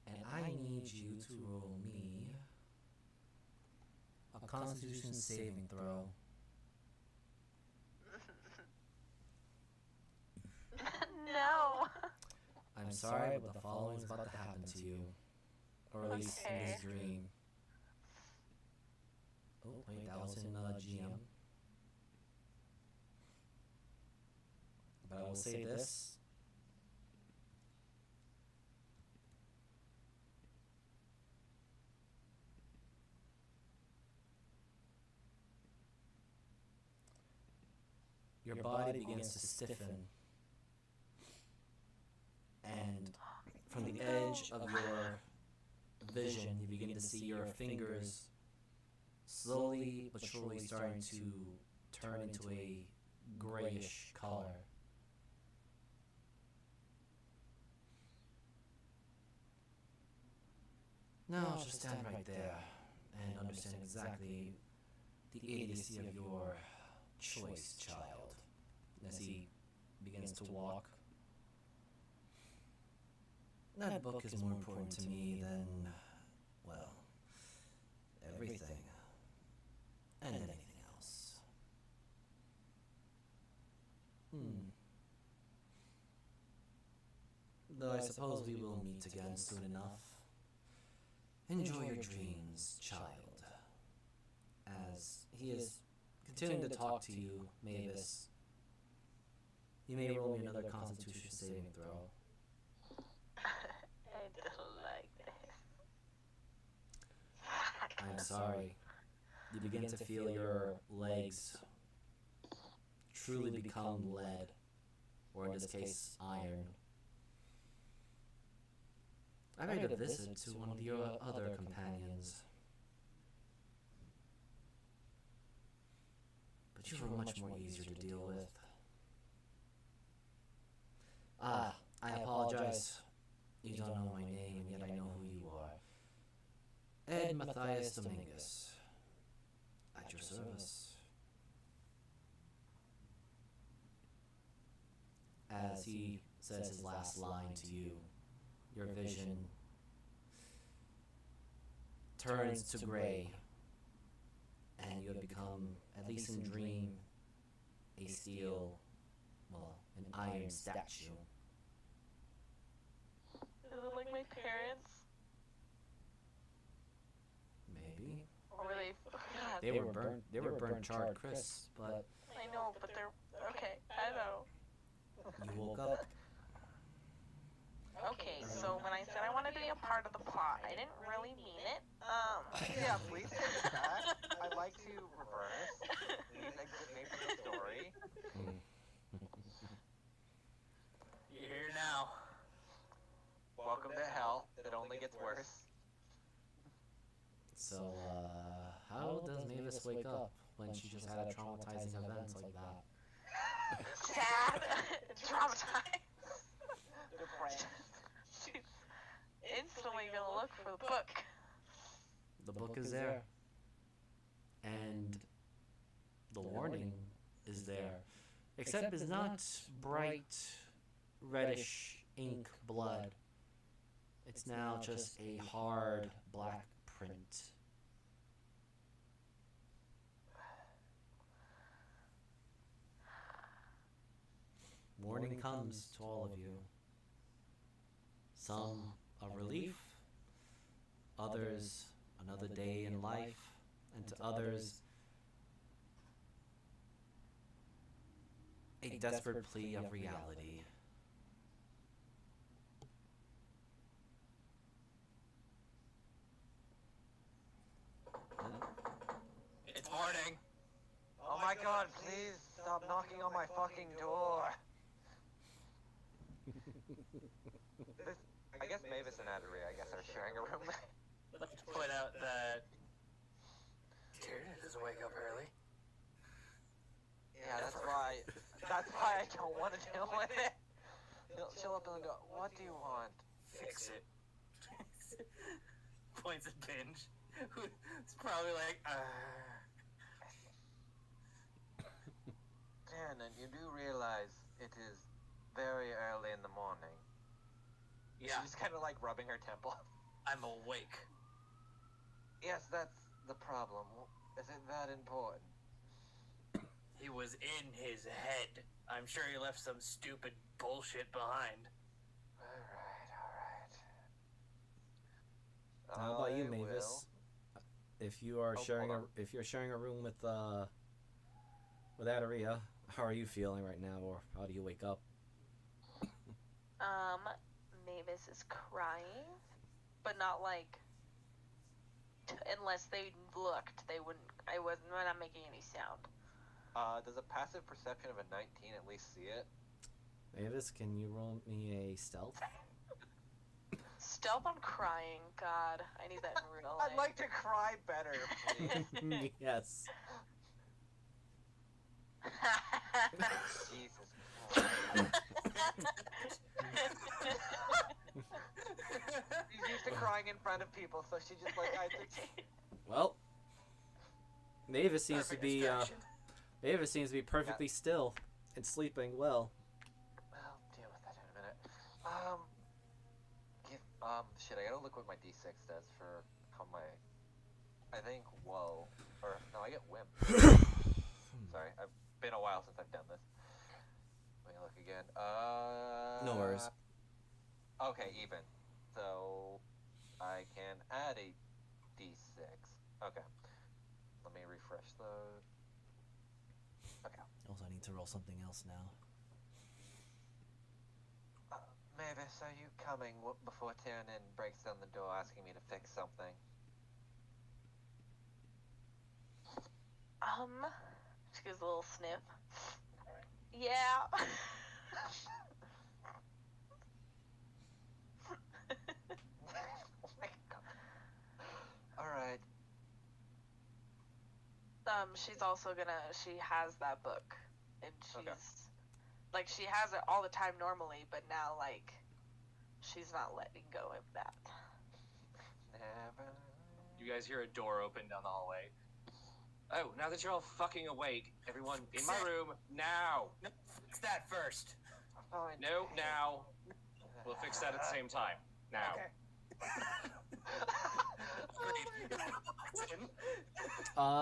and I need you to roll me a Constitution saving throw. No! I'm sorry, but the following is about to happen to you. Or at least in this dream. Oh, wait, that was in GM. But I will say this. Your body begins to stiffen. And from the edge of your vision, you begin to see your fingers slowly but surely starting to turn into a grayish color. Now just stand right there and understand exactly the idiocy of your choice, child. As he begins to walk. That book is more important to me than, well, everything. And anything else. Though I suppose we will meet again soon enough. Enjoy your dreams, child. As he is continuing to talk to you, Mavis, you may roll me another Constitution saving throw. I don't like this. I'm sorry. You begin to feel your legs truly become lead, or in this case, iron. I made a visit to one of your other companions, but you were much more easier to deal with. I apologize. You don't know my name, and yet I know who you are. Ed Matthias Dominguez. At your service. As he says his last line to you, your vision turns to gray, and you have become, at least in dream, a steel, well, an iron statue. Is it like my parents? Maybe. Or were they? Oh, God. They were burnt charred crisps, but I know, but they're okay. I know. you woke up Okay, so when I said I wanted to be a part of the plot, I didn't really mean it. Yeah, please take it back. I'd like to reverse. Please exit me from the story. You're here now. Welcome to hell. It only gets worse. So, how does Mavis wake up when she just had a traumatizing event like that? Sad, traumatized. Depressed. She's instantly gonna look for the book. The book is there. And the warning is there. Except it's not bright reddish ink blood. It's now just a hard black print. Warning comes to all of you. Some a relief, others another day in life, and to others a desperate plea of reality. It's morning. Oh my god, please stop knocking on my fucking door. I guess Mavis and Adaria, are sharing a room. Let's point out that Tyrion doesn't wake up early. Yeah, that's why I don't want to deal with it. She'll open the door. What do you want? Fix it. Points at Binge. It's probably like, Taryn, you do realize it is very early in the morning. yeah, She's kind of like rubbing her temple. I'm awake. Yes, that's the problem. Is it that important? He was in his head. I'm sure he left some stupid bullshit behind. Alright. How about you, I Mavis? will. If you are sharing hold if you're sharing a room with Adaria, how are you feeling right now, or how do you wake up? Mavis is crying, but not like. Unless they looked, they wouldn't. We're not making any sound. Does a passive perception of a 19 at least see it? Mavis, can you roll me a stealth? Stealth on crying. God, I need that in real life. I'd like to cry better, please. Yes. Jesus Christ. She's used to crying in front of people, so she just like I think. Well, Mavis seems to Perfect be distraction. Mavis seems to be perfectly still and sleeping well. I'll deal with that in a minute. Shit, I gotta look what my D6 does for how my. I think whoa, or no, I get whim. Sorry, I've been a while since I've done this. Let me look again. No worries. Okay, even. So I can add a D6. Okay. Let me refresh those. Okay. Also, I need to roll something else now. Mavis, are you coming before Tyrion breaks down the door asking me to fix something? She gives a little sniff. Yeah. Oh my god. Alright. She's also she has that book, and she's, Okay. like, she has it all the time normally, but now, like, she's not letting go of that. Never. You guys hear a door open down the hallway. Oh, now that you're all fucking awake, everyone in my room, now! No, fix that first. Fine. No, now. We'll fix that at the same time. Now. Okay.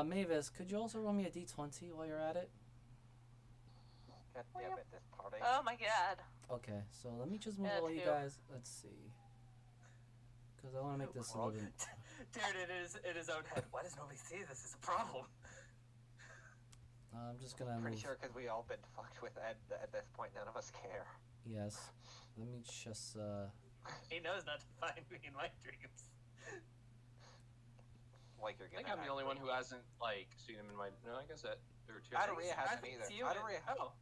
Mavis, could you also roll me a d20 while you're at it? God damn it, this party. Oh my god. Okay, so let me just move Yeah, all you two. guys. Let's see. Because I want to make this a little bit. Darren, in his own head. Why does nobody see this as a problem? I'm just gonna Pretty move. sure because we all been fucked with at this point, none of us care. Yes. Let me just He knows not to find me in my dreams. Like you're I think gonna. I'm the only one who hasn't like seen him in my. No, I guess that there were two. Adaria I hasn't think either. it's you Adaria, oh,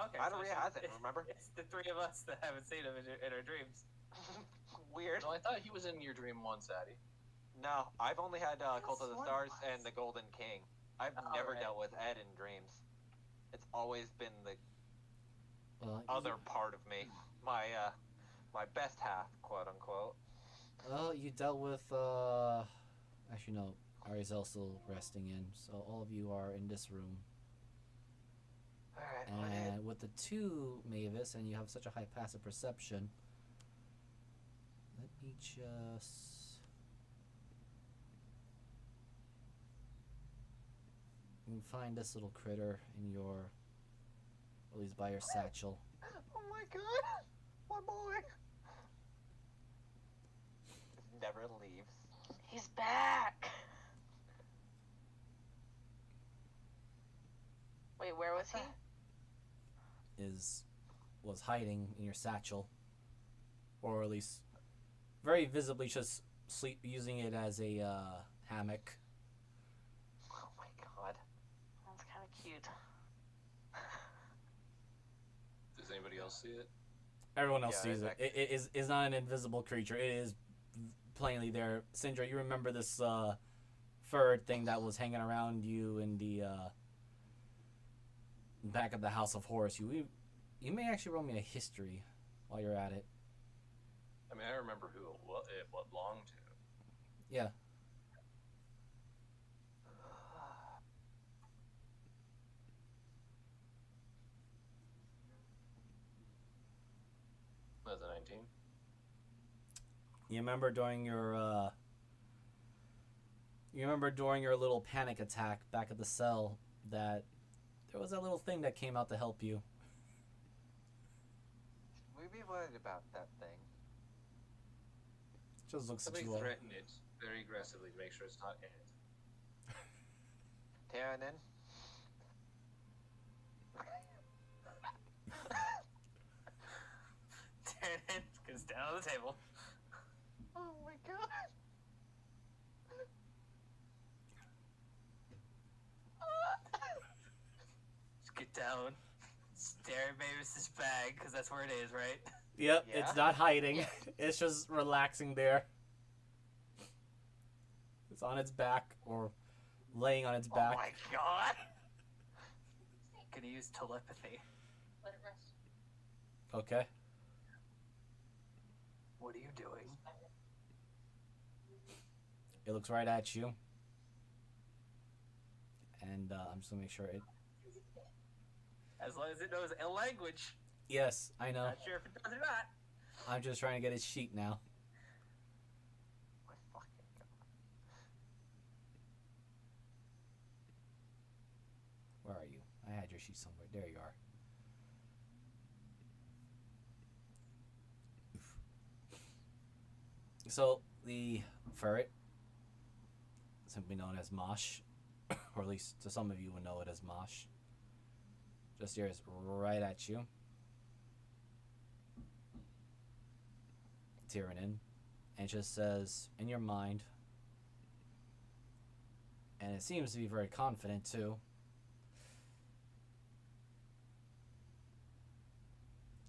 okay. Adaria hasn't. Remember? It's the three of us that haven't seen him in our dreams. Weird. No, I thought he was in your dream once, Addy. No, I've only had Cult of the Yes, Stars one and the Golden King. I've Oh, never right. dealt with Ed in dreams. It's always been the Well, other part of me, my my best half, quote unquote. Well, you dealt with, actually, no. Arizel's still resting in, so all of you are in this room. Alright, And with the two Mavis, and you have such a high passive perception, let me just. You find this little critter in your, at least by your satchel. oh my god, my boy. Just never leaves. He's back. Wait, where was he? Was hiding in your satchel, or at least very visibly just using it as a hammock. Oh my god. That's kind of cute. Does anybody else see it? Everyone else Yeah, sees it. It is not an invisible creature. It is plainly there. Sindra, you remember this fur thing that was hanging around you in the back of the House of Horus. You may actually roll me a history while you're at it. I mean, I remember who it belonged to. Yeah. Was it 19? You remember during your little panic attack back at the cell that there was that little thing that came out to help you. Should we be worried about that thing? Just looks at Somebody you all. threatened it very aggressively to make sure it's not in it. Tyrannin? Tyrannin goes down on the table. Oh my god. Just get down, stare at Mavis's bag, because that's where it is, right? Yep, Yeah? it's not hiding. It's just relaxing there. It's on its back or laying on its back. Oh my god. Gonna use telepathy. Let it rest. Okay. What are you doing? It looks right at you. And I'm just gonna make sure it. As long as it knows a language. Yes, I know. Not sure if it does or not. I'm just trying to get its sheet now. My fucking god. Where are you? I had your sheet somewhere. There you are. So the ferret, simply known as Mosh, or at least to some of you would know it as Mosh, just stares right at you. Tyrannin, and just says in your mind, and it seems to be very confident too.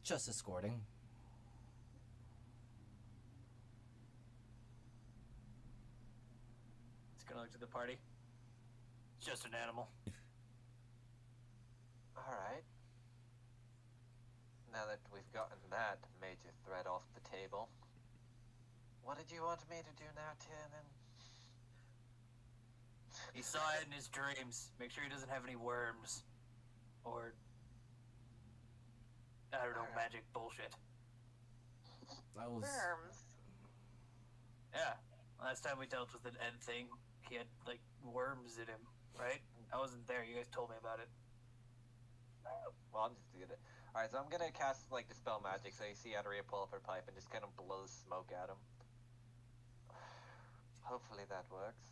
Just escorting. It's gonna look to the party. It's just an animal. Alright. Now that we've gotten that major threat off the table, what did you want me to do now, Tyrannin? He saw it in his dreams. Make sure he doesn't have any worms. Or, I don't know, Alright. magic bullshit. That was Worms. Yeah. Last time we dealt with an Ed thing, he had, like, worms in him, right? I wasn't there. You guys told me about it. Well, I'm just gonna... Alright, so I'm gonna cast, like, Dispel Magic, so you see Adaria pull up her pipe and just kind of blows smoke at him. Hopefully that works.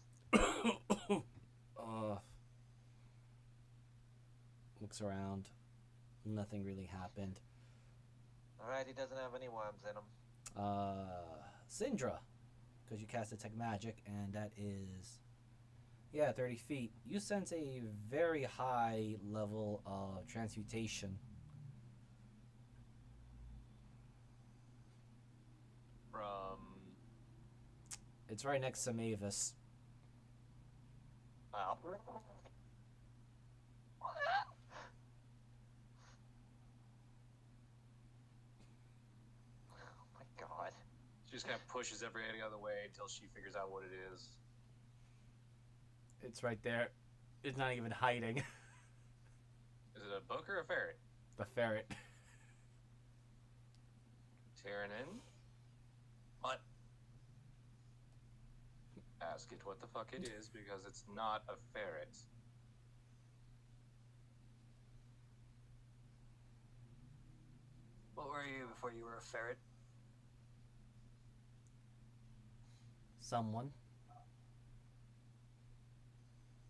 looks around. Nothing really happened. Alright, he doesn't have any worms in him. Syndra, because you cast Detect Magic, and that is, yeah, 30 feet. You sense a very high level of transmutation. From. It's right next to Mavis. Wow. Oh my god. She just kind of pushes everything out of the way until she figures out what it is. It's right there. It's not even hiding. Is it a book or a ferret? The ferret. Tearing in? What? Ask it what the fuck it is, because it's not a ferret. What were you before you were a ferret? Someone.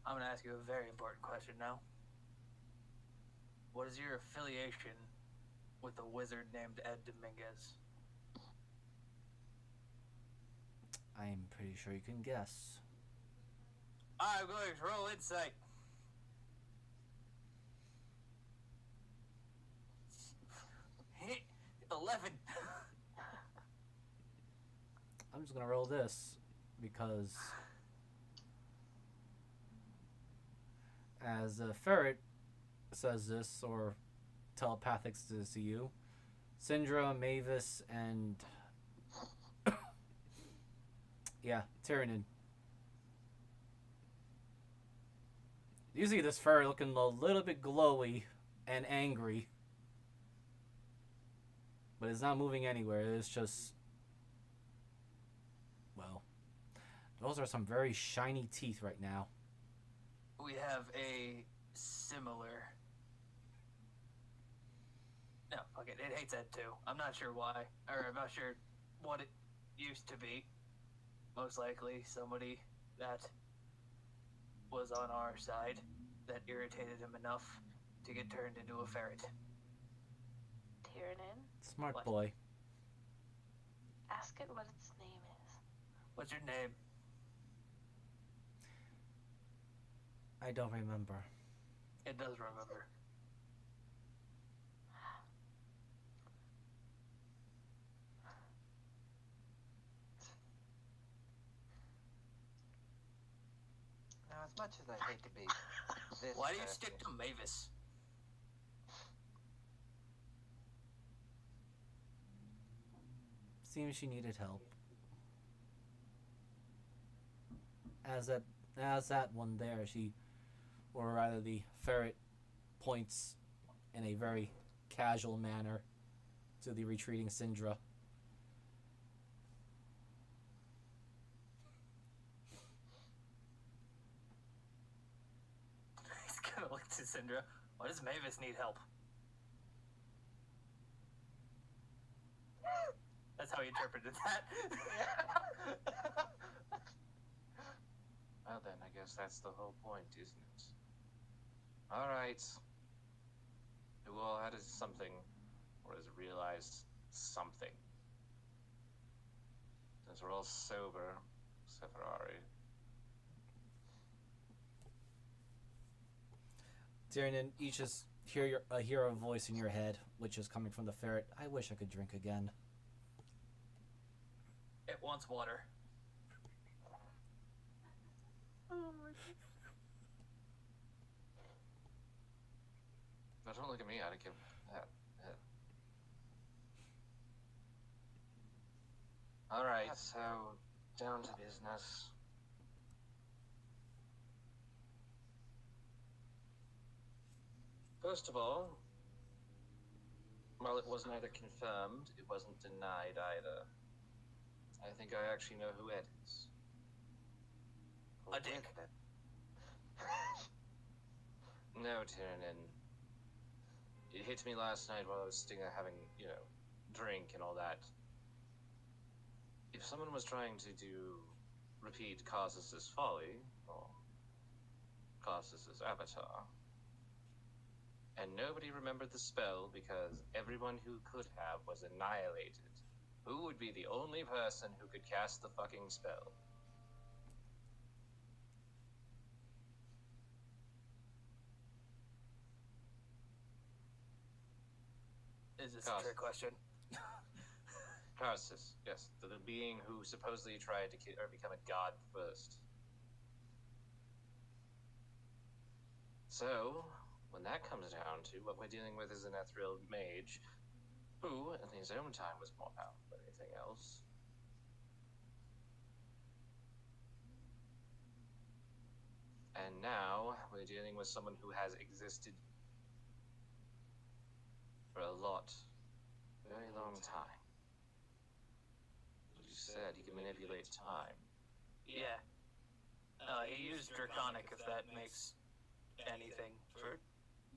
I'm gonna ask you a very important question now. What is your affiliation with a wizard named Ed Dominguez? I'm pretty sure you can guess. I'm going to roll insight. Hit 11. I'm just gonna roll this because as a ferret says this or telepathics this to you, Syndra, Mavis, and yeah, Tyranid. You see this ferret looking a little bit glowy and angry, but it's not moving anywhere. It's just, well, those are some very shiny teeth right now. We have a similar. No, fuck it. It hates Ed too. I'm not sure why, or I'm not sure what it used to be. Most likely somebody that was on our side that irritated him enough to get turned into a ferret. Tyranid, Smart What? boy. ask it what its name is. What's your name? I don't remember. It does remember. Now, as much as I hate to be this Why do you person, stick to Mavis? Seems she needed help. As that one there, she, or rather the ferret, points in a very casual manner to the retreating Syndra. He's gonna look to Syndra. Why does Mavis need help? That's how he interpreted that. Well then, I guess that's the whole point, isn't it? Alright. Who all had something, or has realized something? Since we're all sober, except for Ari. Tyrion, you just hear a voice in your head, which is coming from the ferret. I wish I could drink again. It wants water. No, don't look at me, I don't give that. Alright, so down to business. First of all, while it was neither confirmed, it wasn't denied either. I think I actually know who Ed is. A dick. No, Tyranid. It hit me last night while I was sitting there having, drink and all that. If someone was trying to repeat Casus's folly, or Casus's avatar, and nobody remembered the spell because everyone who could have was annihilated who would be the only person who could cast the fucking spell? Is this a trick question? Tarsus, yes, the being who supposedly tried to become a god first. So, when that comes down to what we're dealing with is an ethereal mage, who, in his own time, was more powerful than anything else. And now, we're dealing with someone who has existed for a very long time. As you said, he can manipulate time. Yeah. He used Draconic, if that makes anything for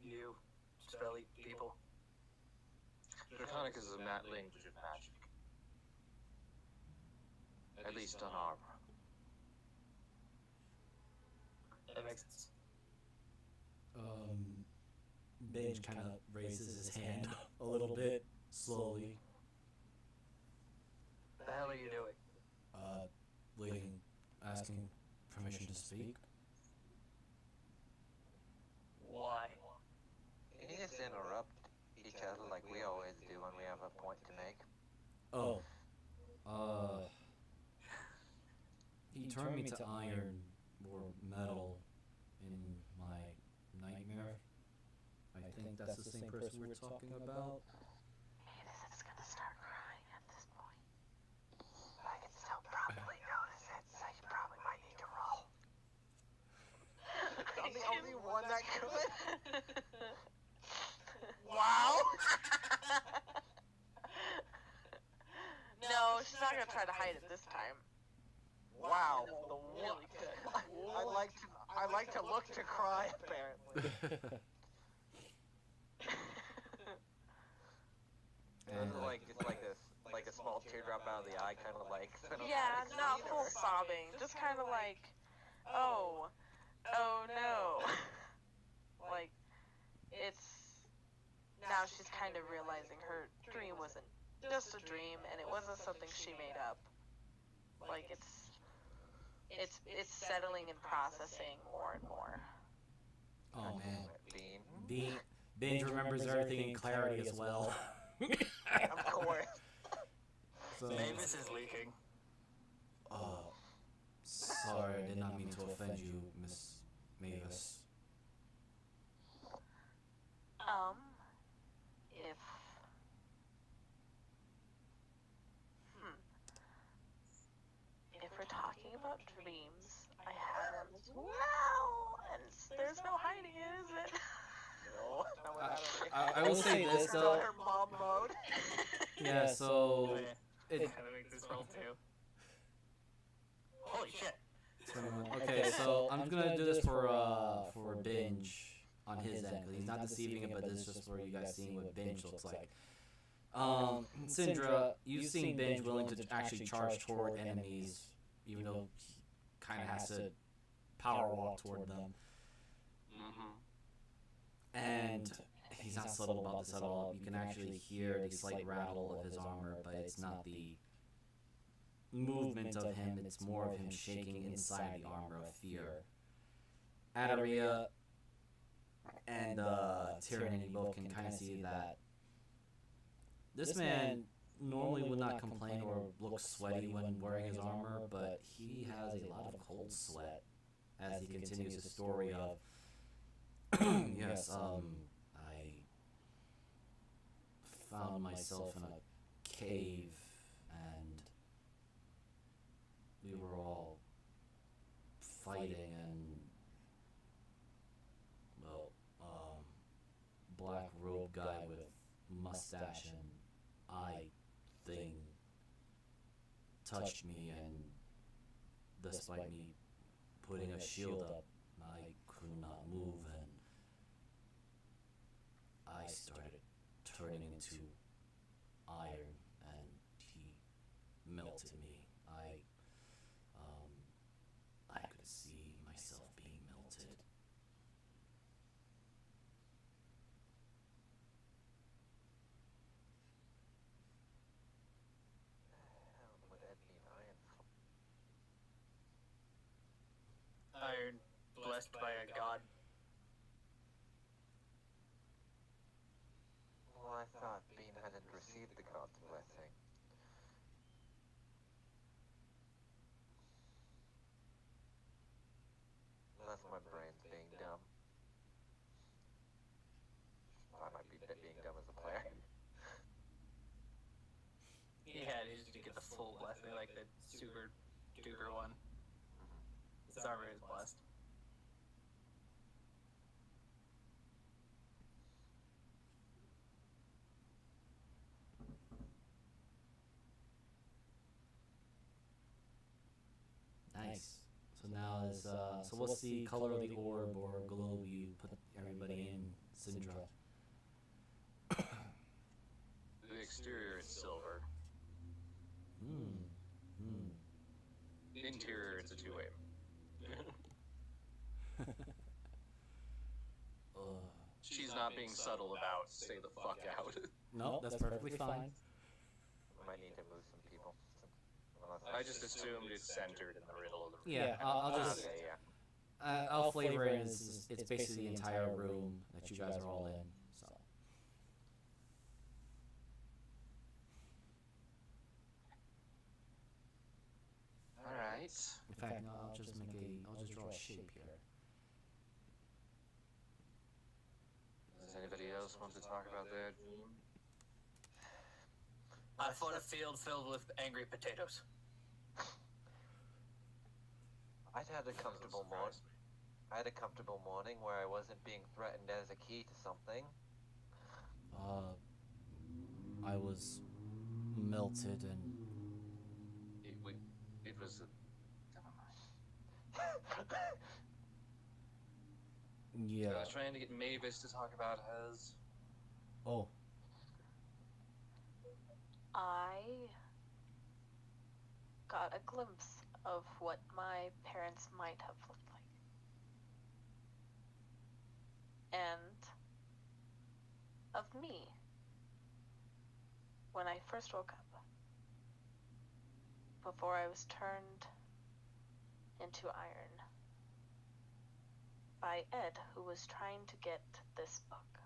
you, spelly people. Draconic is a language of magic. At least on our world. That makes sense. Binge kind of raises his hand a little bit, slowly. What the hell are you doing? Waiting, asking permission to speak. Why? Can you just interrupt each other like we always do when we have a point to make? Oh. He turned me to iron or metal in my nightmare. I think that's the same person we're talking about. This is gonna start crying at this point. I can still probably notice it, so you probably might need to roll. I'm the only one that could. Wow! No, she's not gonna try to hide it this time. Wow. Really good. I like to look to cry, apparently. And It's like a small teardrop out of the eye, kind of like. Yeah, not full sobbing, just kind of like, oh no. Like, it's, now she's kind of realizing her dream wasn't just a dream, and it wasn't something she made up. Like, it's settling and processing more and more. oh man, Bean. Binge remembers everything in clarity as well. Of course. So, Mavis is leaking. sorry, I did not mean to offend you, Miss Mavis. If we're talking about dreams, I have one as well, and there's no hiding it, is it? No, not without I will say this Turns on though. her mom mode. Yeah, so it, Gotta make this roll too. Holy shit. okay, so I'm gonna do this for Binge on his end because he's not deceiving it, but this is just for you guys seeing what Binge looks like. Syndra, you've seen Binge willing to actually charge toward enemies, even though he kind of has to power walk toward them. And he's not subtle about this at all. You can actually hear the slight rattle of his armor, but it's not the movement of him, it's more of him shaking inside the armor of fear. Adaria and Tyranny, you both can kind of see that this man normally would not complain or look sweaty when wearing his armor, but he has a lot of cold sweat as he continues his story of yes, I found myself in a cave and we were all fighting and well, black robe guy with mustache and eye thing touched me, and despite me putting a shield up, I could not move, and I started turning into iron, and he melted me. I could see myself being melted. and receive the god's blessing. Unless my brain's being dumb. I might be being dumb as a player. Yeah, you just get the full blessing, like the super duper one. It's already blessed. Nice. So now is so what's the color of the orb or globe you put everybody in, Syndra? The exterior is silver. The interior, it's a two-way. She's not being subtle about stay the fuck out. No, that's perfectly fine. Might need to move some people. I just assumed it's centered in the middle of the room. Yeah, I'll just Okay, yeah. I'll flavor it. It's basically the entire room that you guys are all in. So Alright. in fact, no, I'll just draw a shape here. Does anybody else want to talk about their dream? I fought a field filled with angry potatoes. I'd had a comfortable morning. I had a comfortable morning where I wasn't being threatened as a key to something. I was melted and It was. Never mind. yeah. I was trying to get Mavis to talk about hers. Oh, I got a glimpse of what my parents might have looked like. And of me when I first woke up, before I was turned into iron by Ed, who was trying to get this book.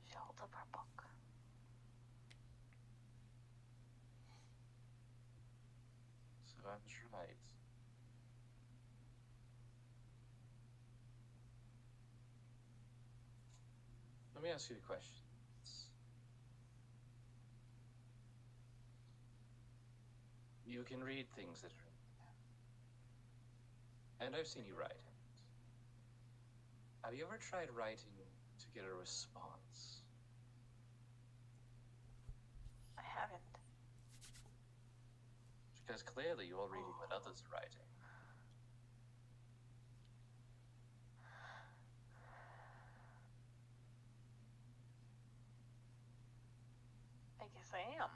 She holds up her book. So that's right. Let me ask you a question. You can read things that are in there. And I've seen you write. Have you ever tried writing to get a response? I haven't. Because clearly you are reading what others are writing. I guess I am.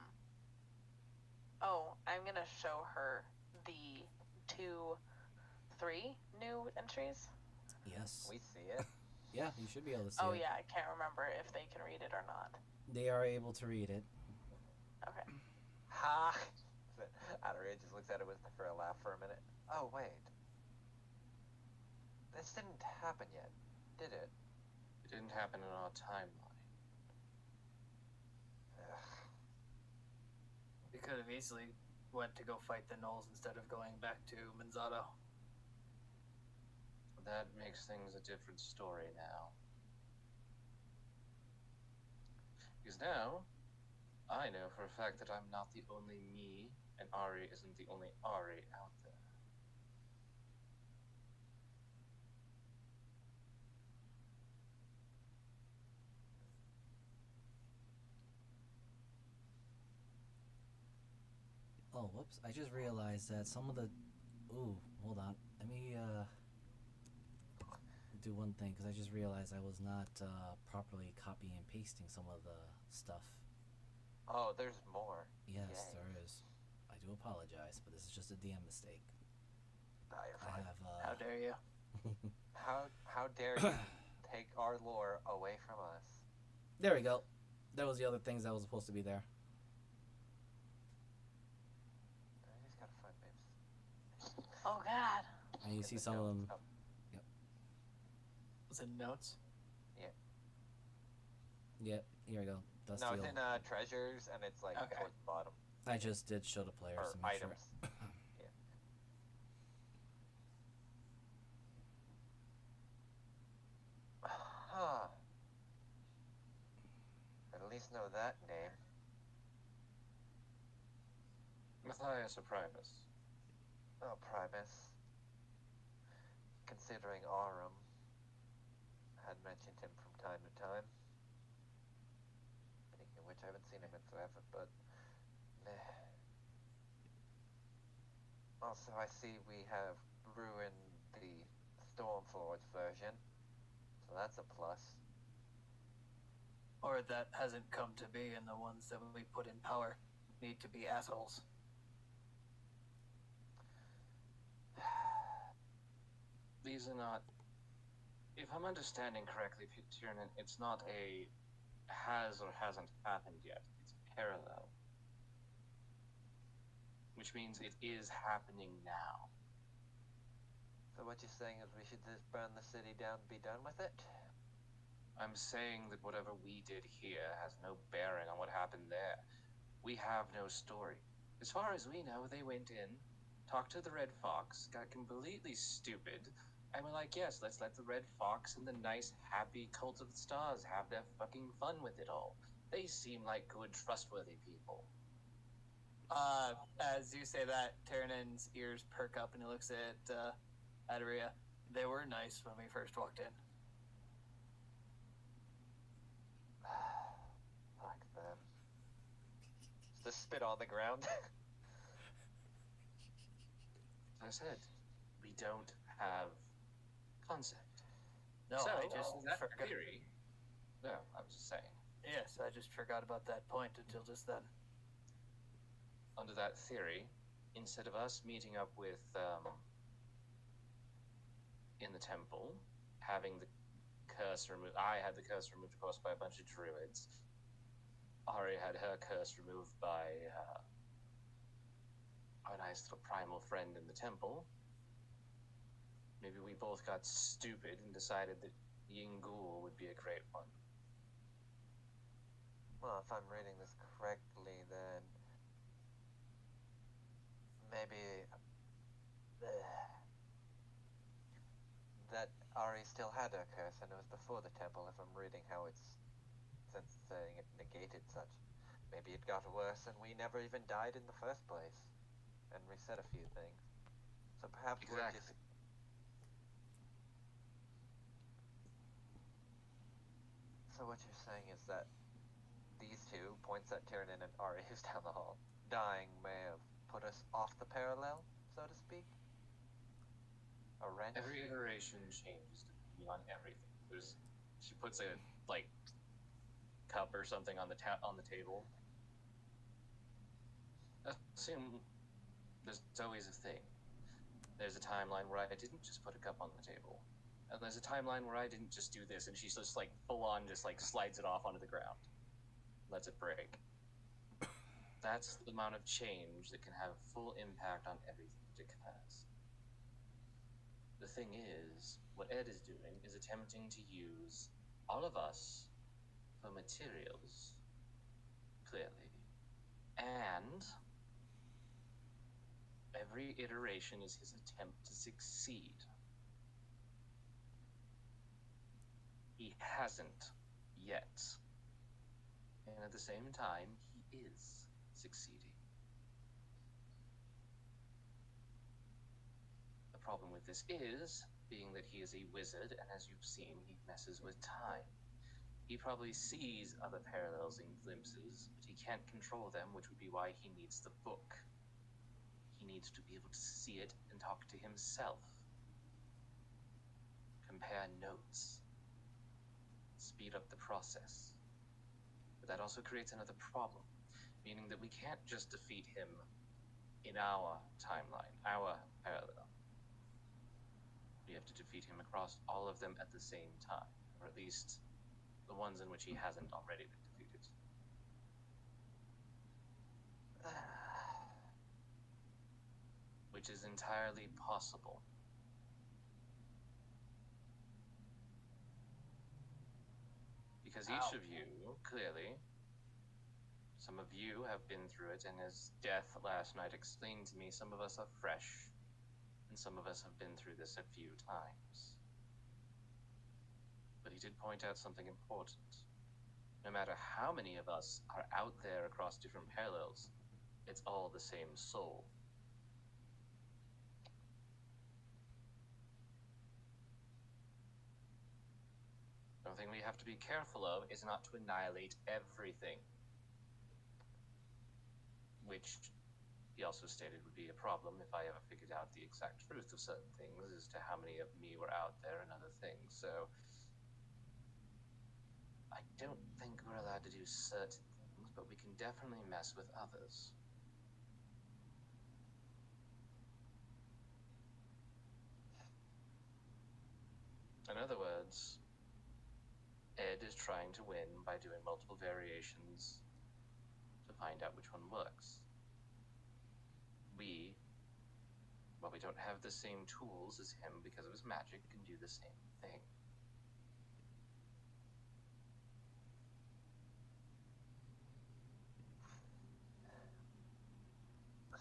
Oh, I'm gonna show her the 3 new entries. yes. We see it. Yeah, you should be able to see Oh it. yeah, I can't remember if they can read it or not. They are able to read it. Okay. Ha! Adaria just looks at it for a laugh for a minute. Oh, wait. This didn't happen yet, did it? It didn't happen in our timeline. Ugh. We could have easily went to go fight the Gnolls instead of going back to Manzado. That makes things a different story now. Because now, I know for a fact that I'm not the only me, and Ari isn't the only Ari out there. Oh, whoops! I just realized that some of the. Ooh, hold on. Let me do one thing because I just realized I was not properly copying and pasting some of the stuff. Oh, there's more. Yes, Yay. there is. I do apologize, but this is just a DM mistake. Nah, you're I fine. have. How dare you? How dare you take our lore away from us? There we go. That was the other things that was supposed to be there. I just gotta find Mabes. Oh god. And you see some of them. Oh, Was it notes? Yep, here we go. Dust No, Seal. it's in treasures, and it's like Okay. towards the bottom. I just did show the players Or to make items. sure. Yeah. Huh. At least know that name. Matthias or Primus? Oh, Primus. Considering Aurum had mentioned him from time to time. Speaking of which, I haven't seen him in forever, but meh. Also, I see we have ruined the Stormforge version, so that's a plus. Or that hasn't come to be, and the ones that we put in power need to be assholes. These are not. If I'm understanding correctly, Tiernan, it's not a has or hasn't happened yet. It's parallel. Which means it is happening now. So what you're saying is we should just burn the city down and be done with it? I'm saying that whatever we did here has no bearing on what happened there. We have no story. As far as we know, they went in, talked to the Red Fox, got completely stupid, and we're like, yes, let's let the Red Fox and the nice, happy Cult of the Stars have their fucking fun with it all. They seem like good, trustworthy people. As you say that, Tyrannon's ears perk up and he looks at Aderia. They were nice when we first walked in. Fuck them. Just spit on the ground. As I said, we don't have concept. No, So, I just that forgot. theory. No, I was just saying. Yes, I just forgot about that point until just then. Under that theory, instead of us meeting up with in the temple, having the curse removed, I had the curse removed, of course, by a bunch of druids. Ari had her curse removed by our nice little primal friend in the temple. Maybe we both got stupid and decided that Yingul would be a great one. Well, if I'm reading this correctly, then maybe that Ari still had her curse, and it was before the temple. If I'm reading how it's since saying it negated such, maybe it got worse, and we never even died in the first place, and reset a few things. So perhaps we're Exactly. just. So what you're saying is that these two, points at Tiernan and Ari who's down the hall, dying may have put us off the parallel, so to speak? A wrench? Every iteration changes depending on everything. She puts a cup or something on the table. Assume there's always a thing. There's a timeline where I didn't just put a cup on the table. And there's a timeline where I didn't just do this, and she's just like full on just like slides it off onto the ground. Lets it break. That's the amount of change that can have full impact on everything it has. The thing is, what Ed is doing is attempting to use all of us for materials, clearly. And every iteration is his attempt to succeed. He hasn't yet. And at the same time, he is succeeding. The problem with this is, being that he is a wizard, and as you've seen, he messes with time. He probably sees other parallels in glimpses, but he can't control them, which would be why he needs the book. He needs to be able to see it and talk to himself. Compare notes. Speed up the process. But that also creates another problem, meaning that we can't just defeat him in our timeline, our parallel. We have to defeat him across all of them at the same time, or at least the ones in which he hasn't already been defeated. Which is entirely possible. Because Ow. each of you, clearly, some of you have been through it, and as Death last night explained to me, some of us are fresh, and some of us have been through this a few times. But he did point out something important. No matter how many of us are out there across different parallels, it's all the same soul. Something we have to be careful of is not to annihilate everything. Which he also stated would be a problem if I ever figured out the exact truth of certain things as to how many of me were out there and other things. So I don't think we're allowed to do certain things, but we can definitely mess with others. In other words, Ed is trying to win by doing multiple variations to find out which one works. While we don't have the same tools as him because of his magic, can do the same thing.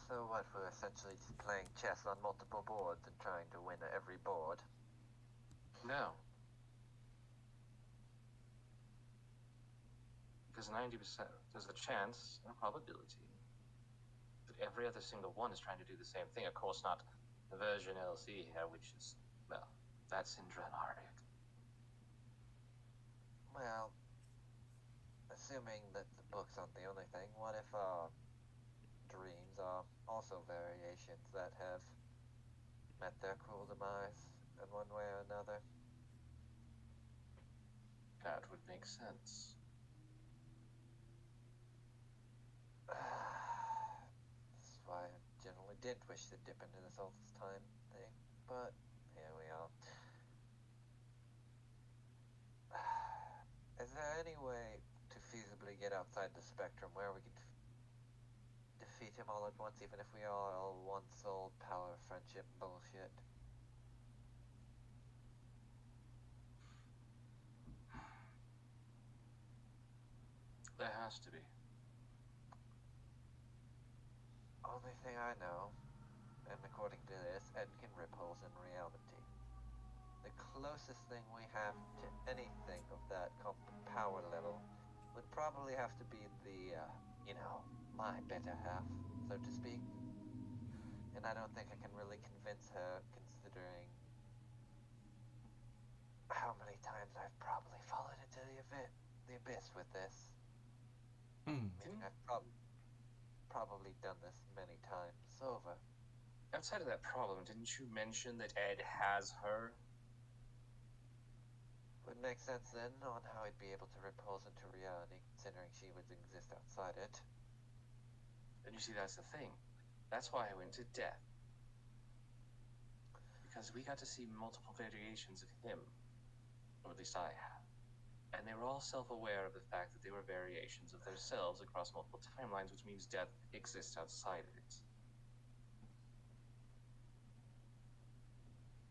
So what, we're essentially just playing chess on multiple boards and trying to win at every board? No. Because 90%, there's a chance and a probability that every other single one is trying to do the same thing. Of course, not the version LC here, which is, well, that's in Drenaric. Well, assuming that the book's not the only thing, what if our dreams are also variations that have met their cruel demise in one way or another? That would make sense. That's why I generally did wish to dip into this all this time thing, but here we are. Is there any way to feasibly get outside the spectrum where we can defeat him all at once, even if we are all one soul, power, friendship bullshit? There has to be. Only thing I know, and according to this, Ed can rip holes in reality. The closest thing we have to anything of that power level would probably have to be the, my better half, so to speak. And I don't think I can really convince her, considering how many times I've probably fallen into the abyss with this. Meaning I've probably done this many times over. Outside of that problem, didn't you mention that Ed has her? Would make sense then on how he'd be able to rip holes into reality, considering she would exist outside it. And you see, that's the thing. That's why I went to Death. Because we got to see multiple variations of him. Or at least I have. And they were all self-aware of the fact that they were variations of themselves across multiple timelines, which means Death exists outside of it.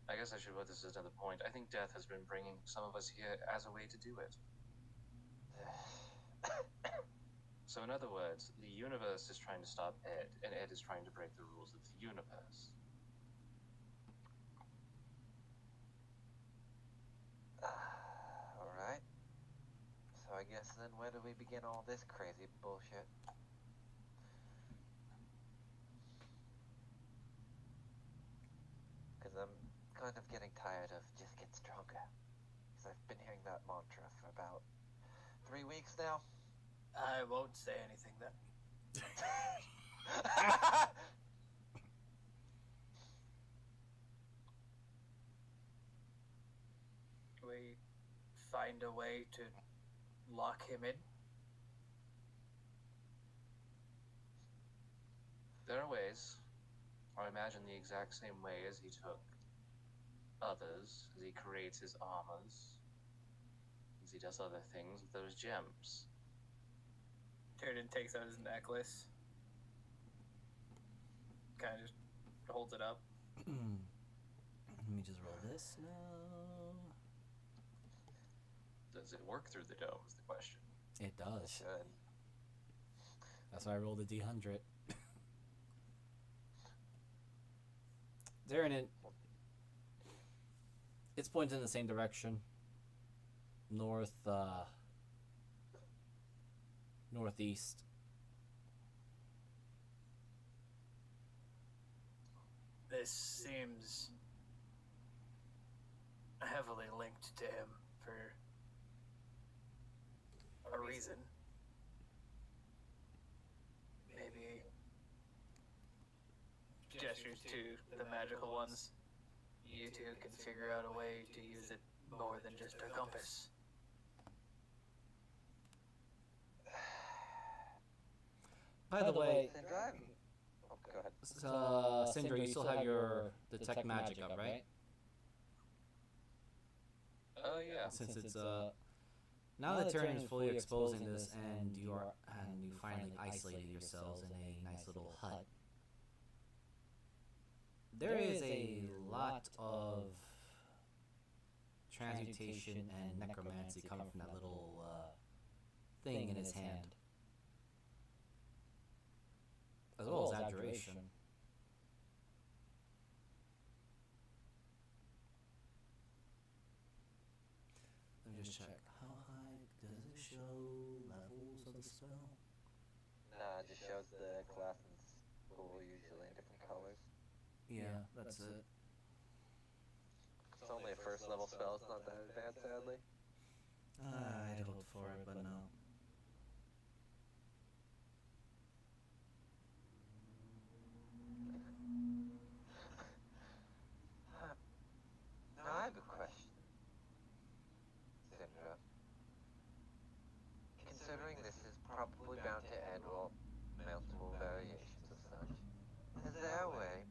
I guess I should put this as another point. I think Death has been bringing some of us here as a way to do it. So in other words, the universe is trying to stop Ed, and Ed is trying to break the rules of the universe. Alright. So I guess then where do we begin all this crazy bullshit? Because I'm kind of getting tired of just get stronger. Because I've been hearing that mantra for about 3 weeks now. I won't say anything then. We find a way to lock him in. There are ways. I imagine the exact same way as he took others, as he creates his armors, as he does other things with those gems. Tyrion takes out his necklace. Kind of just holds it up. Let me just roll this now. Does it work through the dome? Is the question. It does. Should. That's why I rolled a D100. They're in it. It's pointing in the same direction. Northeast. This seems heavily linked to him for a reason. Maybe gestures to the magical ones. You two can figure out a way to use it more than just a compass. By the way, Syndra? Oh, go ahead. Syndra, you still have your detect magic up, right? Oh yeah. Since it's now that Tyrion is fully exposing this, and you finally isolated yourselves in a nice little hut. There is a lot of transmutation and necromancy coming from that little thing in his hand, as well as abjuration. Let me just check. How high does it show levels of the spell? Nah, it just shows the class and school usually in different colors. Yeah, that's it. It's only a first level spell, it's not that advanced, sadly. I'd hoped for it, but no. Now I have a question. Syndra. Considering this is probably bound to add multiple variations of such, is there a way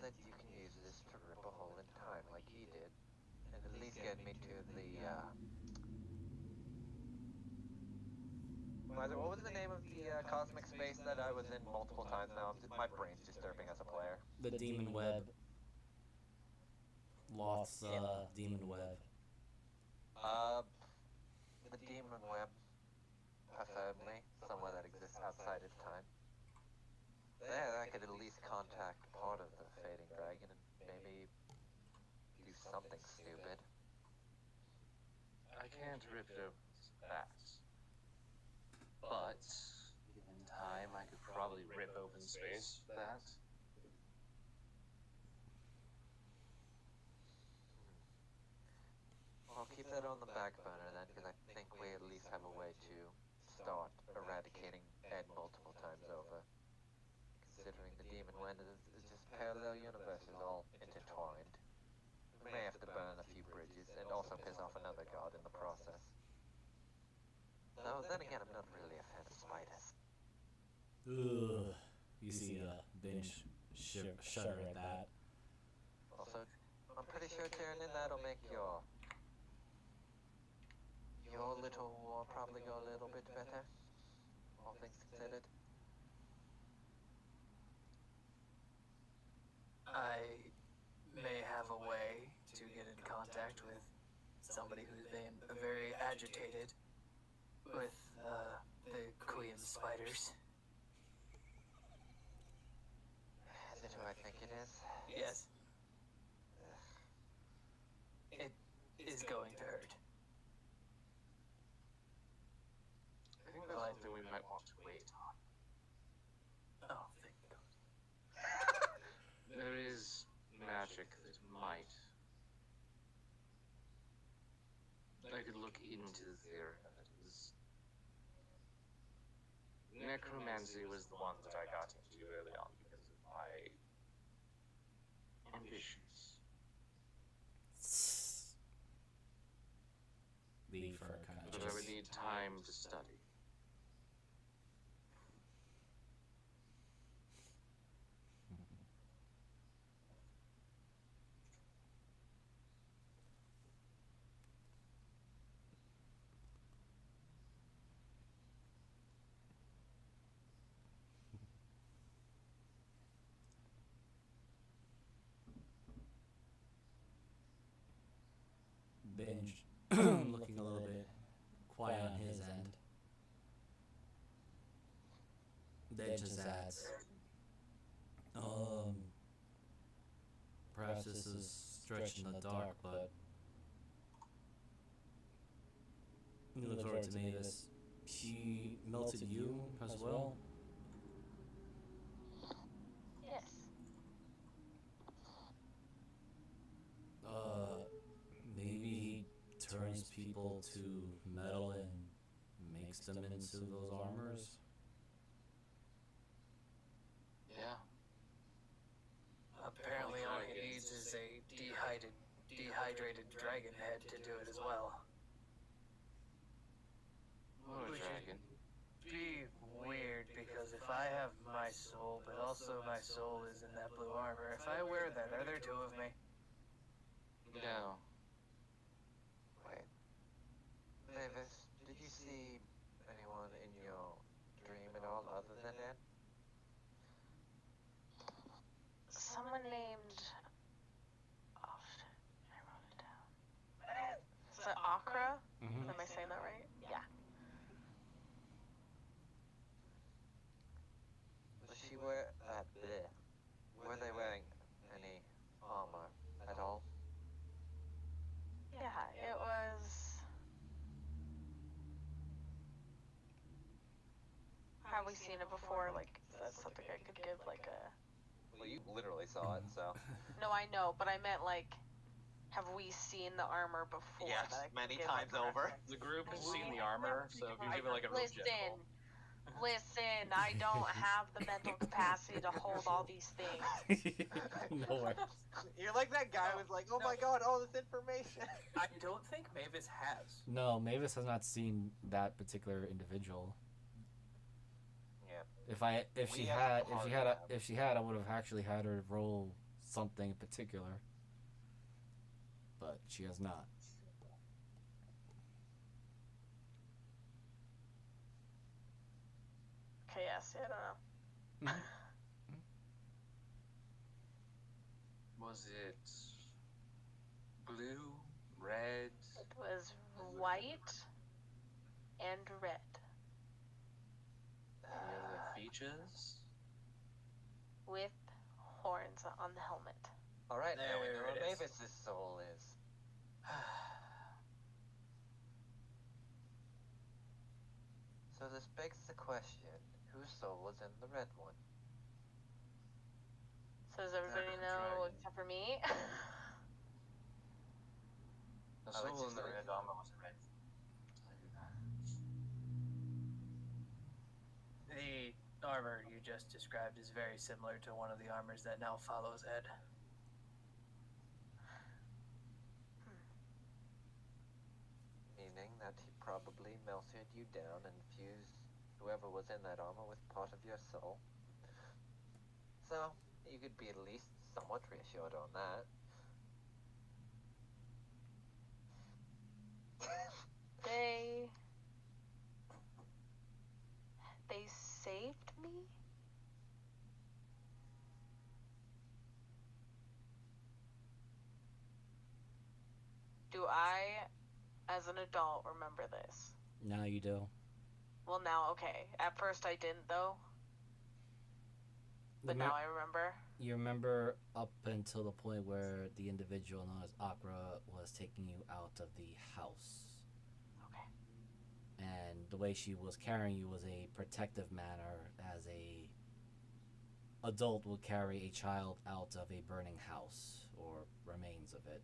that you can use this to rip a hole in time like he did, and at least get me to the, what was the name of the cosmic space that I was in multiple times now? My brain's disturbing as a player. The demon web. Loth's demon web. The demon web, preferably somewhere that exists outside of time. There, I could at least contact part of the fading dragon and maybe do something stupid. I can't rip it open that. But, given time, I could probably rip open space for that. I'll keep that on the back burner then, because I think we at least have a way to start eradicating Ed multiple times over. Considering the demon wind is just parallel universes all intertwined. We may have to burn a few bridges and also piss off another god in the process. Though then again, I'm not really a fan of spiders. Ugh. You see Binge shudder at that. Also, I'm pretty sure Tyrion, that'll make your little war probably go a little bit better, all things considered. I may have a way to get in contact with somebody who's been very agitated with the Queen Spiders. Is it who I think it is? Yes. It is going to hurt. I think that's something we might want to wait on. Oh, thank God. There is magic that might. I could look into the theory of it. Necromancy was the one that I got into early on because of my ambitions. The fur kind of But I would need time to study. Binge looking a little bit then just adds, perhaps this is stretched in the dark, but he looks over to Mavis. She melted you as well? Yes. Maybe he turns people to metal and makes them into those armors? Yeah. Apparently, all he needs is a dehydrated dragon head to do it as well. What a dragon. Be weird, because if I have my soul, but also my soul is in that blue armor, if I wear that, are there two of me? No. Wait. Mavis, did you see anyone in your dream at all other than Ed? Someone named. Oh shit! I wrote it down. Is it Akra? Mm-hmm. Am I saying that right? Yeah. Was she were they wearing any armor at all? Yeah, it was. Have we seen it before? Like, is that something I could give, like, a. Well, you literally saw it, so. No, I know, but I meant, like, have we seen the armor before? Yes, that I could many give, times like, over. The group has seen the armor, so if you give it like a real general. Listen, I don't have the mental capacity to hold all these things. No worries. You're like that guy who's like, oh my god, all this information. I don't think Mavis has. No, Mavis has not seen that particular individual. Yeah. If she We had, have if she had, I would have actually had her roll something in particular. But she has not. Okay, yes, I don't know. Was it blue, red? It was white and red. Any other features? With horns on the helmet. Alright, now we know There what it is. Mavis's soul is. So this begs the question, whose soul was in the red one? So does everybody Dragon. know except for me? The Oh, it's soul in just the a- red armor was red. The armor you just described is very similar to one of the armors that now follows Ed. Meaning that he probably melted you down and fused whoever was in that armor with part of your soul. So, you could be at least somewhat reassured on that. They saved me? Do I, as an adult, remember this? Now you do. Well, now, okay. At first I didn't, though. But now I remember. You remember up until the point where the individual known as Akra was taking you out of the house. Okay. And the way she was carrying you was a protective manner, as a adult would carry a child out of a burning house or remains of it.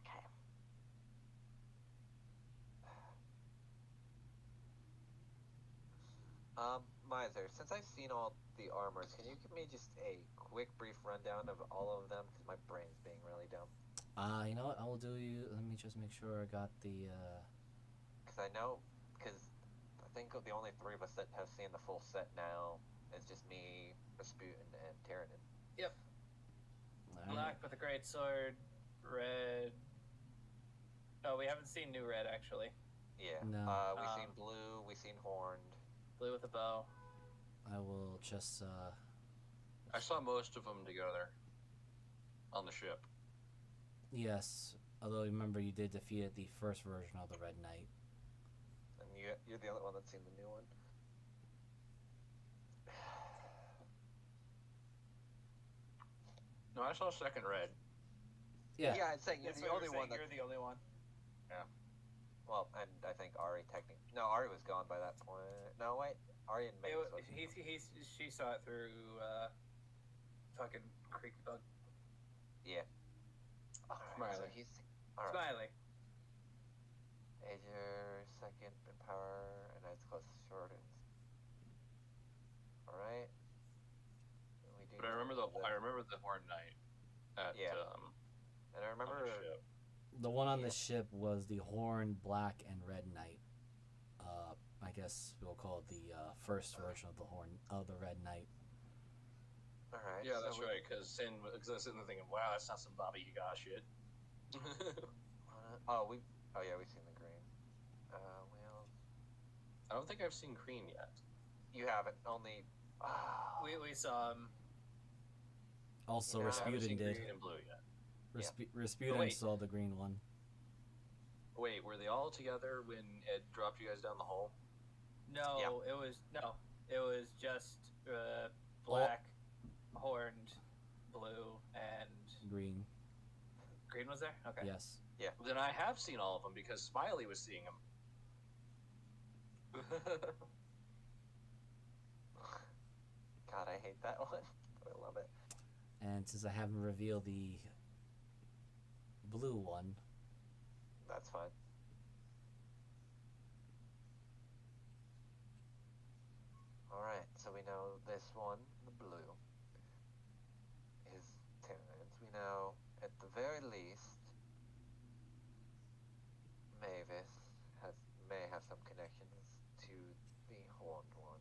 Okay. Miser, since I've seen all the armors, can you give me just a quick, brief rundown of all of them? Because my brain's being really dumb. You know what? I will do you. Let me just make sure I got the. Because I know, because I think the only three of us that have seen the full set now is just me, Rasputin, and Tyranid. Black with a great sword, red. Oh, we haven't seen new red actually. Yeah. No. We've seen blue, we've seen horned. Blue with a bow. I will just. I saw most of them together on the ship. Yes. Although remember, you did defeat the first version of the Red Knight. And You're the only one that's seen the new one. No, I saw Second Red. Yeah. Yeah, I'd say you're That's the what only you're one saying, that. you're the only one. Well, and I think Ari technically. No, Ari was gone by that point. No, wait. Ari and Maze was. She saw it through fucking Creek Bug. Yeah. Alright, so Smiley. he's. Alright. Smiley. Major, second in power, and it's close shortens. Alright. But I remember the Horn Knight at Yeah. And I on the remember. ship. The one on the ship was the Horn, Black, and Red Knight. I guess we'll call it the first version of the Horn of the Red Knight. Alright. Yeah, that's so right. Because Sin was sitting there thinking, "Wow, that's not some Baba Yaga shit." Oh yeah, we've seen the green. Wheels. I don't think I've seen Green yet. You haven't. Only. We saw him. Also, Yeah, I I haven't Rasputin seen did. Green and Blue yet. Rasputin wait. saw the green one. Wait, were they all together when Ed dropped you guys down the hole? No, Yeah. it was just black, horned, blue, and Green. green was there. Okay. Yes. Then I have seen all of them because Smiley was seeing them. God, I hate that one. I love it. And since I haven't revealed the blue one, That's fine. Alright, so we know this one, the blue, is Tyrann's. We know, at the very least, Mavis may have some connections to the horned one.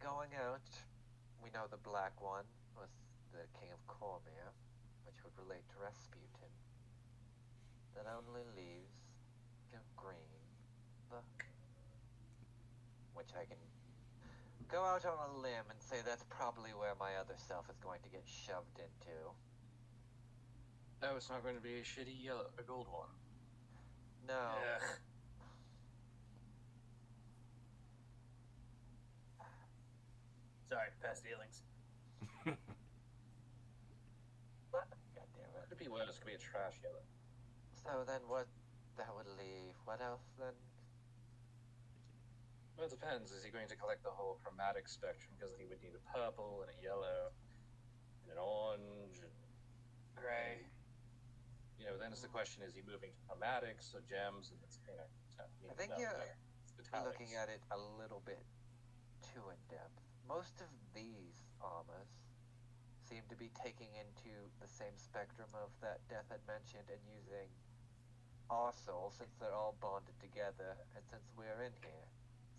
Going out, we know the black one was the King of Cormyr, which would relate to Rasputin. That only leaves the green, which I can go out on a limb and say that's probably where my other self is going to get shoved into. Oh, it's not going to be a shitty a gold one. No. Ugh. Sorry, past dealings. God damn it. Could be worse. Could be a trash yellow. So then what, that would leave, what else then? Well, it depends. Is he going to collect the whole chromatic spectrum? Because he would need a purple and a yellow and an orange and Gray. you know. Then it's the question: is he moving to chromatics or gems? And it's I think you're looking at it a little bit too in depth. Most of these armors seem to be taking into the same spectrum of that Death had mentioned and using our soul since they're all bonded together and since we're in here.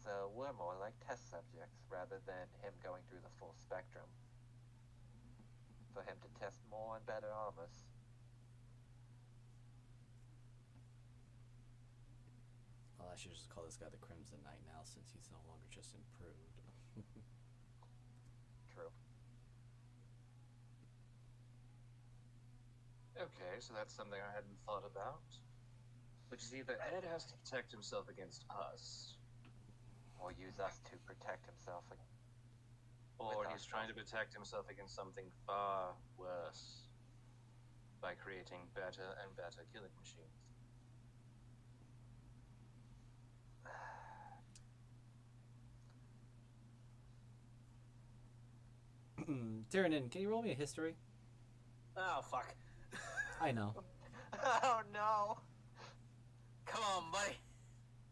So we're more like test subjects rather than him going through the full spectrum. For him to test more and better armors. well, I should just call this guy the Crimson Knight now, since he's no longer just improved. True. Okay, so that's something I hadn't thought about. Which is either Ed has to protect himself against us, Or use us to protect himself. or With he's trying to protect himself against something far worse by creating better and better killing machines. Tyrannin, can you roll me a history? Oh fuck. I know. Oh no! Come on, buddy.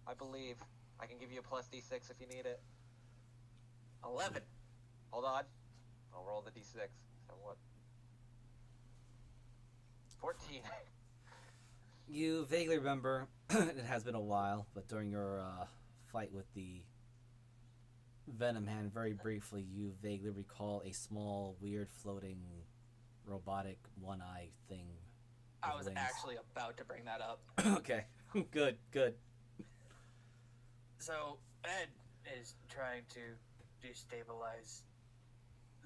I believe. I can give you a plus d6 if you need it. 11. Hold on. I'll roll the d6. So what? 14. You vaguely remember, it has been a while, but during your fight with the Venom Hand, very briefly, you vaguely recall a small, weird, floating, robotic, one-eye thing. I with was wings. actually about to bring that up. Okay, good, good. So, Ed is trying to destabilize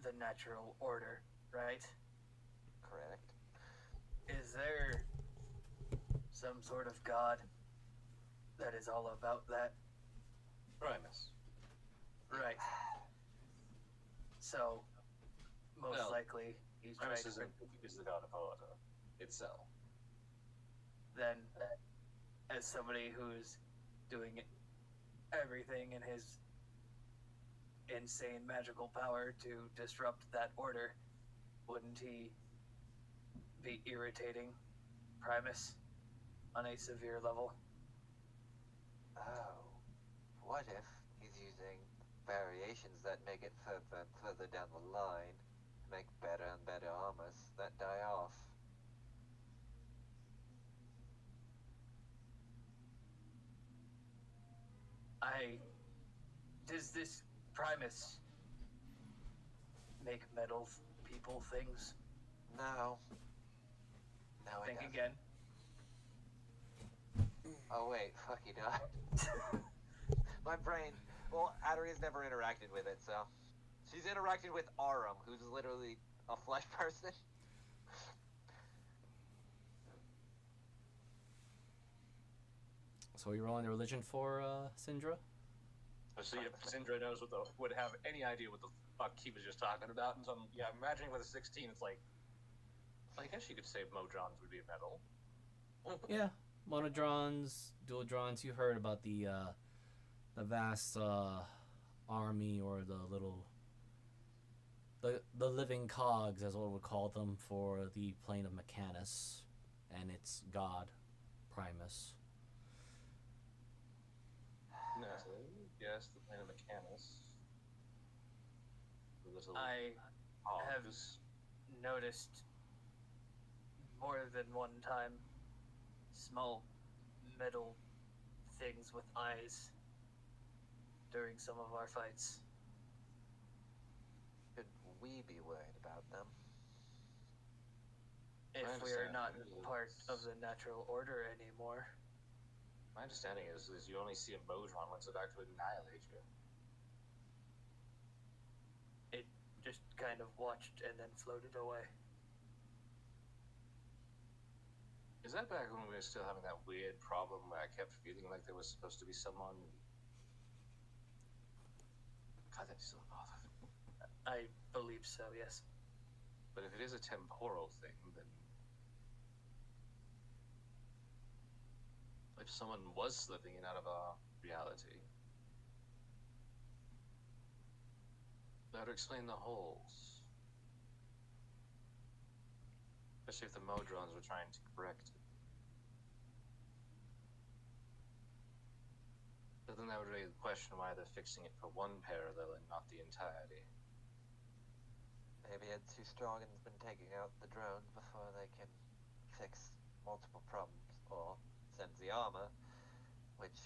the natural order, right? Correct. Is there some sort of god that is all about that. Primus. Right. So, most Well, likely, he's trying Primus to... is the god of order itself. Then, as somebody who's doing everything in his insane magical power to disrupt that order, wouldn't he be irritating Primus on a severe level? Oh, what if he's using variations that make it further and further down the line to make better and better armors that die off? Does this Primus make metal people things? No. No, it Think doesn't. again. Oh wait, fuck, he died. My brain. Well, Adri's never interacted with it, so she's interacted with Arum, who's literally a flesh person. So you're rolling the religion for Syndra? So yeah, Syndra knows would have any idea what the fuck he was just talking about, and so I'm imagining with a 16, it's like, I guess you could say Modrons would be a metal. Yeah, monodrons, dualdrons. You heard about the vast army, or the living cogs, as what we call them, for the plane of Mechanus and its god Primus. Yes, the plane of Mechanus. The little I have hogs. noticed more than one time small metal things with eyes during some of our fights. Should we be worried about them? If I we are understand. not part of the natural order anymore. My understanding is you only see a Modron once it's about to annihilate you. It just kind of watched and then floated away. Is that back when we were still having that weird problem where I kept feeling like there was supposed to be someone... God, that still bothers me. I believe so, yes. But if it is a temporal thing, then... If someone was slipping in out of our reality, that would explain the holes. Especially if the Modrons were trying to correct it. But then that would raise the question why they're fixing it for one parallel and not the entirety. Maybe it's too strong and has been taking out the drones before they can fix multiple problems, or sends the armor, which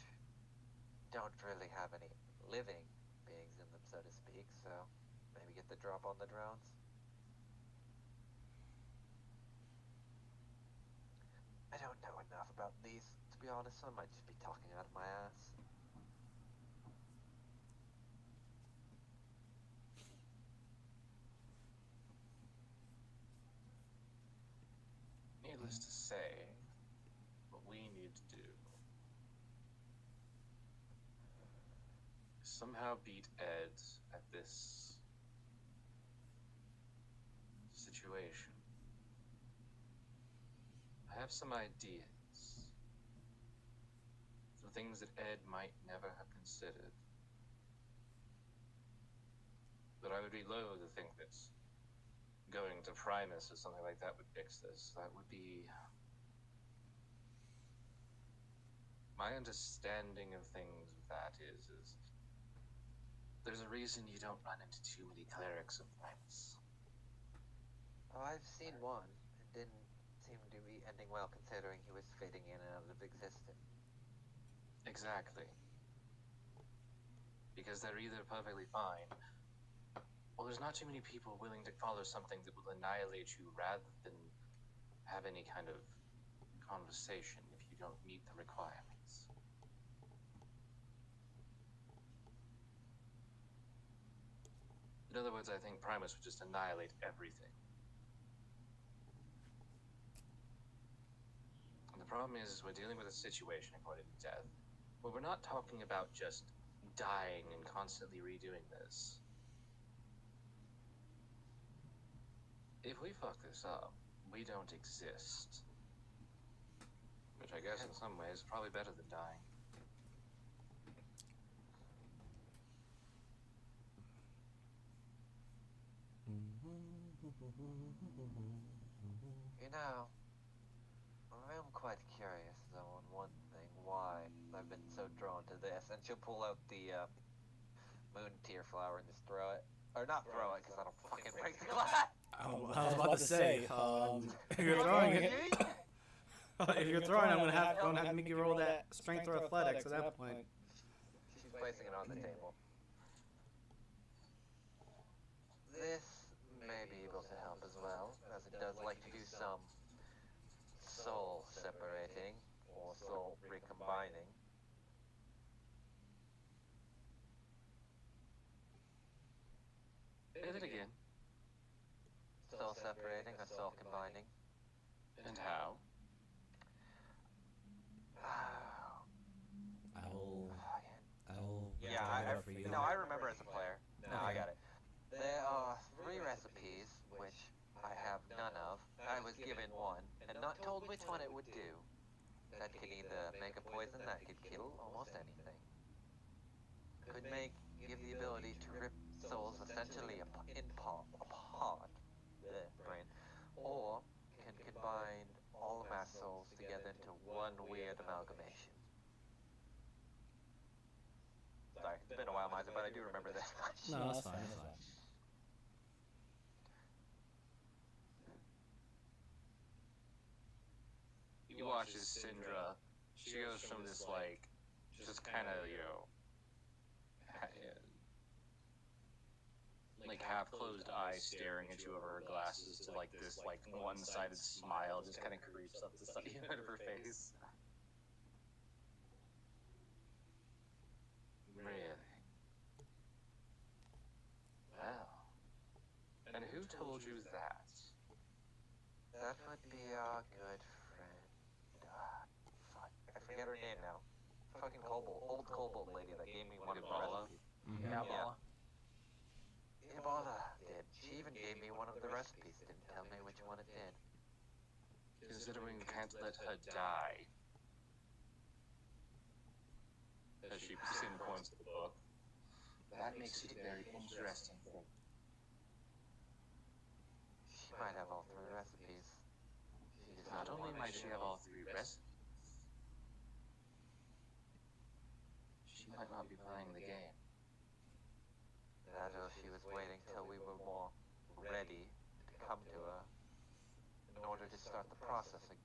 don't really have any living beings in them, so to speak, so maybe get the drop on the drones. I don't know enough about these, to be honest, so I might just be talking out of my ass. Needless to say, what we need to do is somehow beat Ed at this situation. I have some ideas. Some things that Ed might never have considered. But I would be loath to think that going to Primus or something like that would fix this. That would be... My understanding of things with that is there's a reason you don't run into too many clerics of Primus. Oh, I've seen one. It didn't seem to be ending well considering he was fading in and out of existence. Exactly. Because they're either perfectly fine, or there's not too many people willing to follow something that will annihilate you rather than have any kind of conversation if you don't meet the requirements. In other words, I think Primus would just annihilate everything. And the problem is we're dealing with a situation according to Death Well, we're not talking about just dying and constantly redoing this. If we fuck this up, we don't exist. Which I guess in some ways is probably better than dying. You know, I'm quite curious though on one thing, why I've been so drawn to this. And she'll pull out the moon tear flower and just throw it. Or not throw it, because that'll fucking break the glass. I was about to say, if you're throwing it, if you're throwing, I'm gonna have to make you roll that strength or athletics at that point. She's placing it on the table. This may be able to help as well, as it does like to do some soul separating or soul recombining. Say it again. Soul separating or soul combining. And how? Yeah, I remember as a player. No, I got it. There are 3 recipes, which I have none of. I was given one, and not told which one it would do. That could either make a poison that could kill almost anything. Could give the ability to rip souls essentially apart, brain, or can combine all of our souls together into one weird amalgamation. Sorry, it's been a while, Miser, but I do remember this much. No, that's fine. That's fine. You watch as Syndra, she goes from this, like, just kind of, you know, like half-closed eyes staring at you over her glasses to, like, this, like, one-sided smile just kind of creeps up the side of her face. Really? Well. And who told you that? That would be our good friend. Fuck, I forget her name now. Fucking old kobold lady that gave me one of the Ibala? recipes. Mm-hmm. Yeah, Yeah. Ibala did. She even gave me one of the recipes. Didn't tell me which one it did. Considering you can't let her die. As she pinpoints the book. That makes it a very interesting thing. She might have all 3 recipes. She just Not doesn't only want might to she share. have all 3 recipes, she might not be playing the game. That or she was waiting till we were more ready to come to her in order to start the processing,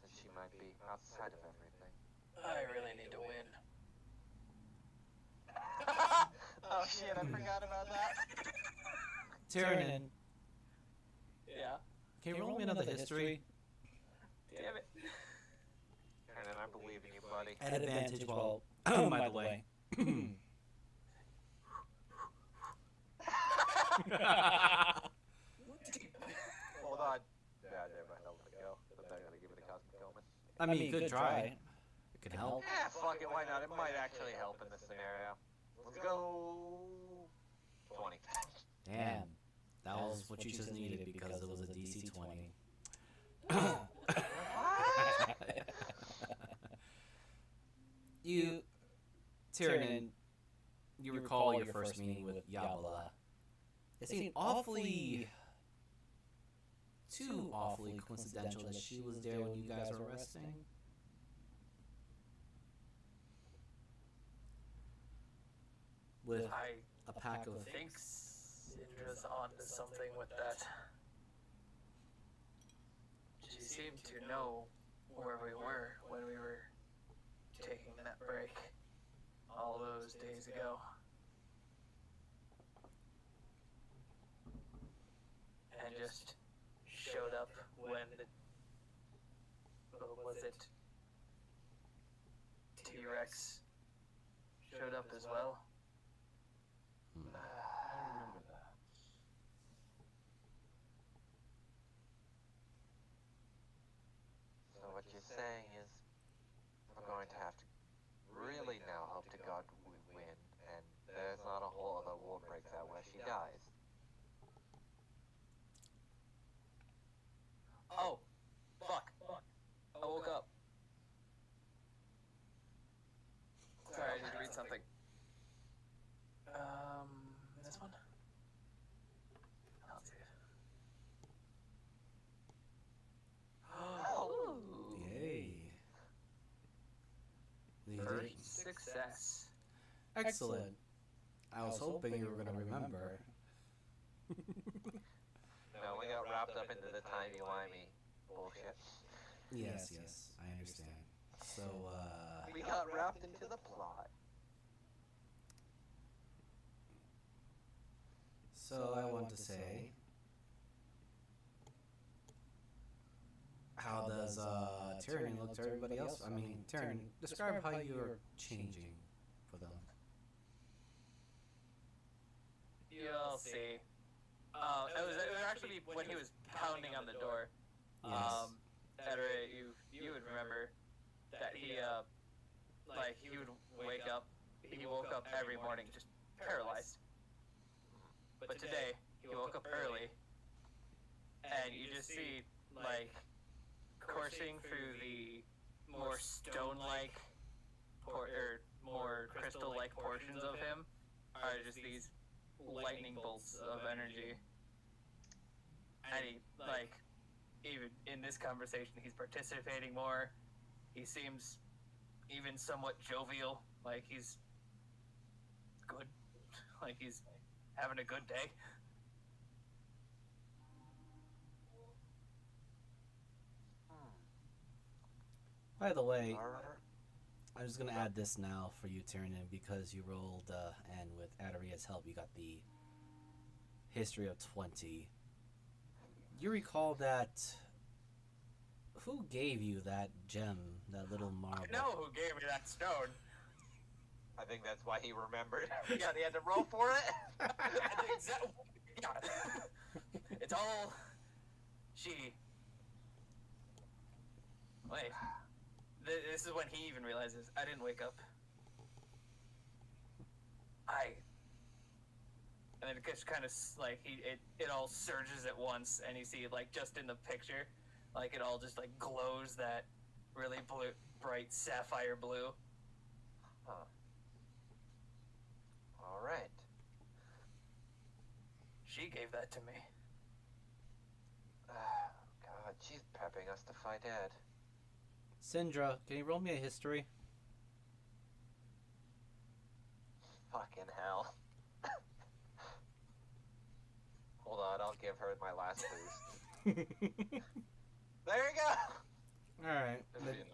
since she might be outside of everything. I really need to win. Oh shit, I forgot about that. Tyrion, Yeah. can you roll me another history? Damn it. And then I believe in you, buddy. At advantage, well, by the way. Hold on. Yeah, never mind. I'll let it go. I'm not gonna give it a cosmic omen. I mean, you could try. It could help. Yeah, fuck it. Why not? It might actually help in this scenario. Let's go. 20. Damn. That was what you just needed because it was a DC 20. You, Tyrion, you recall your first meeting with Yabala. It seemed too awfully coincidental that she was there when you guys were resting. With I a pack of... think Syndra's onto something with that. She seemed to know where we were when we were taking that break all those days ago. And just showed up when was it T-Rex showed up as well. I remember that. So what you're saying is we're going to have to really there's not a whole other war breaks out where she dies. Oh, fuck. I woke up. Sorry, I need to read something. This one? I'll see it. Oh! Yay. You did- First success. Excellent. I was hoping you were going to remember. No, we got wrapped up into the timey-wimey bullshit. Yes, I understand. So, We got wrapped into the plot. So I want to say, how does Tyranny look to everybody else? I mean, Tyranny, describe how you're changing for them. You'll see. It was actually when he was pounding on the door. Yes. Edera, you would remember that he would wake up. He woke up every morning just paralyzed. But today he woke up early, and you just see like coursing through the more stone-like or more crystal-like portions of him are just these lightning bolts of energy. And he, like, even in this conversation, he's participating more. He seems even somewhat jovial, like he's good, like he's having a good day. By the way, Arr. I'm just gonna add this now for you, Tyranny, because you rolled, and with Adaria's help, you got the history of 20. You recall that? Who gave you that gem, that little marble? I know who gave me that stone. I think that's why he remembered. Yeah, he had to roll for it. It's all she. Wait. This is when he even realizes I didn't wake up. And then it gets kind of like it all surges at once, and you see like just in the picture, like it all just like glows that really blue, bright sapphire blue. Huh. All right. She gave that to me. God, she's prepping us to fight Ed. Syndra, can you roll me a history? Fucking hell. Hold on, I'll give her my last boost. There you go! Alright. It'd be a 19.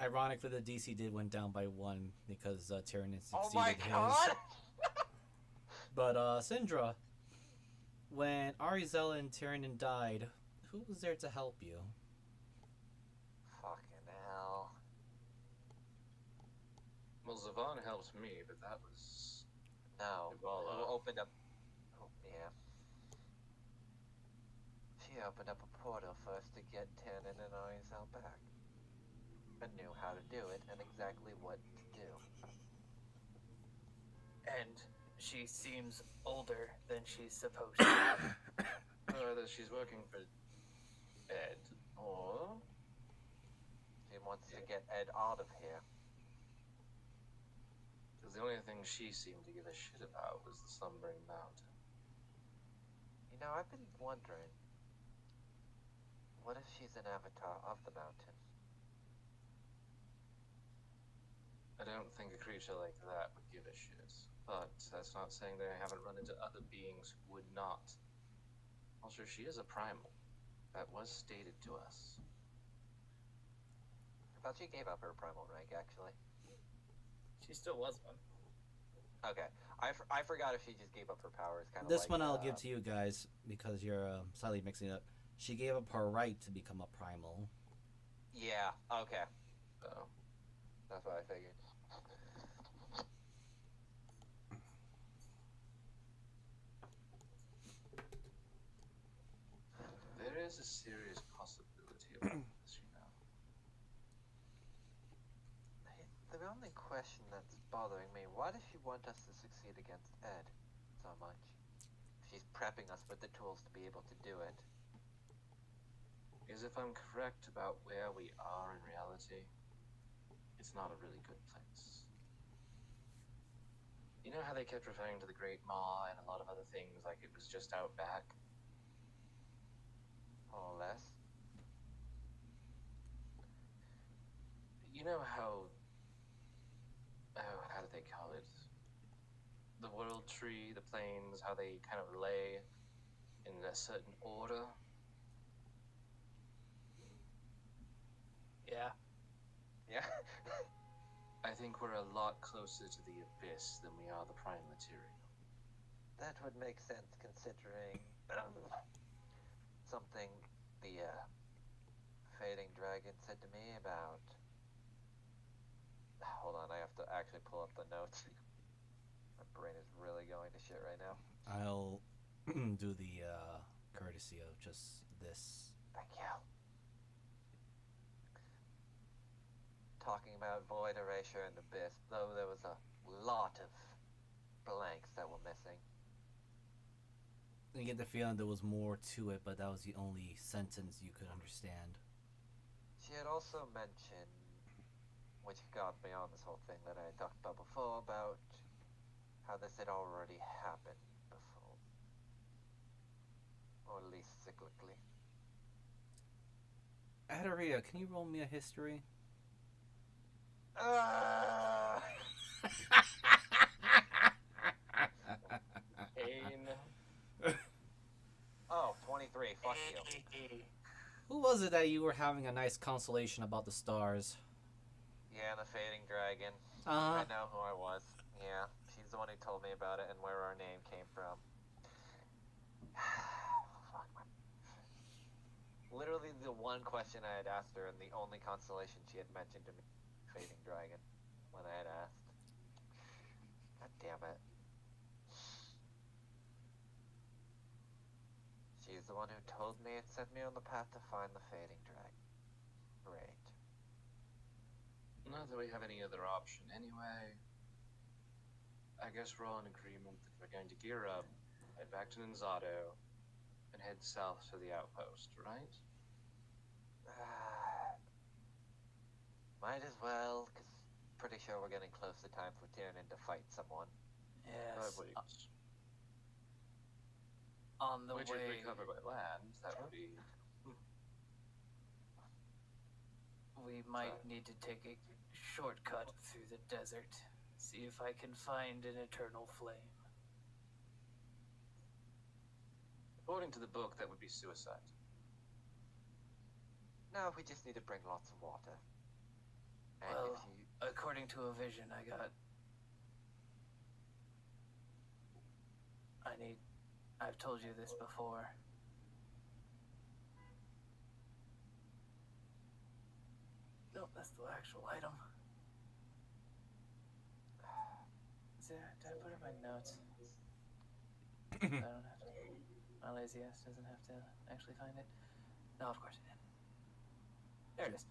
Ironically, the DC did went down by 1 because Tyranny succeeded Oh my his. god! But, Syndra, when Arizella and Tyranny died, who was there to help you? Fucking hell. Well, Zavon helped me, but that was... No. Ebola. Who opened up... Oh, yeah. She opened up a portal for us to get Tannen and Arizal back. And knew how to do it and exactly what to do. And she seems older than she's supposed to. Either she's working for Ed, or... She wants to get Ed out of here. Because the only thing she seemed to give a shit about was the Slumbering Mountain. You know, I've been wondering, what if she's an avatar of the mountain? I don't think a creature like that would give a shit. But that's not saying that I haven't run into other beings who would not. Also, she is a primal. That was stated to us. I thought she gave up her primal rank, actually. She still was one. Okay, I forgot if she just gave up her powers. Kind of. This like, one I'll give to you guys because you're slightly mixing it up. She gave up her right to become a primal. Yeah. Okay. So, That's what I figured. there is a serious possibility about this, you know. The only only question that's bothering me, why does she want us to succeed against Ed so much? She's prepping us with the tools to be able to do it. Because if I'm correct about where we are in reality, it's not a really good place. You know how they kept referring to the Great Maw and a lot of other things like it was just out back? More or less. You know how... Oh, how do they call it? The world tree, the planes, how they kind of lay in a certain order? Yeah. Yeah. I think we're a lot closer to the abyss than we are the prime material. That would make sense considering something the fading dragon said to me about. Hold on, I have to actually pull up the notes. My brain is really going to shit right now. I'll do the courtesy of just this. Thank you. Talking about void erasure and abyss, though there was a lot of blanks that were missing. I get the feeling there was more to it, but that was the only sentence you could understand. She had also mentioned, which got me on this whole thing that I talked about before, about how this had already happened before. Or at least cyclically. Adaria, can you roll me a history? Pain. Oh, 23, fuck you. Who was it that you were having a nice consolation about the stars? Yeah, the fading dragon. Uh-huh. I know who I was. Yeah, she's the one who told me about it and where our name came from. Fuck my... Literally the one question I had asked her and the only consolation she had mentioned to me, fading dragon, when I had asked. God damn it. She's the one who told me and set me on the path to find the fading dragon. Great. Not that we have any other option anyway. I guess we're all in agreement that we're going to gear up, head back to Nzato, and head south to the outpost, right? Might as well, because pretty sure we're getting close to time for Tyrion to fight someone. Yes. 5 weeks. On the Which if way, we cover by land, that would be... we might Sorry. need to take a shortcut through the desert. See if I can find an eternal flame. According to the book, that would be suicide. No, we just need to bring lots of water. And Well, if you... according to a vision I got, I've told you this before. Nope, that's the actual item. Did I put it in my notes? I don't have to. My lazy ass doesn't have to actually find it. No, of course it didn't. There it is.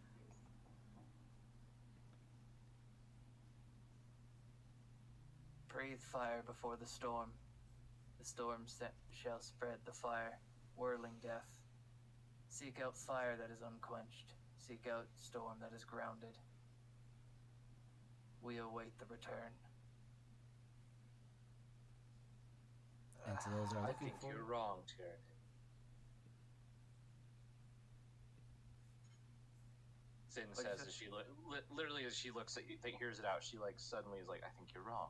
Breathe fire before the storm. The storm shall spread the fire, whirling death. Seek out fire that is unquenched. Seek out storm that is grounded. We await the return. And to those that are I looking think for... you're wrong, Tyranny. Sin What'd you says say? as she literally as she looks at you, hears it out, she like suddenly is like, I think you're wrong.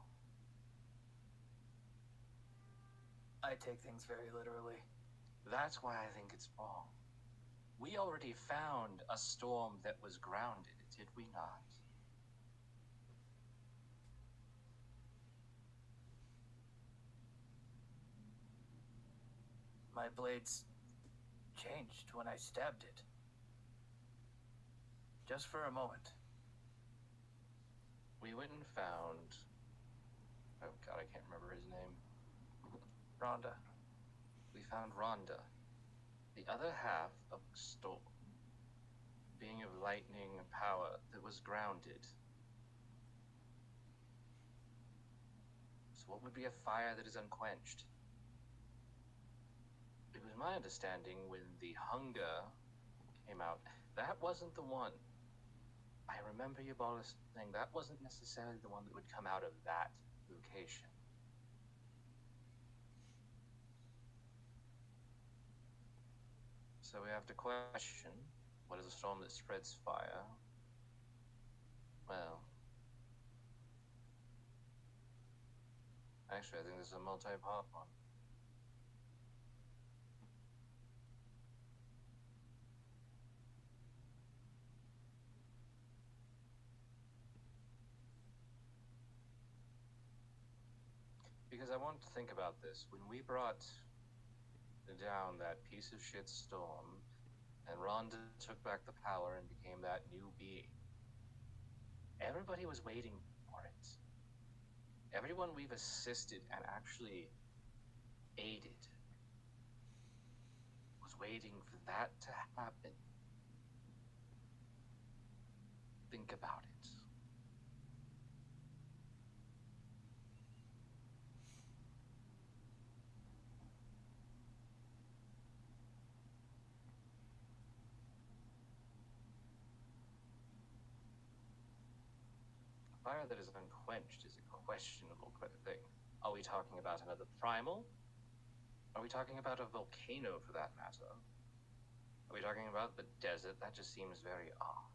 I take things very literally. That's why I think it's wrong. We already found a storm that was grounded, did we not? My blades changed when I stabbed it. Just for a moment. We went and found... Oh god, I can't remember his name. Rhonda. We found Rhonda, the other half of the storm, being of lightning and power that was grounded. what would be a fire that is unquenched? It was my understanding when the hunger came out, that wasn't the one. I remember Yabala saying that wasn't necessarily the one that would come out of that location. So we have to question, what is a storm that spreads fire? Well, actually, I think this is a multi-part one. Because I want to think about this. When we brought down that piece of shit storm, and Rhonda took back the power and became that new being, everybody was waiting for it. Everyone we've assisted and actually aided was waiting for that to happen. Think about it. Fire that is unquenched is a questionable thing. Are we talking about another primal? Are we talking about a volcano, for that matter? Are we talking about the desert? That just seems very off.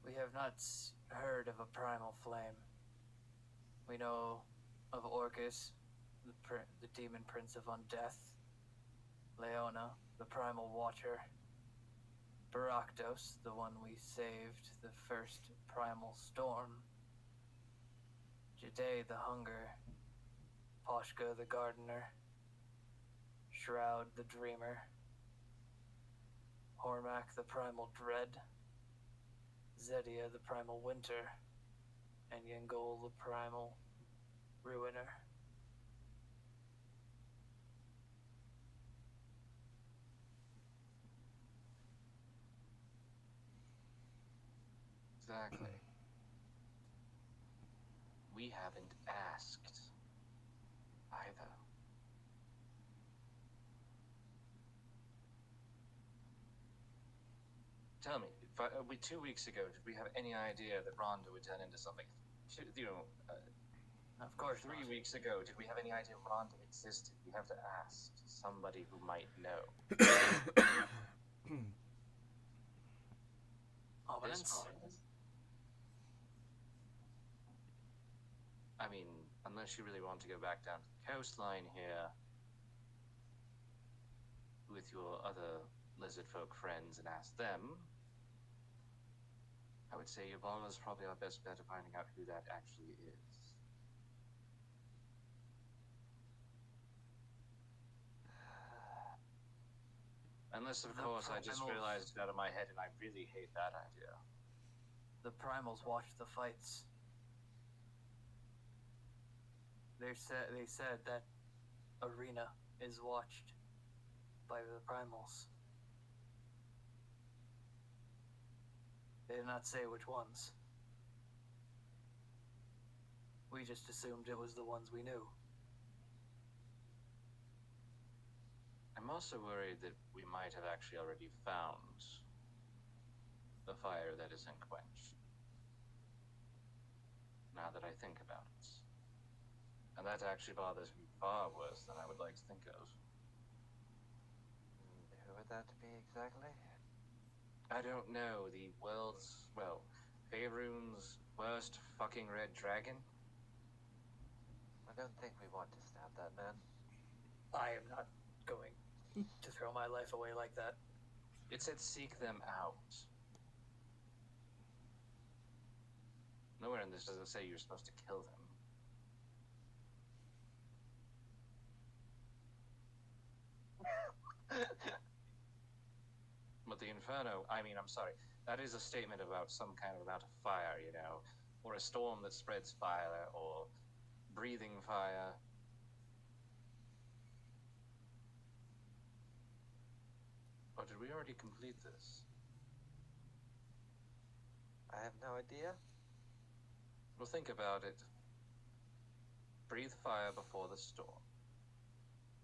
We have not heard of a primal flame. We know of Orcus, the demon prince of undeath, Leona, the primal watcher, Baractos, the one we saved, the first primal storm, Jade the hunger, Poshka the gardener, Shroud the dreamer, Hormak the primal dread, Zedia the primal winter, and Yengol the primal ruiner. Exactly. We haven't asked either. Tell me, 2 weeks ago, did we have any idea that Rhonda would turn into something? Of course 3 not. weeks ago, did we have any idea Rhonda existed? We have to ask somebody who might know. Ominence? I mean, unless you really want to go back down to the coastline here with your other lizard folk friends and ask them, I would say Yabala is probably our best bet of finding out who that actually is. Unless, of The course, I just primals- realized it out of my head and I really hate that idea. The primals watch the fights. They said that arena is watched by the primals. They did not say which ones. We just assumed it was the ones we knew. I'm also worried that we might have actually already found the fire that is unquenched. Now that I think about it. And that actually bothers me far worse than I would like to think of. Who would that be exactly? I don't know, the world's, well, Faerun's worst fucking red dragon? I don't think we want to stab that man. I am not going to throw my life away like that. It said seek them out. Nowhere in this does it say you're supposed to kill them. But the inferno, I'm sorry, that is a statement about some kind of amount of fire, or a storm that spreads fire, or breathing fire. Or did we already complete this? I have no idea. Well, think about it. Breathe fire before the storm.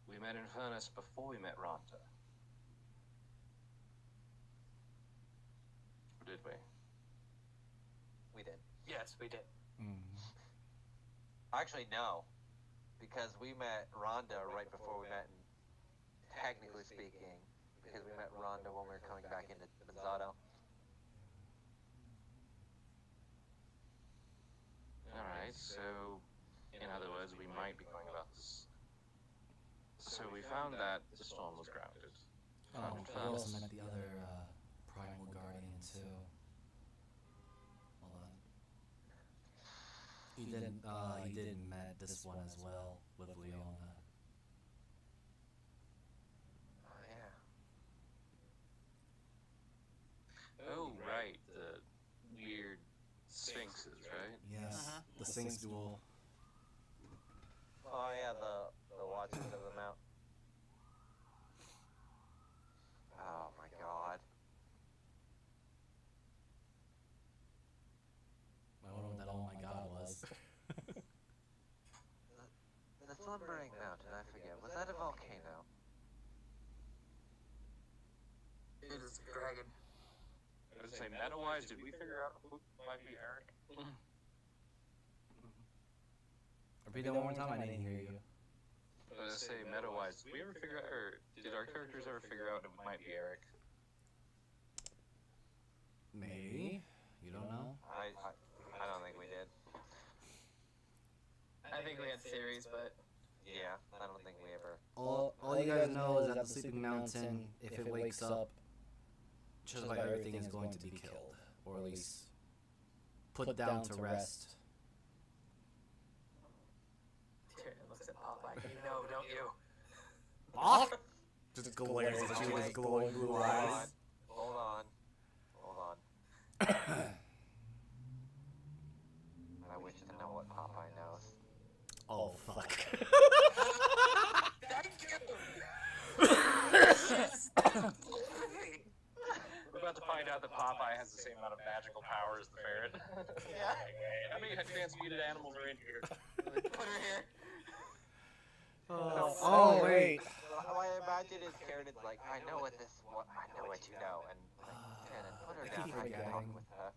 We met Infernus before we met Rhonda. Or did we? We did. Yes, we did. Actually, no. Because we met Rhonda right before we met, technically speaking, because we met Rhonda when we were coming back into Mazzato. Alright, so, in other words, we might be going about this. So we found that the storm was grounded. Oh, Found I also Infernus. met the other primal guardian too. Hold on. You did met this one as well with Leona. Oh, yeah. Oh, right, the weird sphinxes, right? Yes, the Sphinx duel. Oh, yeah, the Watchers of the Mount. Oh, my God. I don't know what that oh my god was. The Slumbering Mountain, I forget. Was that a volcano? It is a dragon. I was gonna say, meta-wise, did we figure out who might be Eric? Repeat that one more time, I didn't hear you. I was gonna say, meta-wise, did we ever figure out, or did our characters ever figure out it might be Eric? Maybe? You don't know? I don't think we did. I think we had theories, but Yeah, I don't think we ever. All you guys know is that the Sleeping Mountain, if it wakes up, just about everything is going to be killed. Or at least put down to rest. Tyrion looks at Popeye. You know, don't you? Ah! Just glares at you with his glowing blue eyes. Hold on. I wish to know what Popeye knows. Oh, fuck. Thank you! We're about to find out that Popeye has the same amount of magical power as the ferret. Yeah. How many advanced muted animals are in here? Put her here. Oh, wait. How I imagine is Karen's like, I know what you know, and like, Karen, put her I down. keep I can talk forgetting. with her.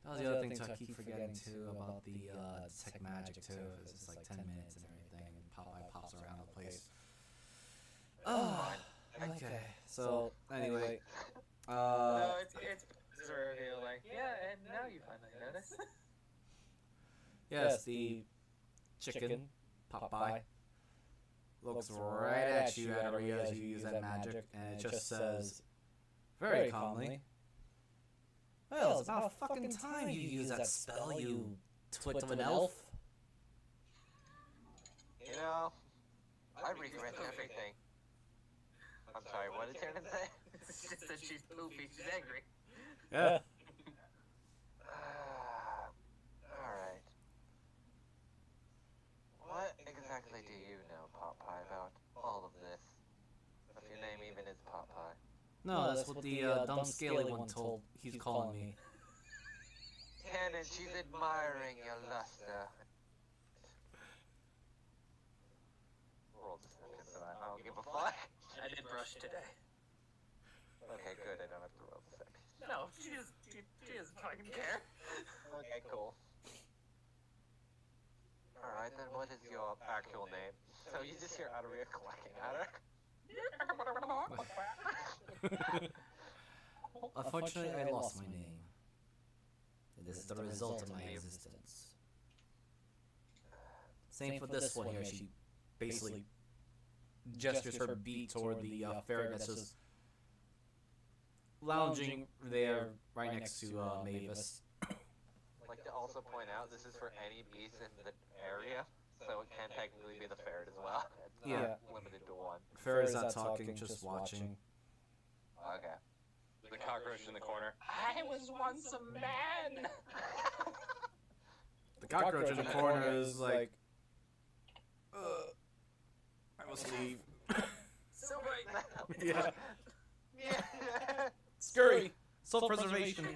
That was the other thing too. I keep forgetting too about the tech magic too. It's just like 10 minutes and everything, and Popeye pops around the place. Oh, okay. So anyway, No, it's a reveal. Like, yeah, and now you finally notice. yes, the chicken Popeye looks right at you, Adaria, as you use that magic, and it just says, very calmly, "Well, it's about fucking time you use that spell, you twit of an elf." You know, I regret everything. I'm sorry, what did Karen say? It's just that she's poopy. She's angry. Yeah. Alright. What exactly do you know, Popeye, about all of this? If your name even is Popeye. No, that's what the dumb scaly one told. He's calling me. Cannon, she's admiring your luster. Roll deception for that. I don't give a fuck. I did brush today. Okay, good. I don't have to roll deception. No, she doesn't fucking care. Okay, cool. Alright, then what is your actual name? So you just hear Adaria clucking at her? Unfortunately, I lost my name. This is the result of my existence. Same for this one here. She basically gestures her beak toward the ferret that's just lounging there right next to Mavis. Like to also point out, this is for any beast in the area, so it can technically be the ferret as well. It's not Yeah. limited to one. Ferret is not talking, just watching. Okay. The cockroach in the corner. I was once a man. The cockroach in the corner is like, I must leave. So right. Yeah. Yeah. Scurry. Self-preservation.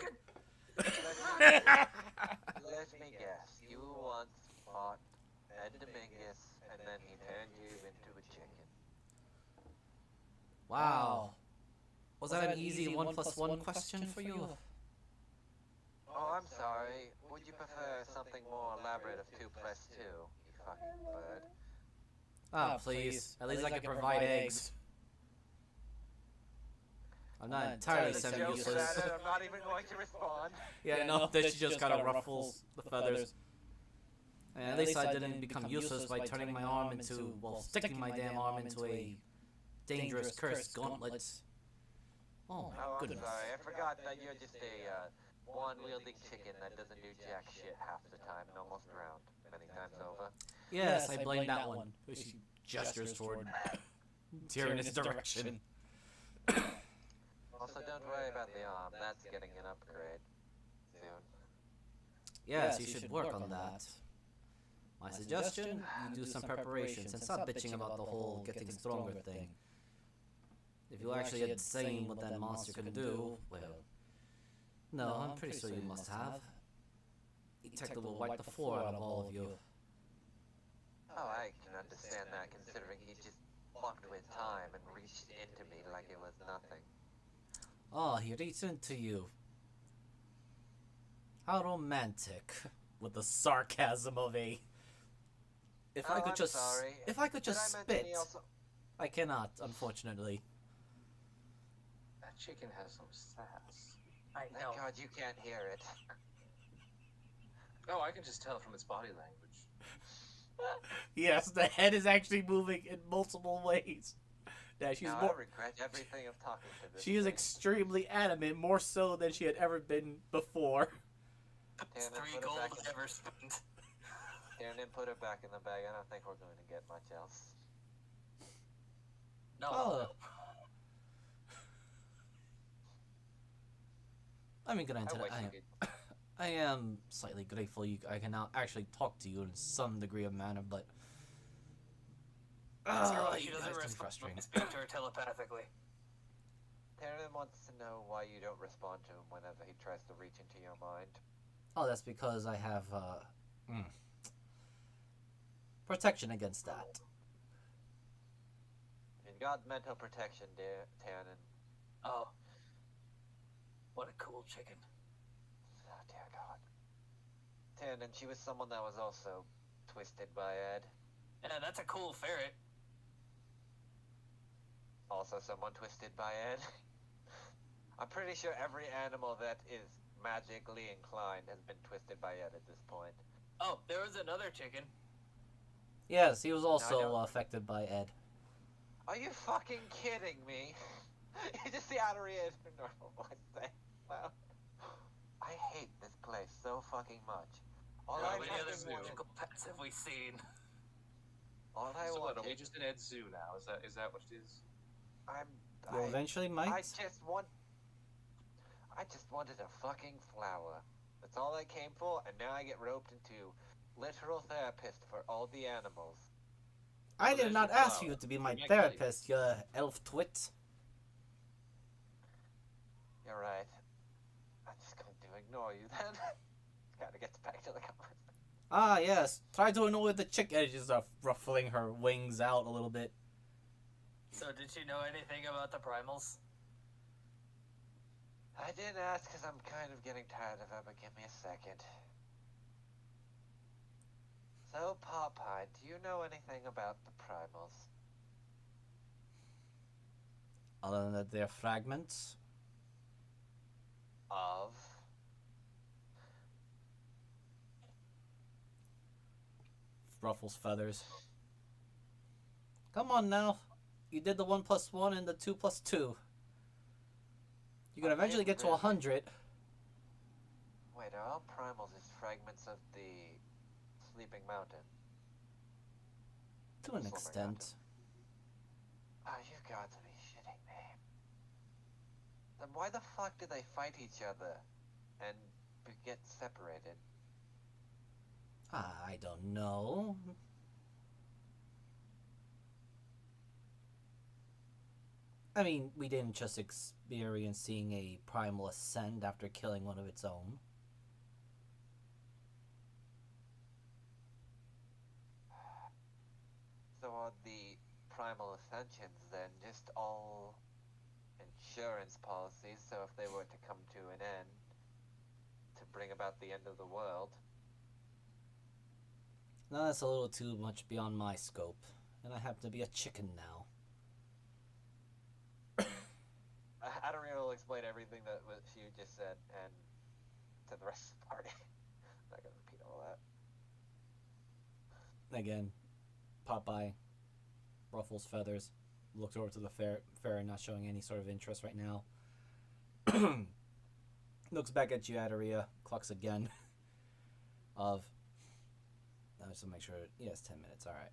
Let me guess. You once fought Ed Dominguez, and then he turned you into a chicken. Wow. Was that an easy 1+1 question for you? Oh, I'm sorry. Would you prefer something more elaborate of 2 plus 2, you fucking bird? Ah, please. At least I can provide eggs. I'm not entirely Joke semi-useless. about it, I'm not even going to respond. Yeah, no, that she just kind of ruffles the feathers. And at least I didn't become useless by turning my arm into, well, sticking my damn arm into a dangerous cursed gauntlet. Oh my Oh, I'm goodness. sorry. I forgot that you're just a one-wielding chicken that doesn't do jack shit half the time and almost drowned many times over. Yes, I blame that one. She gestures toward Tyrannus' direction. Also, don't worry about the arm. That's getting an upgrade soon. Yes, you should work on that. My suggestion, you do some preparations and stop bitching about the whole getting stronger thing. If you actually had seen what that monster can do, well... No, I'm pretty sure you must have. Detective will wipe the floor out of all of you. Oh, I can understand that, considering he just fucked with time and reached into me like it was nothing. Oh, he reached into you. How romantic. With the sarcasm of a... If I could I'm just... sorry. If I could Did just I mention spit. he also... I cannot, unfortunately. That chicken has some sass. I Thank know. God you can't hear it. Oh, I can just tell from its body language. Yes, the head is actually moving in multiple ways. Yeah, she's Now more. I regret everything of talking to this She is thing. extremely adamant, more so than she had ever been before. It's Damn it, 3 put it gold back in- ever spent. And then put it back in the bag. I don't think we're going to get much else. No. Oh. I mean, good I answer. wish you could. I am slightly grateful I can now actually talk to you in some degree of manner, but... She you doesn't guys can be respond frustrating. when I speak to her telepathically. Taryn wants to know why you don't respond to him whenever he tries to reach into your mind. Oh, that's because I have, protection against that. You got mental protection, dear Taryn. Oh. What a cool chicken. Oh, dear God. Taryn, she was someone that was also twisted by Ed. Yeah, that's a cool ferret. Also someone twisted by Ed. I'm pretty sure every animal that is magically inclined has been twisted by Ed at this point. Oh, there was another chicken. Yes, he was don't- also affected by Ed. Are you fucking kidding me? You just see Audrey in her normal voice say, wow. I hate this place so fucking much. All How I many fucking other want- magical pets have we seen? all I So what, want are we is- just in Ed's zoo now? Is that what it is? You eventually might. I just wanted a fucking flower. That's all I came for, and now I get roped into literal therapist for all the animals. I Oh, did there's not your ask flower. you to be my You make therapist, you elf twit. You're right. I'm just going to ignore you then. Gotta get back to the conversation. Ah, yes. Try to annoy the chick. She's ruffling her wings out a little bit. So did she know anything about the primals? I didn't ask because I'm kind of getting tired of her, but give me a second. So, Popeye, do you know anything about the primals? Other than that, they're fragments. Of? Ruffles feathers. Come on now. You did the 1+1 and the 2+2. You can I eventually didn't get to really. 100. Wait, are all primals just fragments of the Sleeping Mountain? To an Slumber extent. Oh, you got to be shitting me. Then why the fuck did they fight each other and get separated? I don't know. I mean, we didn't just experience seeing a primal ascend after killing one of its own. So are the primal ascensions then just all insurance policies, so if they were to come to an end, to bring about the end of the world? No, that's a little too much beyond my scope, and I happen to be a chicken now. Adaria will explain everything that she just said and to the rest of the party. I'm not gonna repeat all that. Again, Popeye ruffles feathers, looks over to the fairy, not showing any sort of interest right now. Looks back at you, Adaria, clucks again. I just to make sure. Yes, 10 minutes. All right.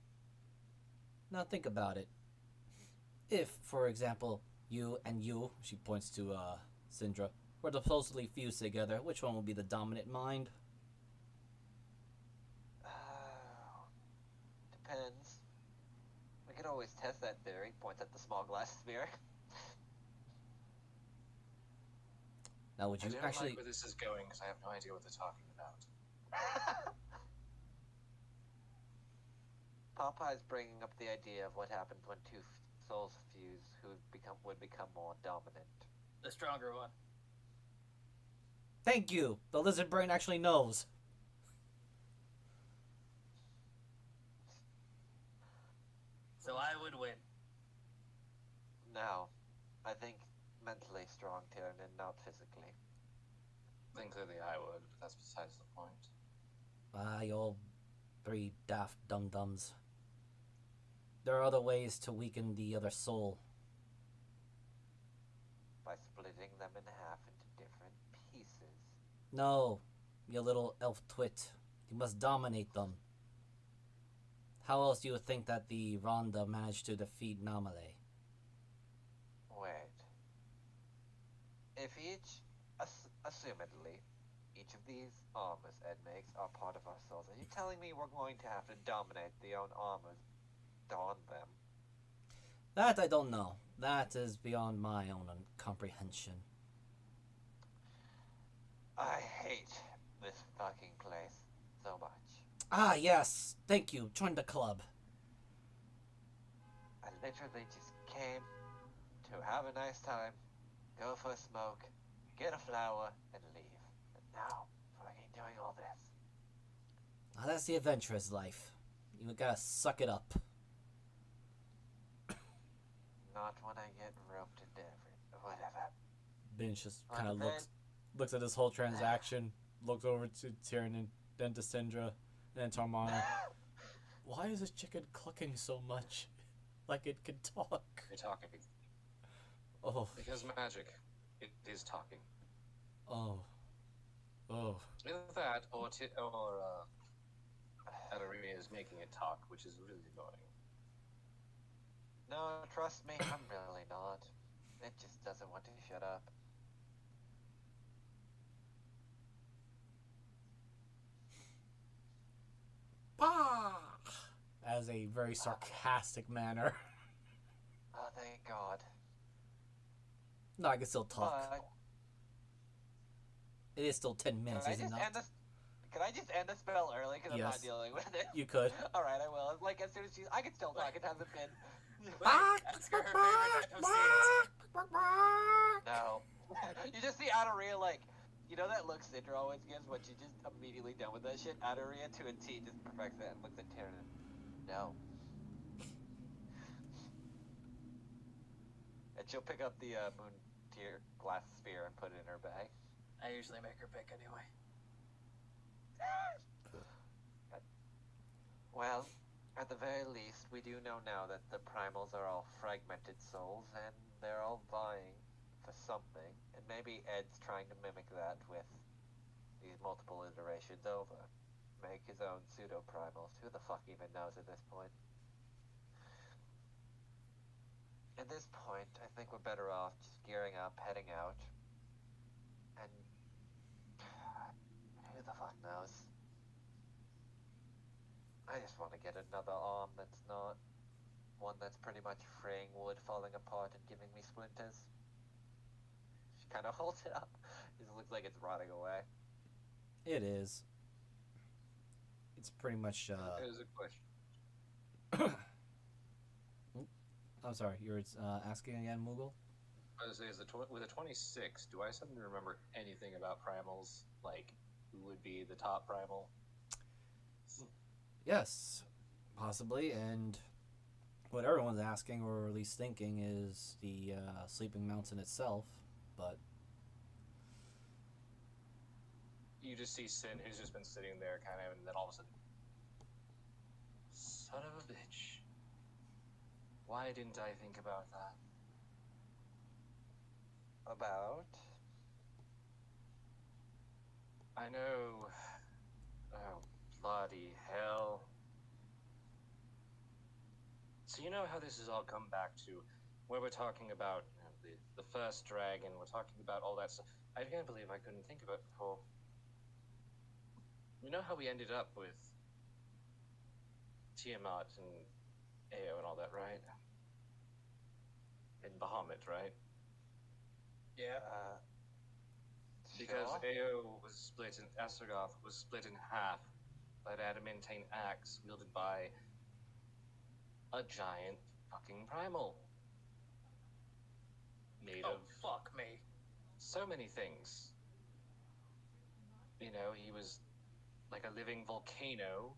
Now think about it. If, for example, you and you, she points to Syndra, were supposedly fused together, which one will be the dominant mind? Depends. We could always test that theory. Points at the small glass sphere. Now, would you I don't actually? like where this is going because I have no idea what they're talking about. Popeye's bringing up the idea of what happens when two souls fuse, who would become more dominant. The stronger one. Thank you. The lizard brain actually knows. So I would win. No, I think mentally strong, Tyranid, not physically. Then clearly I would, but that's besides the point. You three daft dum-dums. There are other ways to weaken the other soul. By splitting them in half into different pieces. No, you little elf twit. You must dominate them. How else do you think that the Rhonda managed to defeat Namale? Wait. If assumedly, each of these armors Ed makes are part of our souls, are you telling me we're going to have to dominate the own armors, don them? That I don't know. That is beyond my own comprehension. I hate this fucking place so much. Ah, yes. Thank you. Join the club. I literally just came to have a nice time, go for a smoke, get a flower, and leave. And now, fucking doing all this. Ah, that's the adventurer's life. You gotta suck it up. Not when I get roped into whatever. Binge just On kind of the looks at this whole transaction, looks over to Tyranid, then to Syndra, and then to Armana. Why is this chicken clucking so much? Like it could talk. You're talking. Oh. Because magic, it is talking. Oh. Oh. Either that, or Adaria is making it talk, which is really annoying. No, trust me, I'm really not. It just doesn't want to shut up. As a very sarcastic manner. Oh, thank God. No, I can still talk. But It is still 10 minutes, can I is it just not? end this? Can I just end the spell early? Because I'm Yes. not dealing with it. You could. All right, I will. Like as soon as I can still talk. It hasn't been. Ask her her favorite type of seeds. No. You just see Adaria like, you know that look Sidra always gives when she's just immediately done with that shit? Adaria to a T just perfects that and looks at Tyranid. No. And she'll pick up the moon tier glass sphere and put it in her bag. I usually make her pick anyway. Well, at the very least, we do know now that the primals are all fragmented souls, and they're all vying for something, and maybe Ed's trying to mimic that with these multiple iterations over. Make his own pseudo-primals. Who the fuck even knows at this point? At this point, I think we're better off just gearing up, heading out. And who the fuck knows? I just want to get another arm that's not one that's pretty much fraying wood, falling apart, and giving me splinters. She kind of holds it up. It looks like it's rotting away. It is. It's pretty much. There's a question. I'm sorry, you're asking again, Moogle? I was gonna say, with a 26, do I suddenly remember anything about primals? Like, who would be the top primal? Yes, possibly. And what everyone's asking, or at least thinking, is the Sleeping Mountain itself. But You just see Sin, who's just been sitting there, kind of, and then all of a sudden, son of a bitch. Why didn't I think about that? About? I know. Oh, bloody hell. So you know how this has all come back to where we're talking about the first dragon, we're talking about all that stuff. I can't believe I couldn't think of it before. You know how we ended up with Tiamat and Ao and all that, right? And Bahamut, right? Yeah. Because Sure. Ao was split in Asagoth was split in half by an adamantine axe wielded by a giant fucking primal. Made Oh, of fuck me. so many things. You know, he was like a living volcano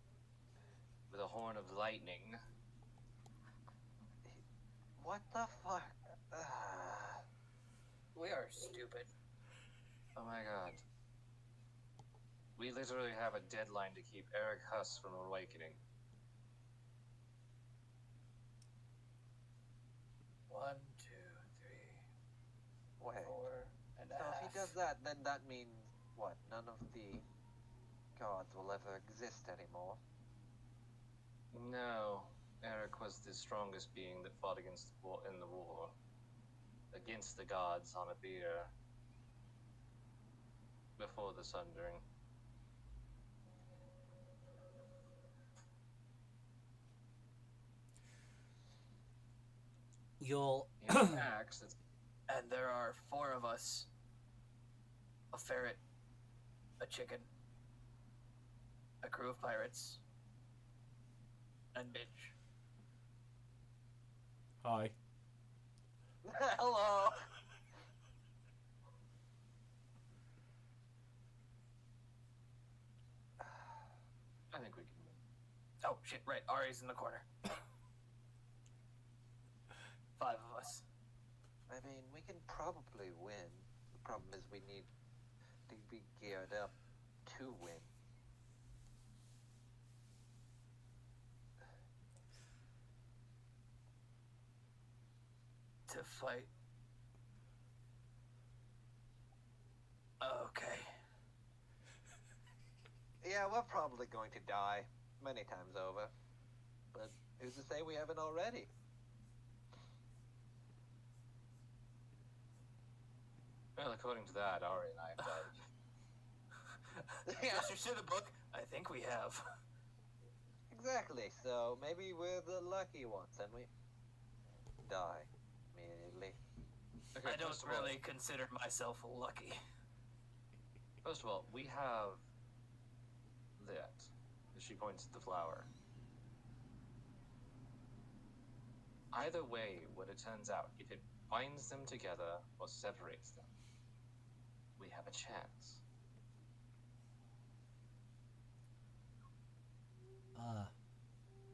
with a horn of lightning. What the fuck? We are stupid. Oh my god. We literally have a deadline to keep Eric Huss from awakening. 1, 2, 3, Wait. 4 and a So half. if he does that, then that means what? None of the gods will ever exist anymore. No, Eric was the strongest being that fought against the war in the war. Against the gods on a bier. Before the Sundering. you'll. He had an axe that's And there are 4 of us. A ferret, a chicken, a crew of pirates, and bitch. Hi. Hello! I think we can win. Oh shit! Right, Ari's in the corner. 5 of us. I mean, we can probably win. The problem is we need to be geared up to win. To fight. Okay. Yeah, we're probably going to die many times over. But who's to say we haven't already? Well, according to that, Ari and I have died. Yeah, Just to the book, I think we have. exactly. So maybe we're the lucky ones and we die immediately. Okay, I don't first of all- really consider myself lucky. First of all, we have that. She points at the flower. Either way, what it turns out, if it binds them together or separates them, we have a chance.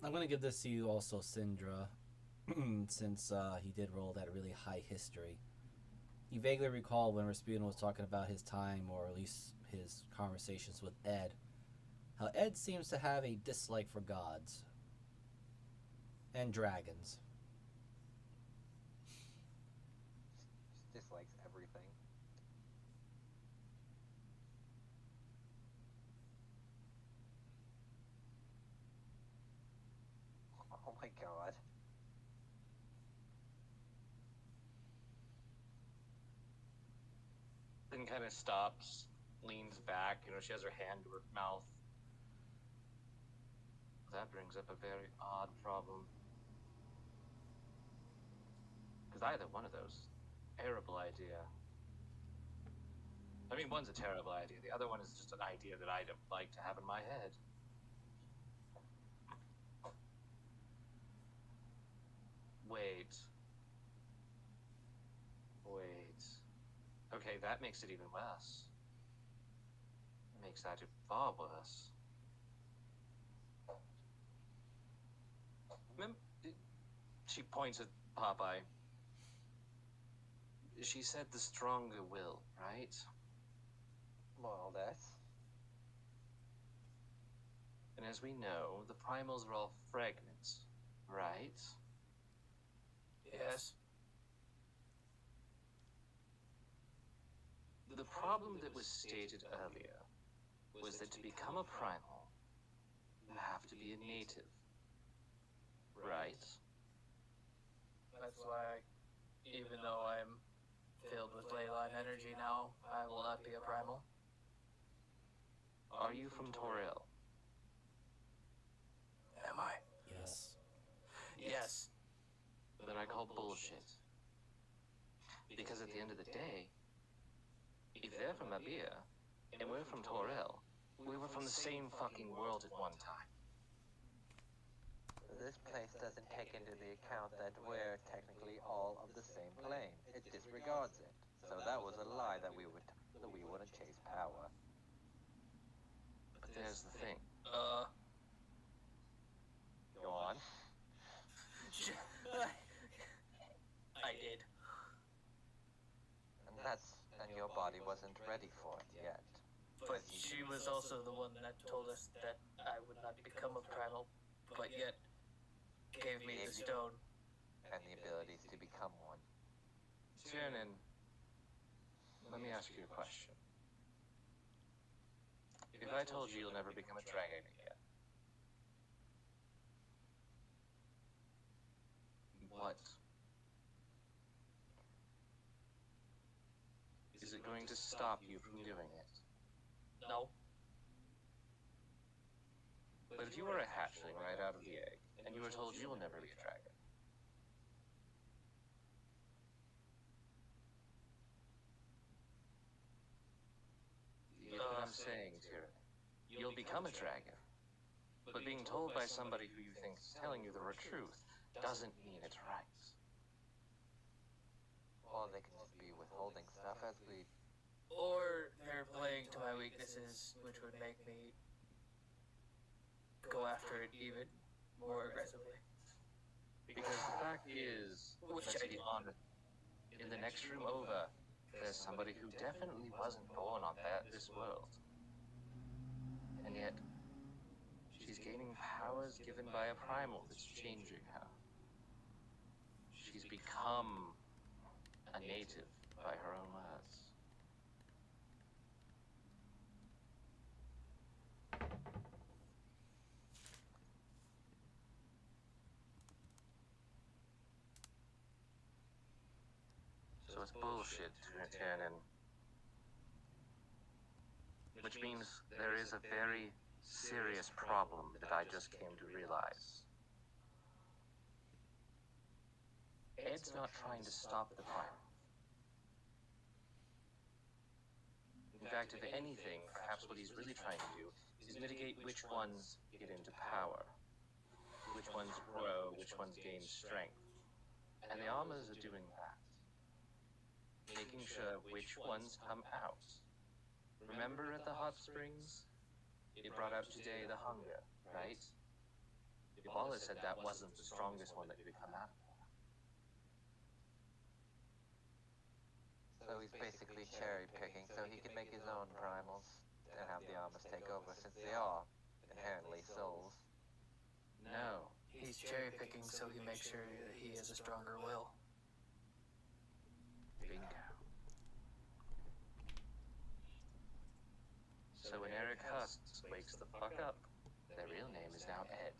I'm gonna give this to you also, Syndra, since he did roll that really high history. You vaguely recall when Rasputin was talking about his time, or at least his conversations with Ed, how Ed seems to have a dislike for gods and dragons. Just dislikes everything. Oh my god. then kind of stops, leans back. You know, she has her hand to her mouth. That brings up a very odd problem. Because either one of those, terrible idea. I mean, one's a terrible idea. The other one is just an idea that I'd like to have in my head. Wait. Okay, that makes it even worse. It makes that far worse. She points at Popeye. She said the stronger will, right? More or less. And as we know, the primals are all fragments, right? Yes. The problem that was stated earlier was that to become a primal, you have to be a native, right? That's why, even though I'm filled with leyline energy now, I will not be a primal. Are you from Toril? Am I? Yes. Yes. Then I call bullshit. Because at the end of the day, if they're from Abia, and we're from Toril, we were from the same fucking world at one time. This place doesn't take into the account that we're technically all of the same plane. It disregards it. So that was a lie that we wouldn't chase power. But there's the thing. Go on. I did. And your body wasn't ready for it yet. But she was also the one that told us that I would not become a primal, but yet gave me the stone. And the abilities to become one. Tiernan, let me ask you a question. If I told you you'll never become a dragon again, what? Is it going to stop you from doing it? No. But if you were a hatchling right out of the egg, and you were told you will never be a dragon, you know what I'm saying, Tyranny? You'll become a dragon, but being told by somebody who you think is telling you the truth doesn't mean it's right. Or they can just be withholding stuff as we... Or they're playing to my weaknesses, which would make me go after it even more aggressively. Because the fact is, let's be honest, in the next room over, there's somebody who definitely wasn't born on this world. And yet, she's gaining powers given by a primal that's changing her. She's become a native by her own words. So it's bullshit, Tiernan. Which means there is a very serious problem that I just came to realize. Ed's not trying to stop the primal. In fact, if anything, perhaps what he's really trying to do is mitigate which ones get into power, which ones grow, which ones gain strength. And the Amas are doing that. Making sure which ones come out. Remember at the hot springs? It brought out today the hunger, right? Ibala said that wasn't the strongest one that could come out. So he's basically cherry-picking so he can make his own primals and have the Amas take over since they are inherently souls. No. He's cherry picking so he makes sure that he has a stronger will. Bingo. So when Eric Husks wakes the fuck up, their real name is now Ed.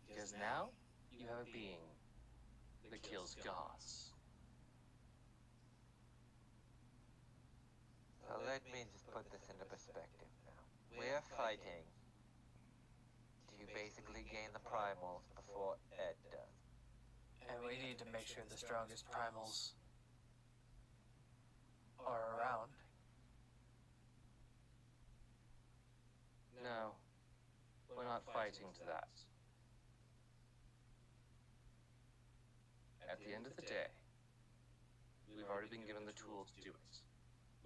Because now you have a being that kills gods. let me just put this into perspective now. We're fighting to basically gain the primals before Ed does. And we need to make sure the strongest primals are around. No, we're not fighting to that. At the end of the day, we've already been given the tool to do it.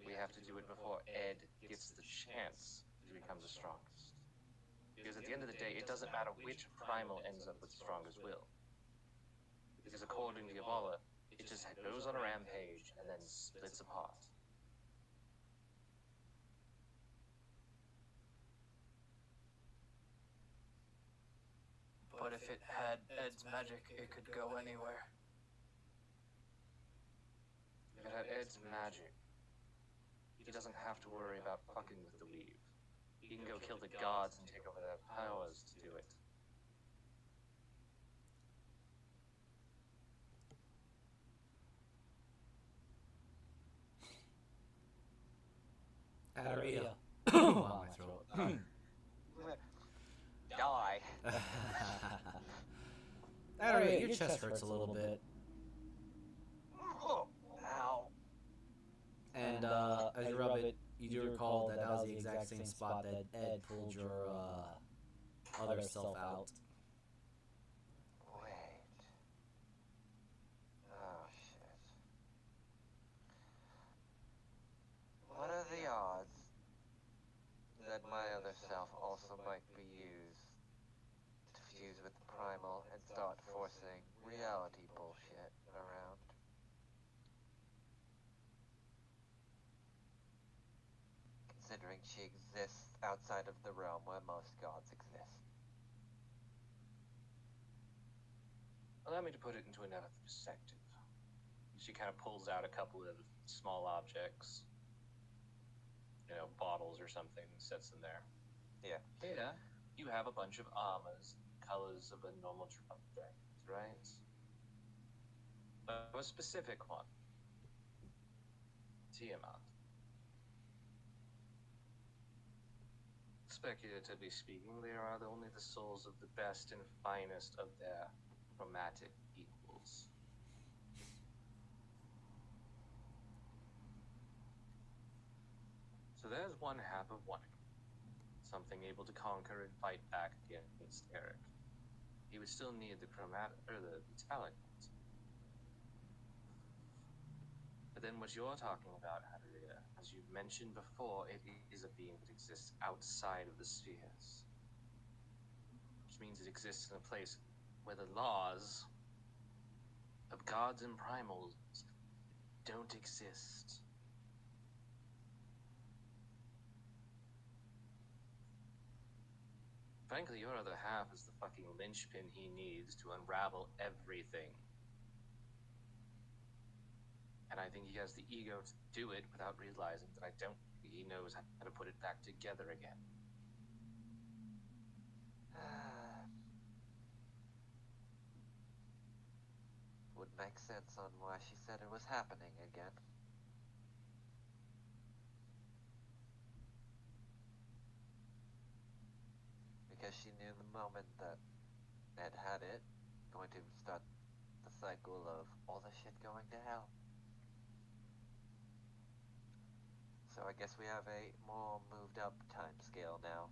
We have to do it before Ed gets the chance to become the strongest. Because at the end of the day, it doesn't matter which primal ends up with the strongest will. Because according to Yabala, it just goes on a rampage and then splits apart. But if it had Ed's magic, it could go anywhere. If it had Ed's magic, he doesn't have to worry about fucking with the weave. He can go kill the gods and take over their powers to do it. Adaria. Wow, my throat. Die! Adaria, your chest hurts a little bit. Oh, ow. And as you rub it, you do recall that was the exact same spot that Ed pulled your other self out. Wait. Oh, shit. What are the odds that my other self also might be used to fuse with the primal and start forcing reality bullshit around? Considering she exists outside of the realm where most gods exist. Allow me to put it into another perspective. She kind of pulls out a couple of small objects. You know, bottles or something, sets them there. Yeah. Here, you have a bunch of armors, colors of a normal object, right? A specific one. Tiamat. Speculatively speaking, they are only the souls of the best and finest of their chromatic equals. So there's one half of one, something able to conquer and fight back against Eric. He would still need the chromatic or the metallic ones. But then what you're talking about, Adaria, as you mentioned before, it is a being that exists outside of the spheres. Which means it exists in a place where the laws of gods and primals don't exist. Frankly, your other half is the fucking linchpin he needs to unravel everything. And I think he has the ego to do it without realizing that I don't think he knows how to put it back together again. Would make sense on why she said it was happening again. Because she knew the moment that Ed had it, going to start the cycle of all the shit going to hell. So I guess we have a more moved up time scale now.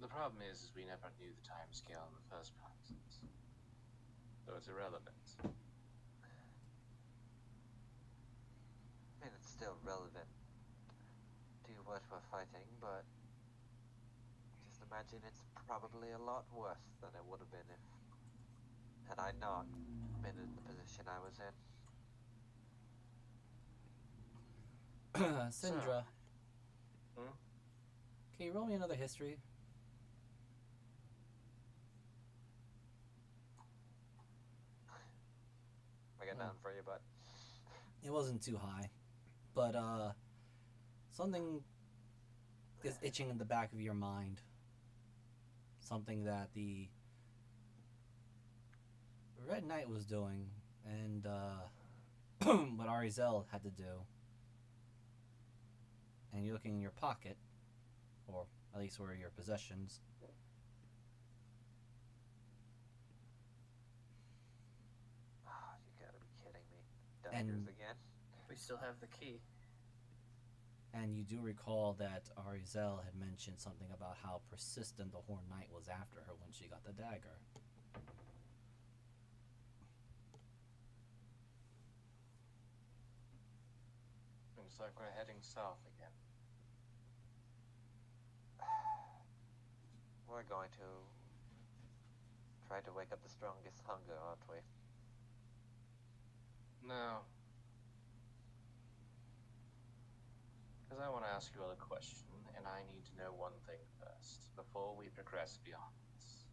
The problem is we never knew the time scale in the first place. So it's irrelevant. I mean, it's still relevant to what we're fighting, but just imagine it's probably a lot worse than it would have been if had I not been in the position I was in. Syndra. Hmm? Can you roll me another history? I got nothing for you, but It wasn't too high, but something is itching in the back of your mind. Something that the Red Knight was doing, and what Arizel had to do, and you're looking in your pocket, or at least where your possessions. Oh, you gotta be kidding me. And- Daggers again? We still have the key. And you do recall that Arizel had mentioned something about how persistent the Horned Knight was after her when she got the dagger. Looks like we're heading south again. We're going to try to wake up the strongest hunger, aren't we? No. Because I want to ask you all a question, and I need to know one thing first, before we progress beyond this.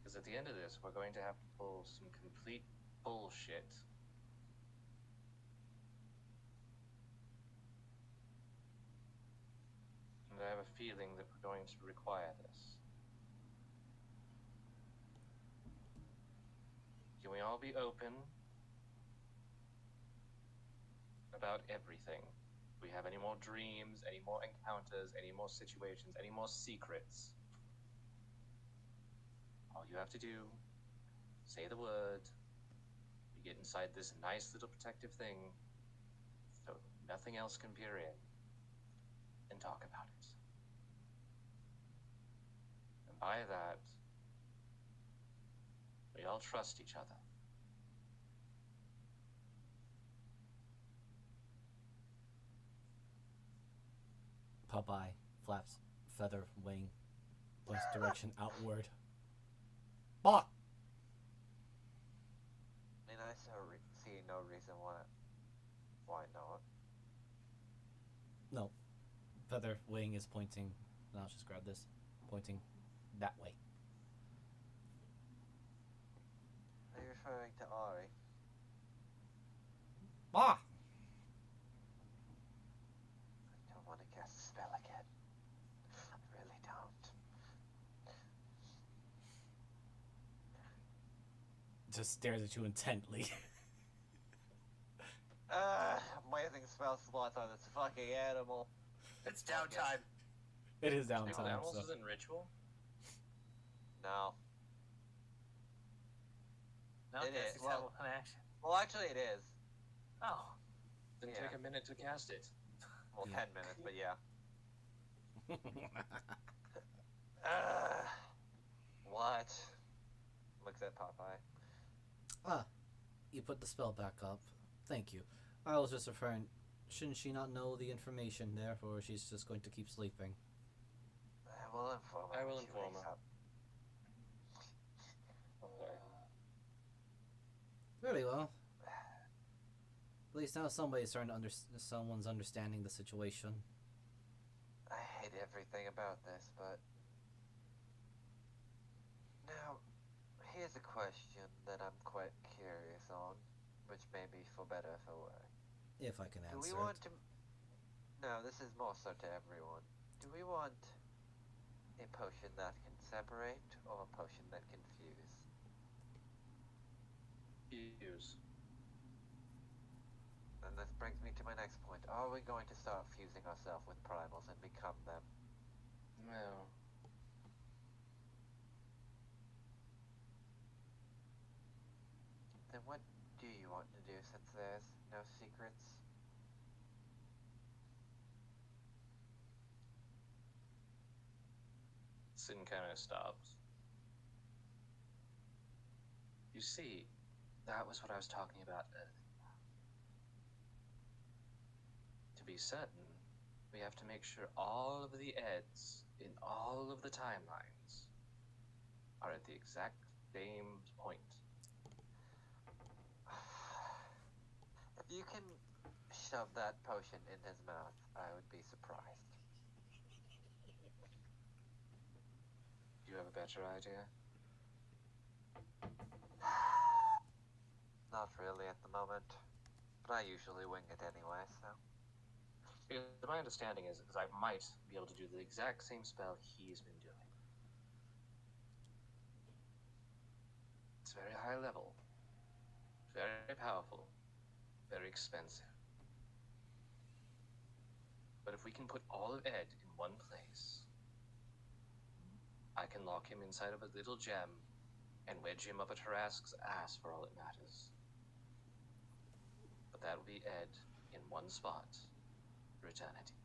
Because at the end of this, we're going to have to pull some complete bullshit. And I have a feeling that we're going to require this. Can we all be open about everything? If we have any more dreams, any more encounters, any more situations, any more secrets? All you have to do, say the word, we get inside this nice little protective thing, so nothing else can peer in, and talk about it. And by that, we all trust each other. Popeye flaps feather wing, points direction outward. Fuck! I mean, I see no reason why. Why not? No. Feather wing is pointing. I'll just grab this. Pointing that way. Are you referring to Ari? Ah! I don't want to cast a spell again. I really don't. Just stares at you intently. Amazing spell slots on this fucking animal. It's downtime. It is Animal downtime. animals So. isn't ritual? No. No, It that's is. Well- well, an action. Well, actually, it is. Oh, Then Yeah. take a minute to cast it. Well, Yeah. 10 minutes, but yeah. What? Looks at Popeye. Ah, you put the spell back up. Thank you. I was just referring. Shouldn't she not know the information, therefore she's just going to keep sleeping? I will inform her. I will when she inform wakes her. up. Okay. Very well. At least now somebody's starting to someone's understanding the situation. I hate everything about this, but... Now, here's a question that I'm quite curious on, which may be for better or for worse. If I can Do we answer want it. to... No, this is more so to everyone. Do we want a potion that can separate, or a potion that can fuse? Use. And this brings me to my next point. Are we going to start fusing ourselves with primals and become them? No. Then what do you want to do since there's no secrets? Sin kind of stops. You see, that was what I was talking about earlier. To be certain, we have to make sure all of the Eds in all of the timelines are at the exact same point. If you can shove that potion in his mouth, I would be surprised. Do you have a better idea? Not really at the moment, but I usually wing it anyway, so... Because my understanding is I might be able to do the exact same spell he's been doing. To It's very high level, very powerful, very expensive. But if we can put all of Ed in one place, I can lock him inside of a little gem and wedge him up at Harask's ass for all it matters. But that will be Ed in one spot for eternity.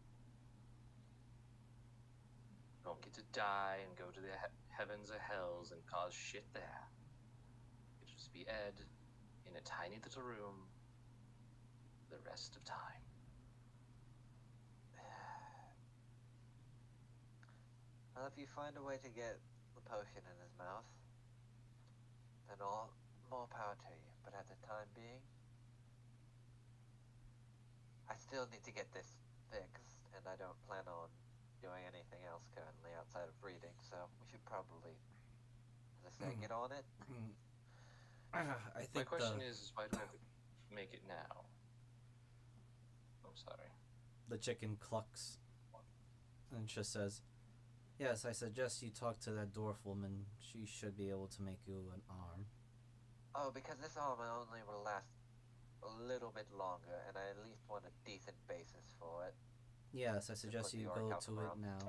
Don't get to die and go to the heavens or hells and cause shit there. It'll just be Ed in a tiny little room the rest of time. Well, if you find a way to get the potion in his mouth, then all more power to you. But at the time being, I still need to get this fixed, and I don't plan on doing anything else currently outside of reading, so we should probably, as I say, get on it. I My think question is, why do we have to make it now? I'm sorry. the chicken clucks and just says, "Yes, I suggest you talk to that dwarf woman. She should be able to make you an arm." Oh, because this armor only will last a little bit longer, and I at least want a decent basis for it. Yes, I suggest you go to it now.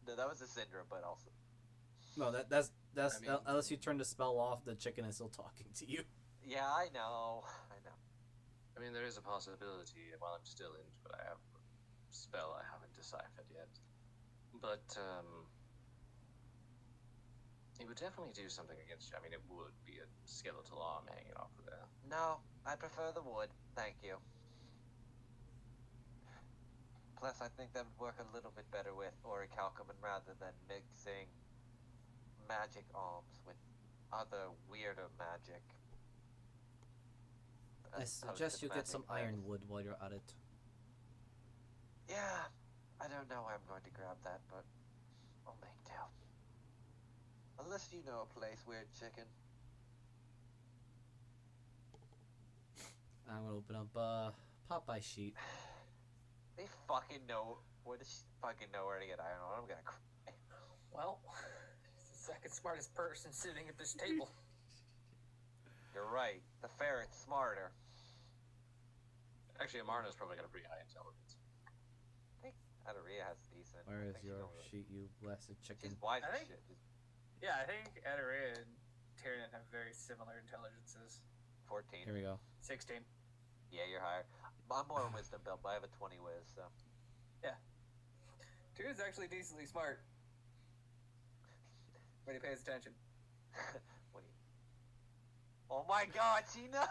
No, that was a Syndra, but also... No, that's I mean- unless you turn the spell off, the chicken is still talking to you. Yeah, I know. I mean, there is a possibility, while I'm still into it, I have a spell I haven't deciphered yet. But, it would definitely do something against you. I mean, it would be a skeletal arm hanging off of there. No, I prefer the wood. Thank you. Plus, I think that would work a little bit better with orichalcum rather than mixing magic arms with other weirder magic. I As opposed suggest to you get magic some arms. ironwood while you're at it. Yeah, I don't know where I'm going to grab that, but I'll make do. Unless you know a place, weird chicken. I'm gonna open up Popeye sheet. They fucking know where to fucking know where to get iron ore. I'm gonna cry. Well, he's the second smartest person sitting at this table. You're right. The ferret's smarter. Actually, Amarna's probably got a pretty high intelligence. I think Adaria has decent. Where I is think she your don't really- sheet, you blasted chicken? She's wise I as think- shit. She's Yeah, I think Adaria and Tyrion have very similar intelligences. 14. Here we go. 16. Yeah, you're higher. I'm more wisdom built, but I have a 20 whiz, so. Tyrion's actually decently smart when he pays attention. What do you... Oh my god, she knows!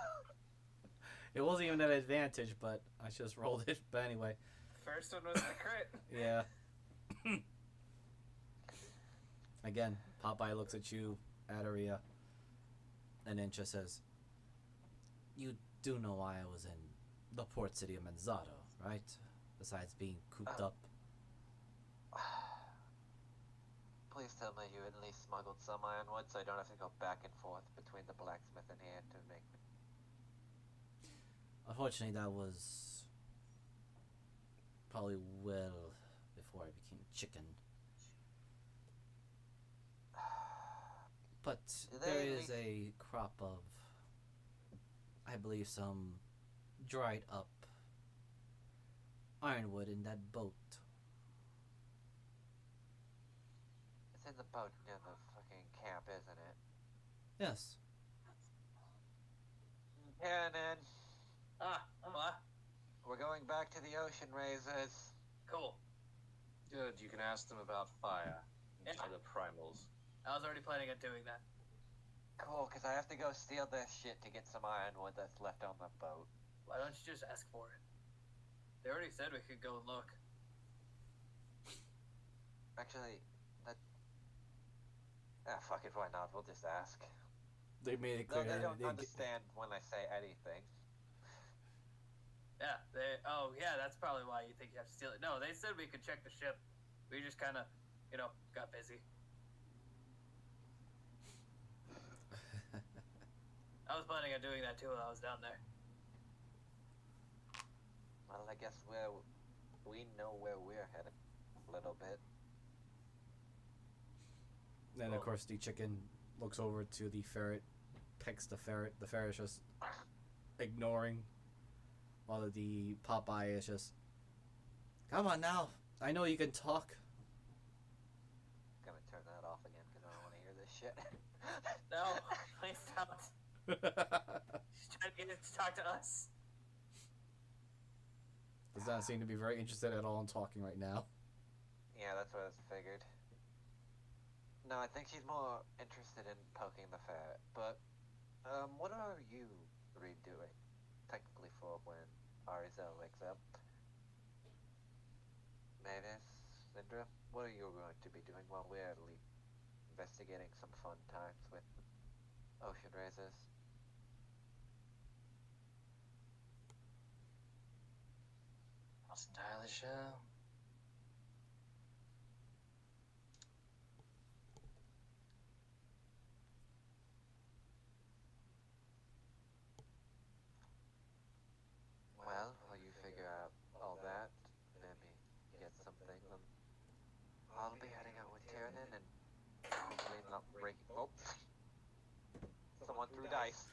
It wasn't even an advantage, but I just rolled it. But anyway, First one was the crit. yeah. Again, Popeye looks at you, Adaria, and then just says, "You do know why I was in the port city of Manzato, right? Besides being cooped up." Please tell me you at least smuggled some ironwood so I don't have to go back and forth between the blacksmith and here to make... Unfortunately, that was probably well before I became chicken. But Do there they is a crop of, I believe, some dried up ironwood in that boat. It's in the boat near the fucking camp, isn't it? Yes. Cannon! What? We're going back to the ocean raisers. Cool. Good, you can ask them about fire and Yeah. other primals. I was already planning on doing that. Cool, because I have to go steal their shit to get some ironwood that's left on the boat. Why don't you just ask for it? They already said we could go and look. Actually, that... Ah, fuck it, why not? We'll just ask. They made it No, clear they that don't they get- understand when I say anything. Yeah, oh, yeah, that's probably why you think you have to steal it. No, they said we could check the ship. We just kind of, got busy. I was planning on doing that too while I was down there. Well, I guess we know where we're headed a little bit. Then of course the chicken looks over to the ferret, pecks the ferret. The ferret is just ignoring, while the Popeye is just, come on now, I know you can talk. Gonna turn that off again because I don't want to hear this shit. No, please don't. She's trying to get it to talk to us. Does not seem to be very interested at all in talking right now. Yeah, that's what I figured. No, I think she's more interested in poking the ferret. But, what are you three doing, technically, for when Arizel wakes up? Mavis, Syndra, what are you going to be doing while we're investigating some fun times with ocean races? Not entirely sure. Well, while you figure out all that, maybe get something, I'll be heading out with Tyrannin and hopefully not breaking. Oh! Someone threw dice.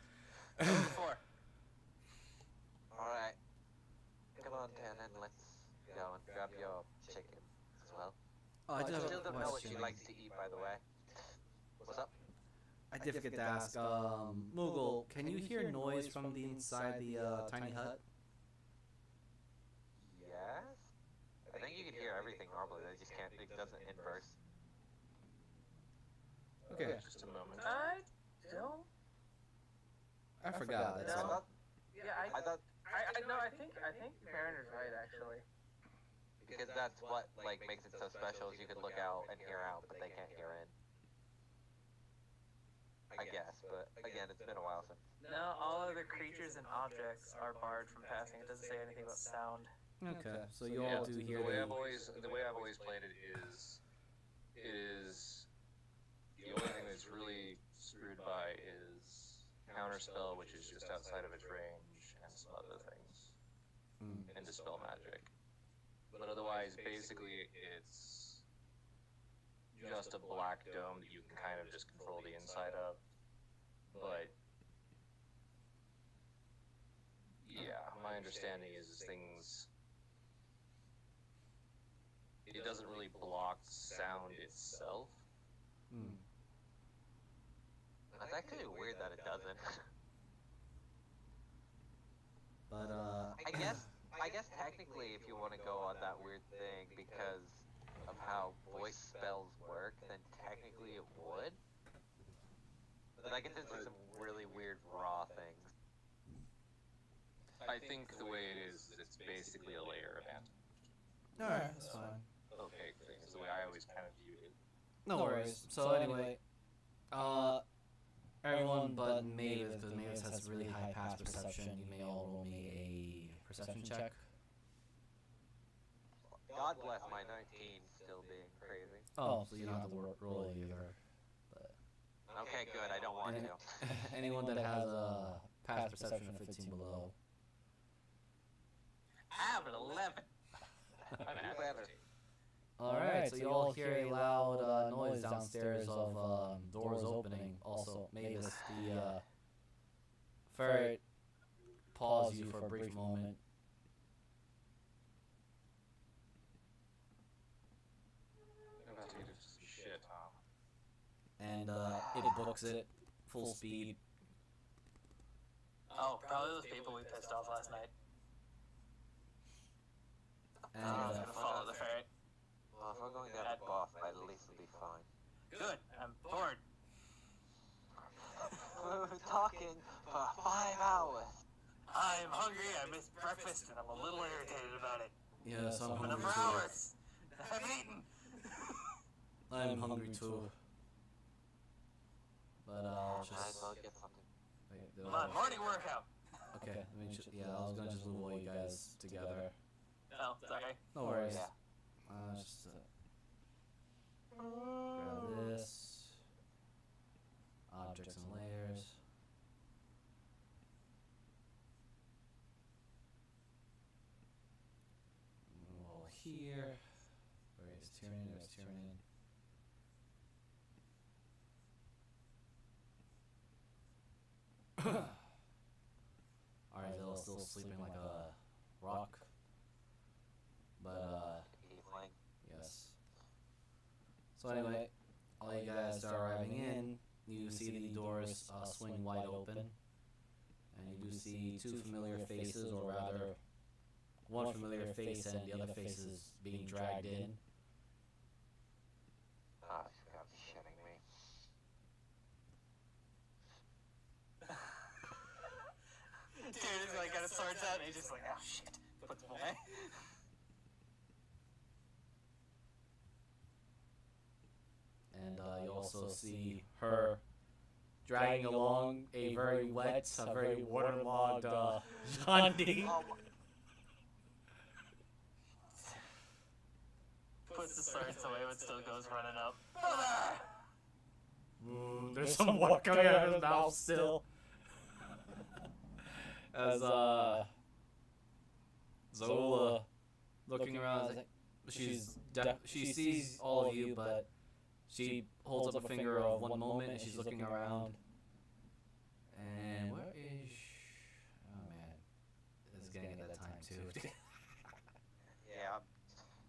Four. Alright. Come on, Tyrannin, let's go and grab your chicken as well. Oh, I do have still a don't know what she question. likes to eat, by the way. What's up? I did forget to ask, Moogle, can you hear noise from the inside the tiny hut? Yes? I think you can hear everything normally, they just can't, it doesn't inverse. Okay, Just a moment. I don't. I forgot. That's I all. thought, Yeah, I thought, I think Mariner's right actually. because that's what, like, makes it so special is you can look out and hear out, but they can't hear in. I guess, but again, it's been a while since. No, all other creatures and objects are barred from passing. It doesn't say anything about sound. Okay, so you all do hear the way the... I've always played it is the only thing that's really screwed by is counterspell, which is just outside of its range, and some other things, and dispel magic. But otherwise, basically, it's just a black dome that you can kind of just control the inside of. But yeah, my understanding is things. It doesn't really block sound itself. It's actually weird that it doesn't. But, I guess technically if you want to go on that weird thing because of how voice spells work, then technically it would. But I guess there's like some really weird raw things. I think the way it is it's basically a layer event. alright, that's fine. Okay, thing is the way I always kind of viewed it. No worries. So anyway, everyone but Mavis, because Mavis has really high pass perception, you may all roll me a perception check. God bless my 19 still being crazy. Oh, so you don't have to roll it either. Okay, good, I don't want And to. anyone that has a pass perception of 15 below. I have an 11. I'm at Better. 15. Alright, so you all hear a loud noise downstairs of doors opening. Also, Mavis, the ferret paused you for a brief moment. I'm about to get into some shit, huh? And it books it full speed. Oh, probably those people we pissed off last night. And I'm gonna follow the ferret. Well, if we're going to have a boss, at least it'll be fine. Good. I'm bored. We were talking for 5 hours. I'm hungry. I missed breakfast, and I'm a little irritated about it. yes, I'm I've been up hungry for too. hours. I haven't eaten. I'm hungry too. But I'll Might as just... well get something. Wait, Come on, morning workout. okay, I mean, yeah, I was gonna just move all you guys together. Oh, it's okay. No worries. Yeah. Just grab this. Objects and layers. Wall here. Where is Tyrannin? There's Tyrannin. Arizel's still sleeping like a rock. But, Evening. yes. So anyway, all you guys start arriving in. You see the doors swing wide open. And you do see two familiar faces, or rather, one familiar face and the other faces being dragged in. Ah, you gotta be shitting me. Dude is like got his swords out and he's just like, oh shit, puts them away. And you also see her dragging along a very wet, a very waterlogged Gandhi. Oh my. Puts the swords away but still goes running up. There's some water coming out of his mouth still. As Zola looking around, is like, she sees all of you, but she holds up a finger of one moment and she's looking around. And where is? Oh man, it's getting at that time too. Yeah.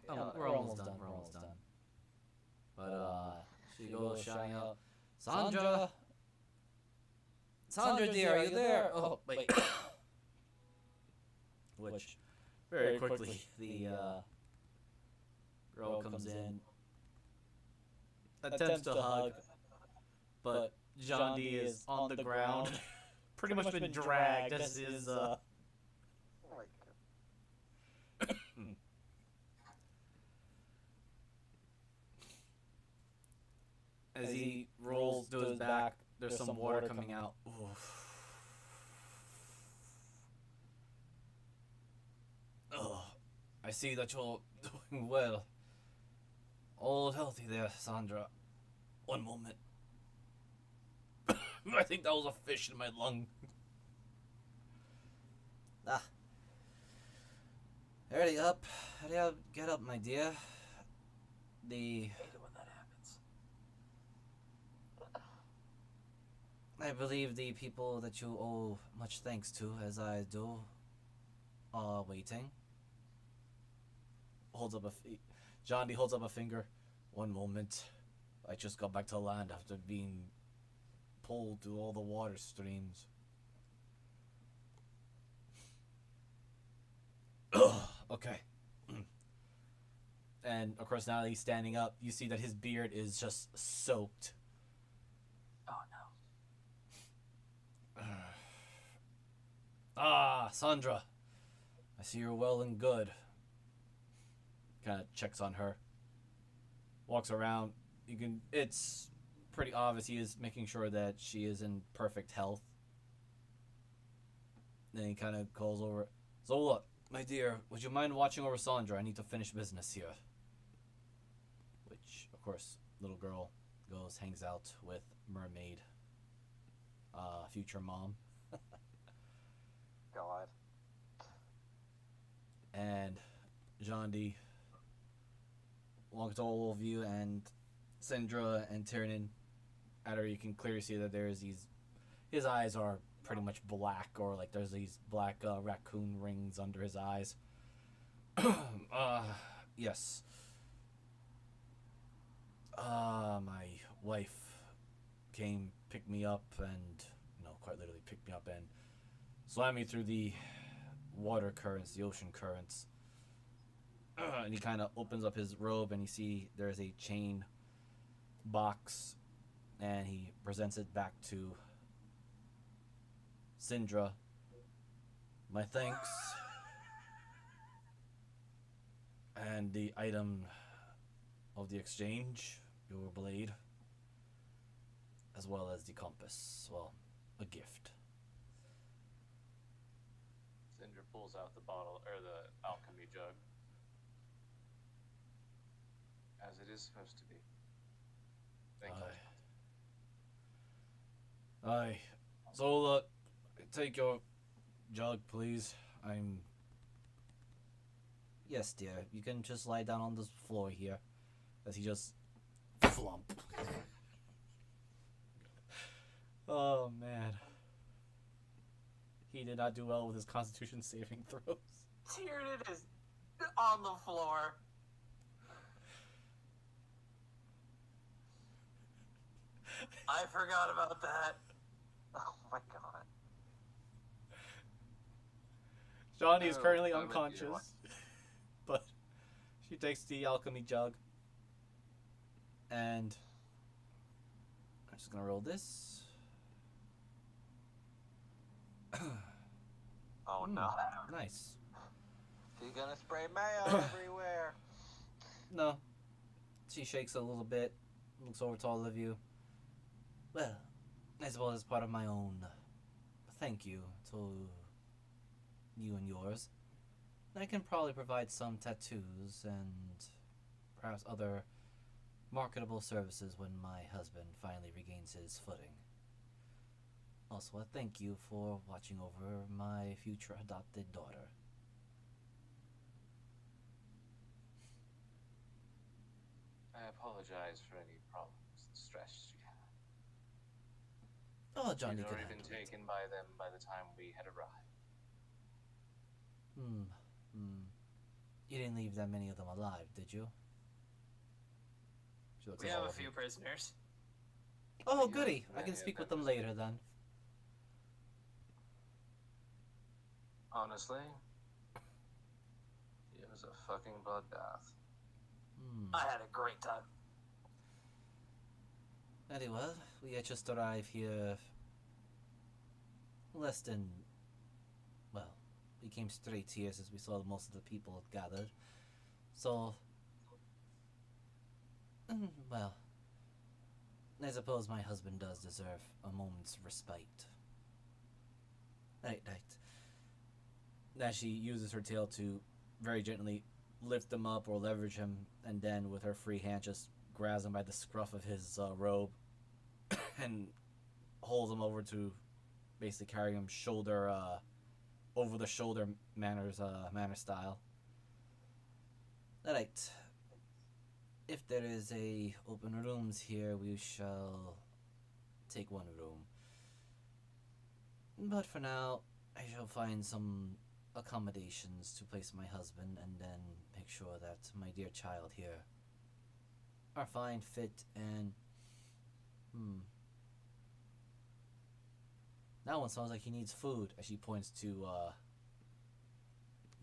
Oh, we're almost done. We're almost done. But she goes shouting out, Sandra, Sandra dear, are you there? Oh wait. Which very quickly the girl comes in, attempts to hug, but John D is on the ground, pretty much been dragged as his Oh my god. as he rolls to his back. There's some water coming out. Oof. Oh, I see that you're doing well. All healthy there, Sandra. One moment. I think that was a fish in my lung. Ah. Hurry up. Hurry up. Get up, my dear. I hate it when that happens. I believe the people that you owe much thanks to, as I do, are waiting. Holds up John D holds up a finger. One moment. I just got back to land after being pulled through all the water streams. Okay. And of course, now that he's standing up, you see that his beard is just soaked. Oh no. Ah, Sandra. I see you're well and good. Kind of checks on her. Walks around. It's pretty obvious he is making sure that she is in perfect health. Then he kind of calls over, Zola, my dear, would you mind watching over Sandra? I need to finish business here. Which, of course, little girl goes, hangs out with Mermaid. Future mom. God. And John D walks to all of you, and Syndra and Tiernan. At her, you can clearly see that there's these. His eyes are pretty much black, or like there's these black raccoon rings under his eyes. Yes. My wife came, picked me up, and quite literally picked me up and slammed me through the water currents, the ocean currents. And he kind of opens up his robe, and you see there's a chain box, and he presents it back to Syndra. My thanks. And the item of the exchange, your blade, as well as the compass. Well, a gift. Cinder pulls out the bottle, or the alchemy jug. As it is supposed to be. Thank you. Aye. Zola, take your jug, please. Yes, dear. You can just lie down on this floor here. As he just flump. Oh, man. He did not do well with his Constitution saving throws. Tyrion is on the floor. I forgot about that. Oh my god. Johnny is Oh, currently I'm with you. unconscious, but she takes the alchemy jug, and I'm just gonna roll this. Oh no. Nice. She's gonna spray mayo everywhere. No. She shakes a little bit, looks over to all of you. Well, I suppose as part of my own thank you to you and yours, I can probably provide some tattoos and perhaps other marketable services when my husband finally regains his footing. Also, I thank you for watching over my future adopted daughter. I apologize for any problems and stress you had. Oh, Johnny You'd could already been handle it. taken by them by the time we had arrived. You didn't leave that many of them alive, did you? She looks We at have all a of few you. prisoners. Oh, Yeah, goody! I many can of speak with them them as later then. Honestly, it was a fucking bloodbath. I had a great time. Very well. We had just arrived here less than... Well, we came straight here since we saw most of the people gathered. So... well... I suppose my husband does deserve a moment's respite. Right. As she uses her tail to very gently lift him up or leverage him, and then with her free hand just grabs him by the scruff of his robe and holds him over to basically carry him shoulder over the shoulder manner style. Alright. If there is a open rooms here, we shall take one room. But for now, I shall find some accommodations to place my husband and then make sure that my dear child here are fine, fit, and... That one sounds like he needs food, as she points to,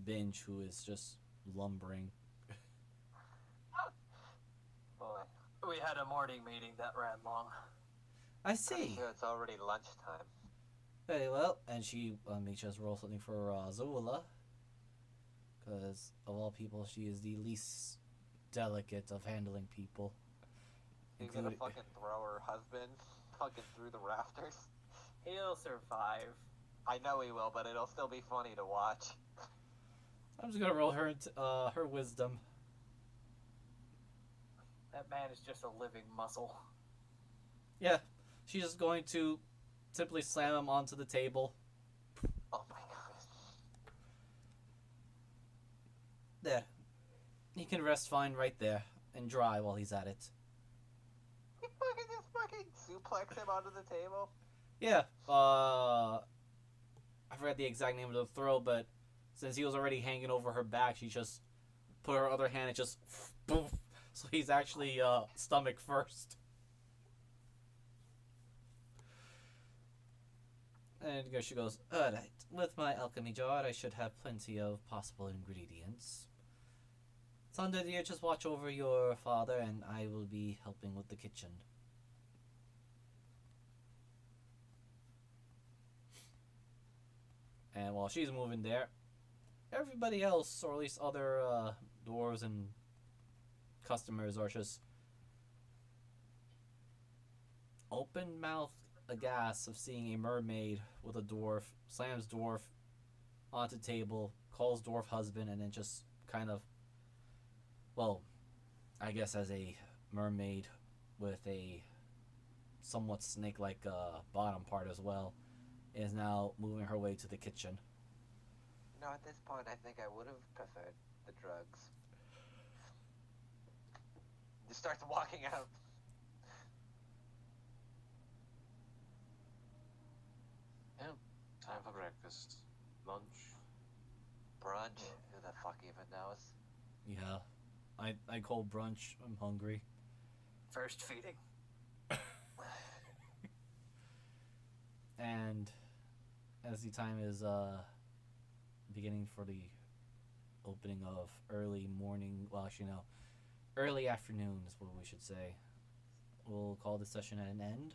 Binge, who is just lumbering. Boy, We had a morning meeting that ran long. I pretty see. sure it's already lunchtime. Very well, and she makes us roll something for Zula, because of all people, she is the least delicate of handling people. He's gonna Including- fucking throw her husband fucking through the rafters. He'll survive. I know he will, but it'll still be funny to watch. I'm just gonna roll her her wisdom. That man is just a living muscle. Yeah, she's just going to simply slam him onto the table. Oh my god. There. He can rest fine right there and dry while he's at it. You fucking just fucking suplex him onto the table? Yeah, I forgot the exact name of the throw, but since he was already hanging over her back, she just put her other hand and just boom. So he's actually stomach first. And she goes, alright, with my alchemy jar, I should have plenty of possible ingredients. Thunder dear, just watch over your father, and I will be helping with the kitchen. And while she's moving there, everybody else, or at least other dwarves and customers, are just open-mouthed aghast of seeing a mermaid with a dwarf, slams dwarf onto table, calls dwarf husband, and then just kind of, well, I guess as a mermaid with a somewhat snake-like bottom part as well, is now moving her way to the kitchen. No, at this point, I think I would have preferred the drugs. Just starts walking out. Time for breakfast. Lunch. Brunch? Who the fuck even knows? Yeah. I call brunch. I'm hungry. First feeding. And as the time is beginning for the opening of early morning, well, actually, no, early afternoon is what we should say. We'll call this session at an end.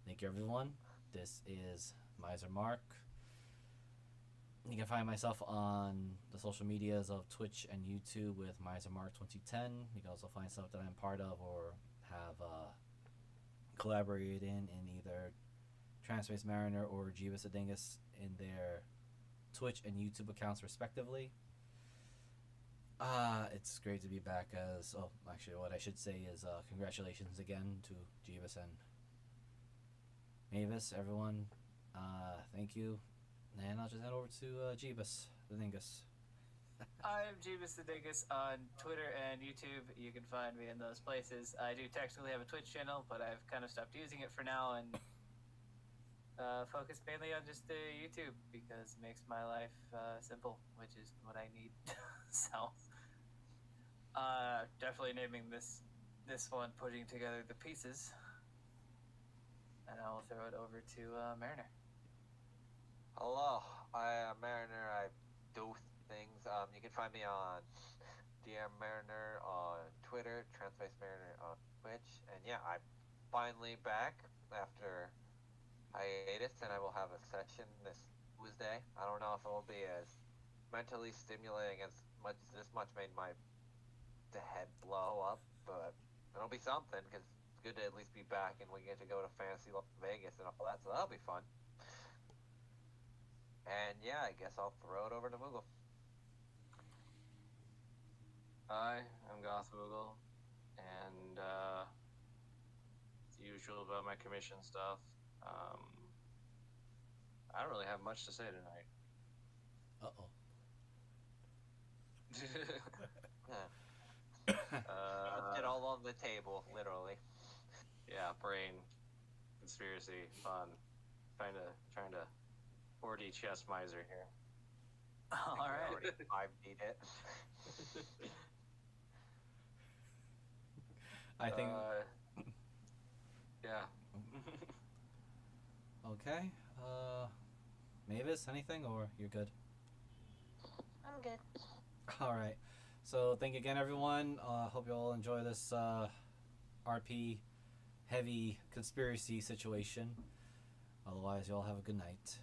Thank you, everyone. This is Miser Mark. You can find myself on the social medias of Twitch and YouTube with Miser Mark 2010. You can also find stuff that I'm part of or have collaborated in either Transpace Mariner or Jeebus Adingus in their Twitch and YouTube accounts respectively. It's great to be back as... Oh, actually, what I should say is congratulations again to Jeebus and Mavis, everyone. Thank you. And I'll just head over to Jeebus Adingus. I'm Jeebus the Dingus on Twitter and YouTube. You can find me in those places. I do technically have a Twitch channel, but I've kind of stopped using it for now and focus mainly on just YouTube because it makes my life simple, which is what I need. So, definitely naming this one, putting together the pieces, and I will throw it over to Mariner. Hello, I am Mariner. I do things. You can find me on DM Mariner on Twitter, Transpace Mariner on Twitch, and yeah, I'm finally back after hiatus, and I will have a session this Tuesday. I don't know if it will be as mentally stimulating as much as this much made my head blow up, but it'll be something because it's good to at least be back, and we get to go to Fantasy Las Vegas and all that, so that'll be fun. And yeah, I guess I'll throw it over to Moogle. Hi, I'm Goth Moogle, and the usual about my commission stuff. I don't really have much to say tonight. Uh-oh. Let's get all on the table, literally. Yeah, brain, conspiracy, fun. Trying to 4D chess miser here. All right. Already 5D'd it. I think... Yeah. Okay. Mavis, anything, or you're good? I'm good. All right. So thank you again, everyone. Hope you all enjoy this RP heavy conspiracy situation. Otherwise, you all have a good night.